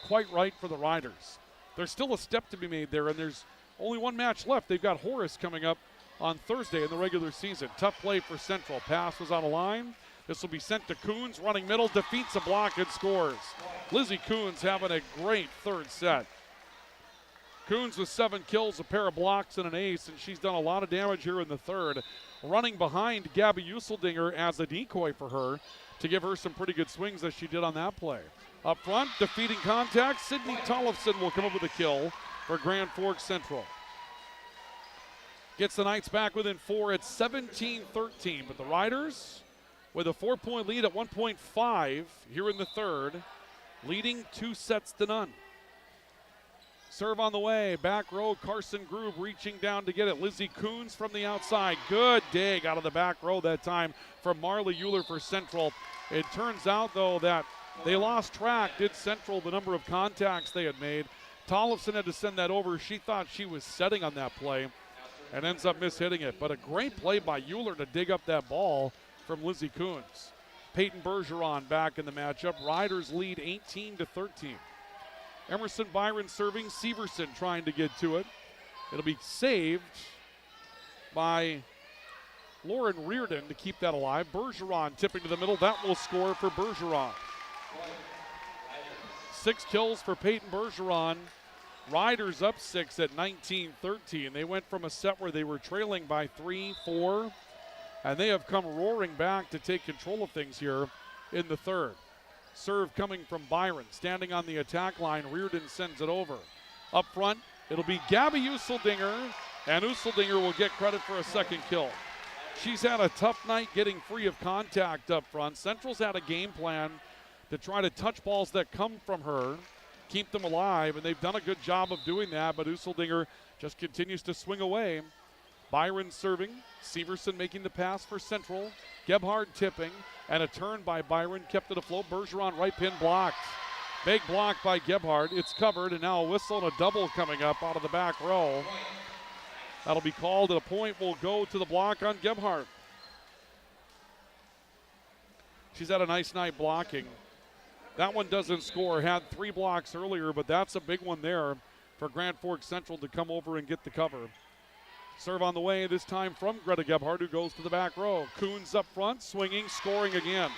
[SPEAKER 1] quite right for the Riders. There's still a step to be made there, and there's only one match left. They've got Horace coming up on Thursday in the regular season. Tough play for Central. Pass was on a line. This will be sent to Coons, running middle, defeats a block and scores. Lizzie Coons having a great third set. Coons with 7 kills, a pair of blocks, and an ace, and she's done a lot of damage here in the third. Running behind Gabby Useldinger as a decoy for her to give her some pretty good swings as she did on that play. Up front, defeating contact, Sydney Tollefson will come up with a kill for Grand Forks Central. Gets the Knights back within 4 at 17-13, but the Riders with a 4-point lead at 1.5 here in the third, leading 2-0. Serve on the way, back row, Carson Grube reaching down to get it. Lizzie Coons from the outside. Good dig out of the back row that time from Marley Euler for Central. It turns out, though, that they lost track, did Central, the number of contacts they had made. Tollefson had to send that over. She thought she was setting on that play and ends up mishitting it. But a great play by Euler to dig up that ball from Lizzie Coons. Peyton Bergeron back in the matchup. Riders lead 18-13. Emerson Byron serving, Severson trying to get to it. It'll be saved by Lauren Reardon to keep that alive. Bergeron tipping to the middle. That will score for Bergeron. 6 kills for Peyton Bergeron. Riders up 6 at 19-13. They went from a set where they were trailing by 3, 4, and they have come roaring back to take control of things here in the third. Serve coming from Byron, standing on the attack line. Reardon sends it over. Up front, it'll be Gabby Useldinger, and Useldinger will get credit for a second kill. She's had a tough night getting free of contact up front. Central's had a game plan to try to touch balls that come from her, keep them alive, and they've done a good job of doing that, but Useldinger just continues to swing away. Byron serving, Severson making the pass for Central, Gebhard tipping, and a turn by Byron kept it afloat. Bergeron right pin blocked. Big block by Gebhard. It's covered, and now a whistle and a double coming up out of the back row. That'll be called, and a point will go to the block on Gebhard. She's had a nice night blocking. That one doesn't score. Had 3 blocks earlier, but that's a big one there for Grand Forks Central to come over and get the cover. Serve on the way, this time from Greta Gebhard, who goes to the back row. Coons up front, swinging, scoring again.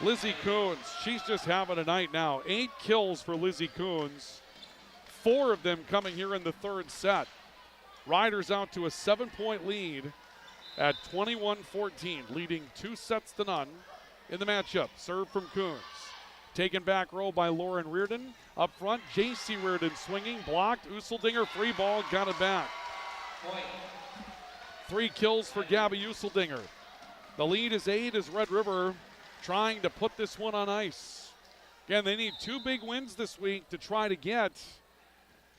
[SPEAKER 1] Lizzie Coons, she's just having a night now. 8 kills for Lizzie Coons, 4 of them coming here in the third set. Riders out to a 7-point lead at 21-14, leading 2-0 in the matchup. Serve from Coons. Taken back row by Lauren Reardon. Up front, J.C. Reardon swinging, blocked. Useldinger, free ball, got it back. 3 kills for Gabby Useldinger. The lead is 8 as Red River trying to put this one on ice. Again, they need 2 big wins this week to try to get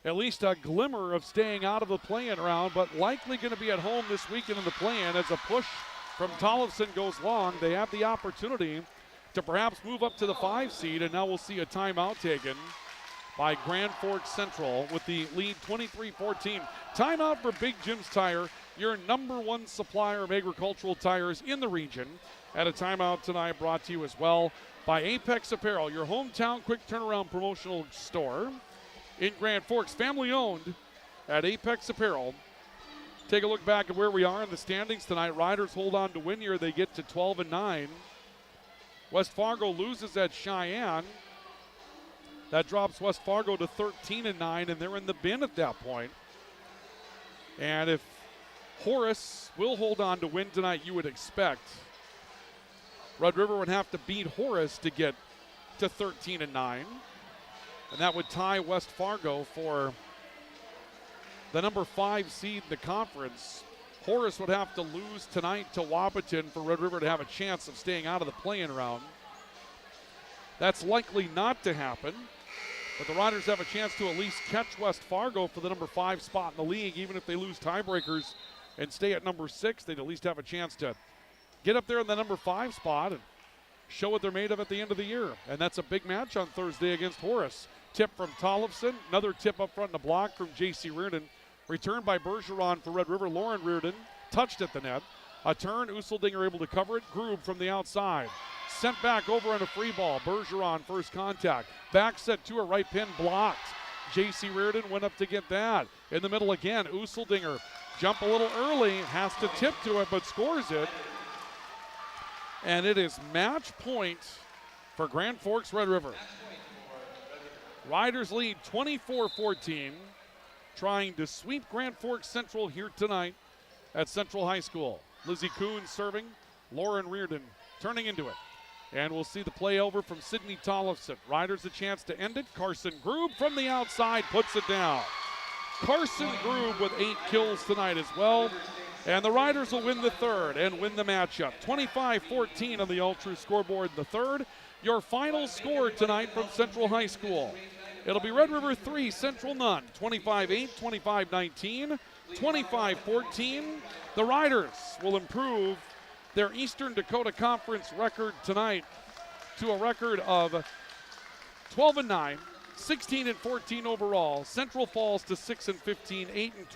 [SPEAKER 1] at least a glimmer of staying out of the play-in round, but likely going to be at home this weekend in the play-in as a push from Tollefson goes long. They have the opportunity to perhaps move up to the 5 seed, and now we'll see a timeout taken by Grand Forks Central with the lead 23-14. Timeout for Big Jim's Tire, your #1 supplier of agricultural tires in the region. At a timeout tonight brought to you as well by Apex Apparel, your hometown quick turnaround promotional store in Grand Forks, family owned at Apex Apparel. Take a look back at where we are in the standings tonight. Riders hold on to win here. They get to 12-9. West Fargo loses at Cheyenne. That drops West Fargo to 13-9, and they're in the bin at that point. And if Horace will hold on to win tonight, you would expect Red River would have to beat Horace to get to 13-9. And that would tie West Fargo for the #5 seed in the conference. Horace would have to lose tonight to Wapaton for Red River to have a chance of staying out of the play-in round. That's likely not to happen, but the Riders have a chance to at least catch West Fargo for the #5 spot in the league. Even if they lose tiebreakers and stay at #6, they'd at least have a chance to get up there in the #5 spot and show what they're made of at the end of the year. And that's a big match on Thursday against Horace. Tip from Tollefson, another tip up front in the block from J.C. Reardon. Returned by Bergeron for Red River. Lauren Reardon touched at the net. A turn, Useldinger able to cover it. Grube from the outside. Sent back over on a free ball. Bergeron first contact. Back set to a right pin, blocked. J.C. Reardon went up to get that. In the middle again, Useldinger jump a little early, has to tip to it, but scores it. And it is match point for Grand Forks Red River. Riders lead 24-14, trying to sweep Grand Forks Central here tonight at Central High School. Lizzie Kuhn serving, Lauren Reardon turning into it. And we'll see the play over from Sydney Tollefson. Riders a chance to end it. Carson Grube from the outside puts it down. Carson Grube with 8 kills tonight as well. And the Riders will win the third and win the matchup. 25-14 on the All-True scoreboard in the third. Your final score tonight from Central High School. It'll be Red River 3, Central none. 25-8, 25-19, 25-14. The Riders will improve their Eastern Dakota Conference record tonight to a record of 12-9, 16-14 overall. Central falls to 6-15,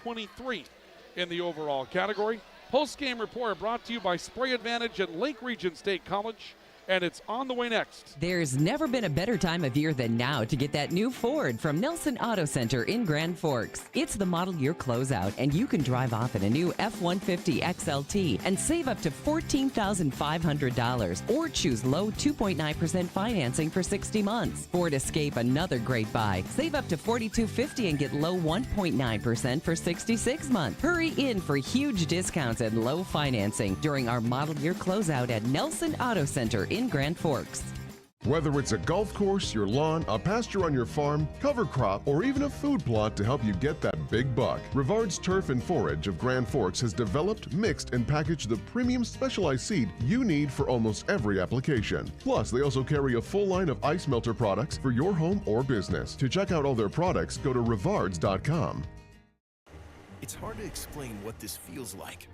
[SPEAKER 1] 8-23 in the overall category. Post-game report brought to you by Spray Advantage at Lake Region State College. And it's on the way next.
[SPEAKER 20] There's never been a better time of year than now to get that new Ford from Nelson Auto Center in Grand Forks. It's the model year closeout, and you can drive off in a new F-150 XLT and save up to $14,500 or choose low 2.9% financing for 60 months. Ford Escape, another great buy. Save up to $4,250 and get low 1.9% for 66 months. Hurry in for huge discounts and low financing during our model year closeout at Nelson Auto Center in Grand Forks.
[SPEAKER 4] Whether it's a golf course, your lawn, a pasture on your farm, cover crop, or even a food plot to help you get that big buck, Rivard's Turf and Forage of Grand Forks has developed, mixed, and packaged the premium specialized seed you need for almost every application. Plus, they also carry a full line of ice melter products for your home or business. To check out all their products, go to rivards.com.
[SPEAKER 3] It's hard to explain what this feels like.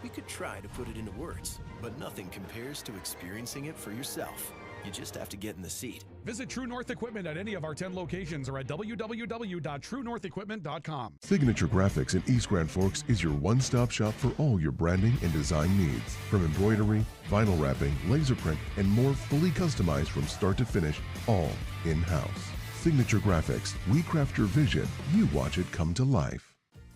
[SPEAKER 3] We could try to put it into words, but nothing compares to experiencing it for yourself. You just have to get in the seat.
[SPEAKER 2] Visit True North Equipment at any of our 10 locations or at www.truenorthequipment.com.
[SPEAKER 4] Signature Graphics in East Grand Forks is your one-stop shop for all your branding and design needs. From embroidery, vinyl wrapping, laser print, and more fully customized from start to finish, all in-house. Signature Graphics. We craft your vision. You watch it come to life.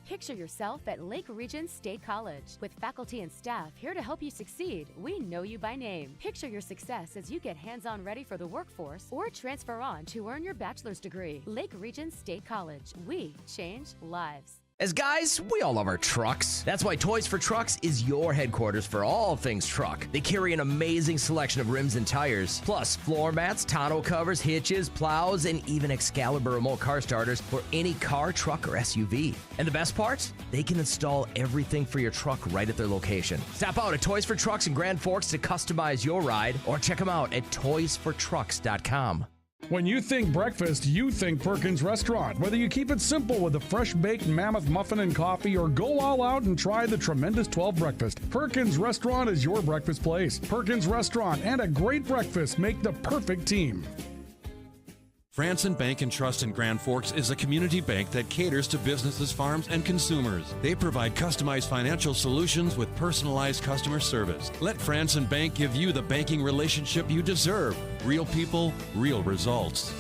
[SPEAKER 7] Picture yourself at Lake Region State College. With faculty and staff here to help you succeed, we know you by name. Picture your success as you get hands-on ready for the workforce or transfer on to earn your bachelor's degree. Lake Region State College. We change lives.
[SPEAKER 13] As guys, we all love our trucks. That's why Toys for Trucks is your headquarters for all things truck. They carry an amazing selection of rims and tires, plus floor mats, tonneau covers, hitches, plows, and even Excalibur remote car starters for any car, truck, or SUV. And the best part? They can install everything for your truck right at their location. Stop out at Toys for Trucks in Grand Forks to customize your ride, or check them out at toysfortrucks.com.
[SPEAKER 2] When you think breakfast, you think Perkins Restaurant. Whether you keep it simple with a fresh-baked mammoth muffin and coffee or go all out and try the tremendous 12 breakfast, Perkins Restaurant is your breakfast place. Perkins Restaurant and a great breakfast make the perfect team.
[SPEAKER 14] Franson Bank and Trust in Grand Forks is a community bank that caters to businesses, farms, and consumers. They provide customized financial solutions with personalized customer service. Let Franson Bank give you the banking relationship you deserve. Real people, real results.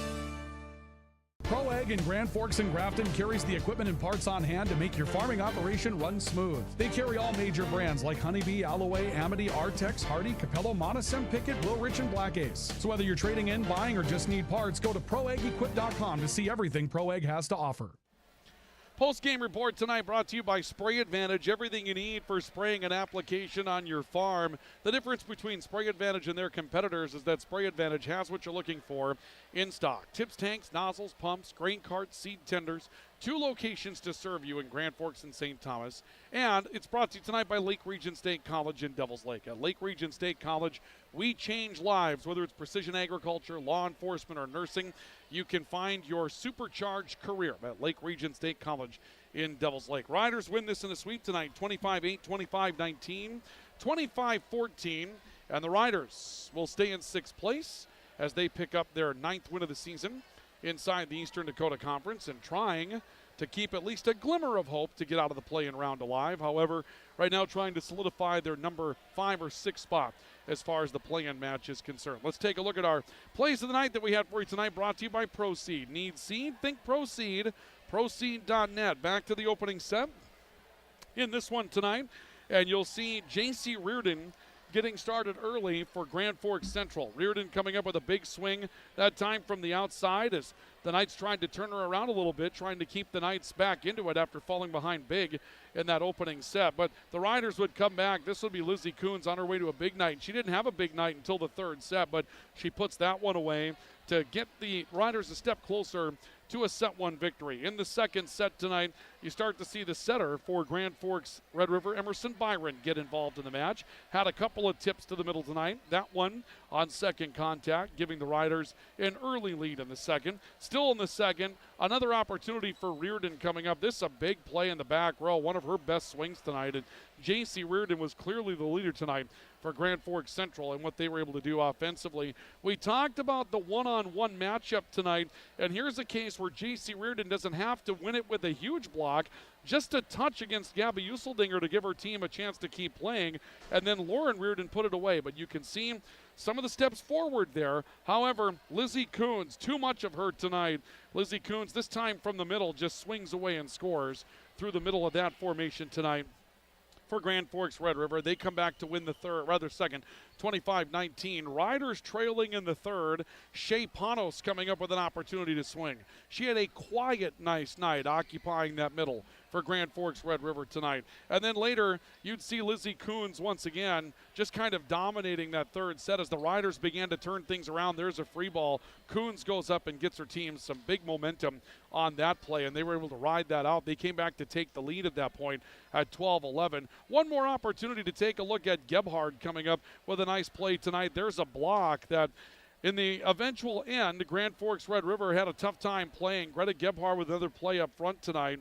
[SPEAKER 2] Pro Ag in Grand Forks and Grafton carries the equipment and parts on hand to make your farming operation run smooth. They carry all major brands like Honeybee, Alloway, Amity, Artex, Hardy, Capello, Monosem, Pickett, Wilrich, and Black Ace. So whether you're trading in, buying, or just need parts, go to ProAgEquip.com to see everything Pro Ag has to offer.
[SPEAKER 1] Post-game report tonight brought to you by Spray Advantage. Everything you need for spraying an application on your farm. The difference between Spray Advantage and their competitors is that Spray Advantage has what you're looking for in stock. Tips, tanks, nozzles, pumps, grain carts, seed tenders. 2 locations to serve you in Grand Forks and St. Thomas. And it's brought to you tonight by Lake Region State College in Devils Lake. At Lake Region State College, we change lives. Whether it's precision agriculture, law enforcement, or nursing, you can find your supercharged career at Lake Region State College in Devils Lake. Riders win this in the sweep tonight, 25-8, 25-19, 25-14. And the Riders will stay in 6th place as they pick up their 9th win of the season inside the Eastern Dakota Conference and trying to keep at least a glimmer of hope to get out of the play-in round alive. However, right now trying to solidify their number 5 or 6 spot as far as the play-in match is concerned. Let's take a look at our plays of the night that we had for you tonight, brought to you by Proseed. Need seed? Think Proseed. Proseed.net. Back to the opening set in this one tonight, and you'll see J.C. Reardon getting started early for Grand Forks Central. Reardon coming up with a big swing that time from the outside as the Knights tried to turn her around a little bit, trying to keep the Knights back into it after falling behind big in that opening set. But the Riders would come back. This would be Lizzie Coons on her way to a big night. She didn't have a big night until the 3rd set, but she puts that one away to get the Riders a step closer to a set 1 victory. In the 2nd set tonight, you start to see the setter for Grand Forks Red River, Emerson Byron, get involved in the match. Had a couple of tips to the middle tonight. That one on second contact, giving the Riders an early lead in the second. Still in the second, another opportunity for Reardon coming up. This is a big play in the back row, one of her best swings tonight. And J.C. Reardon was clearly the leader tonight for Grand Forks Central and what they were able to do offensively. We talked about the one-on-one matchup tonight, and here's a case where J.C. Reardon doesn't have to win it with a huge block, just a touch against Gabby Usseldinger to give her team a chance to keep playing, and then Lauren Reardon put it away. But you can see some of the steps forward there. However, Lizzie Coons, too much of her tonight. Lizzie Coons, this time from the middle, just swings away and scores through the middle of that formation tonight for Grand Forks Red River. They come back to win the second, 25-19. Riders trailing in the 3rd. Shea Panos coming up with an opportunity to swing. She had a quiet, nice night occupying that middle for Grand Forks Red River tonight. And then later, you'd see Lizzie Coons once again just kind of dominating that 3rd set as the Riders began to turn things around. There's a free ball. Coons goes up and gets her team some big momentum on that play, and they were able to ride that out. They came back to take the lead at that point at 12-11. One more opportunity to take a look at Gebhard coming up with a nice play tonight. There's a block that in the eventual end, Grand Forks Red River had a tough time playing. Greta Gebhard with another play up front tonight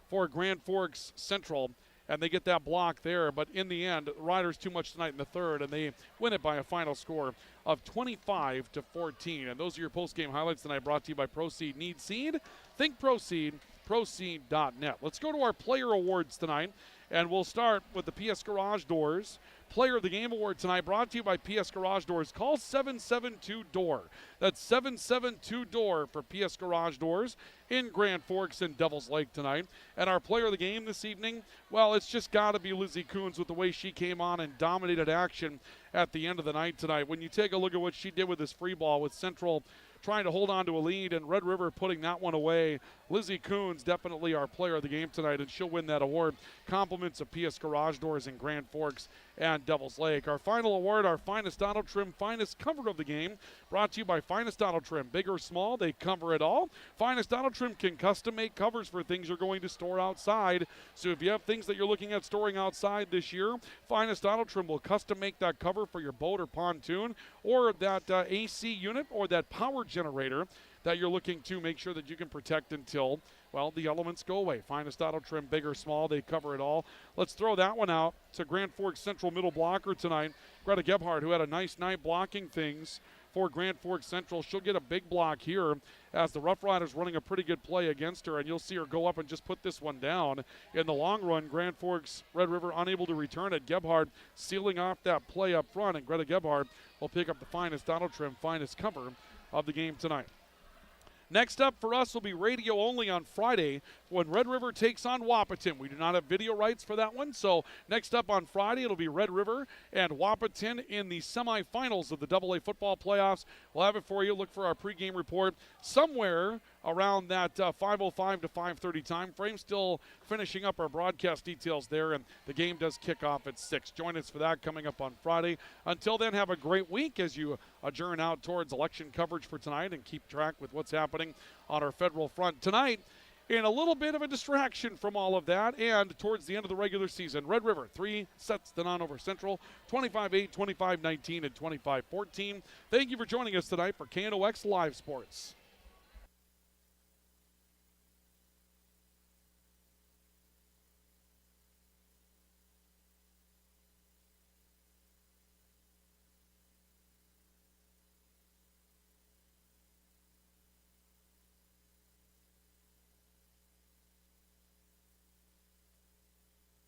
[SPEAKER 1] for Grand Forks Central, and they get that block there. But in the end, Riders too much tonight in the 3rd, and they win it by a final score of 25-14. And those are your post-game highlights tonight, brought to you by Proseed. Need seed? Think Proseed. Proseed.net. Let's go to our player awards tonight, and we'll start with the PS Garage Doors Player of the Game Award tonight, brought to you by PS Garage Doors. Call 772-DOOR. That's 772-DOOR for PS Garage Doors in Grand Forks and Devils Lake tonight. And our player of the game this evening, well, it's just got to be Lizzie Coons with the way she came on and dominated action at the end of the night tonight. When you take a look at what she did with this free ball with Central trying to hold on to a lead and Red River putting that one away, Lizzie Coons definitely our player of the game tonight, and she'll win that award. Compliments of PS Garage Doors in Grand Forks and Devils Lake. Our final award, our Finest Auto Trim, Finest Cover of the Game, brought to you by Finest Auto Trim. Big or small, they cover it all. Finest Auto Trim can custom make covers for things you're going to store outside. So if you have things that you're looking at storing outside this year, Finest Auto Trim will custom make that cover for your boat or pontoon, or that AC unit, or that power generator that you're looking to make sure that you can protect until, well, the elements go away. Finest Auto Trim, big or small, they cover it all. Let's throw that one out to Grand Forks Central middle blocker tonight, Greta Gebhardt, who had a nice night blocking things for Grand Forks Central. She'll get a big block here as the Rough Riders running a pretty good play against her, and you'll see her go up and just put this one down. In the long run, Grand Forks Red River unable to return it. Gebhardt sealing off that play up front, and Greta Gebhardt will pick up the Finest Auto Trim, Finest Cover of the game tonight. Next up for us will be radio only on Friday when Red River takes on Wahpeton. We do not have video rights for that one, so next up on Friday it'll be Red River and Wahpeton in the semifinals of the AA football playoffs. We'll have it for you. Look for our pregame report somewhere around that 5:05 to 5:30 time frame. Still finishing up our broadcast details there, and the game does kick off at 6. Join us for that coming up on Friday. Until then, have a great week as you adjourn out towards election coverage for tonight and keep track with what's happening on our federal front tonight. In a little bit of a distraction from all of that, and towards the end of the regular season, Red River 3 sets the non over Central, 25-8, 25-19, and 25-14. Thank you for joining us tonight for KNOX Live Sports.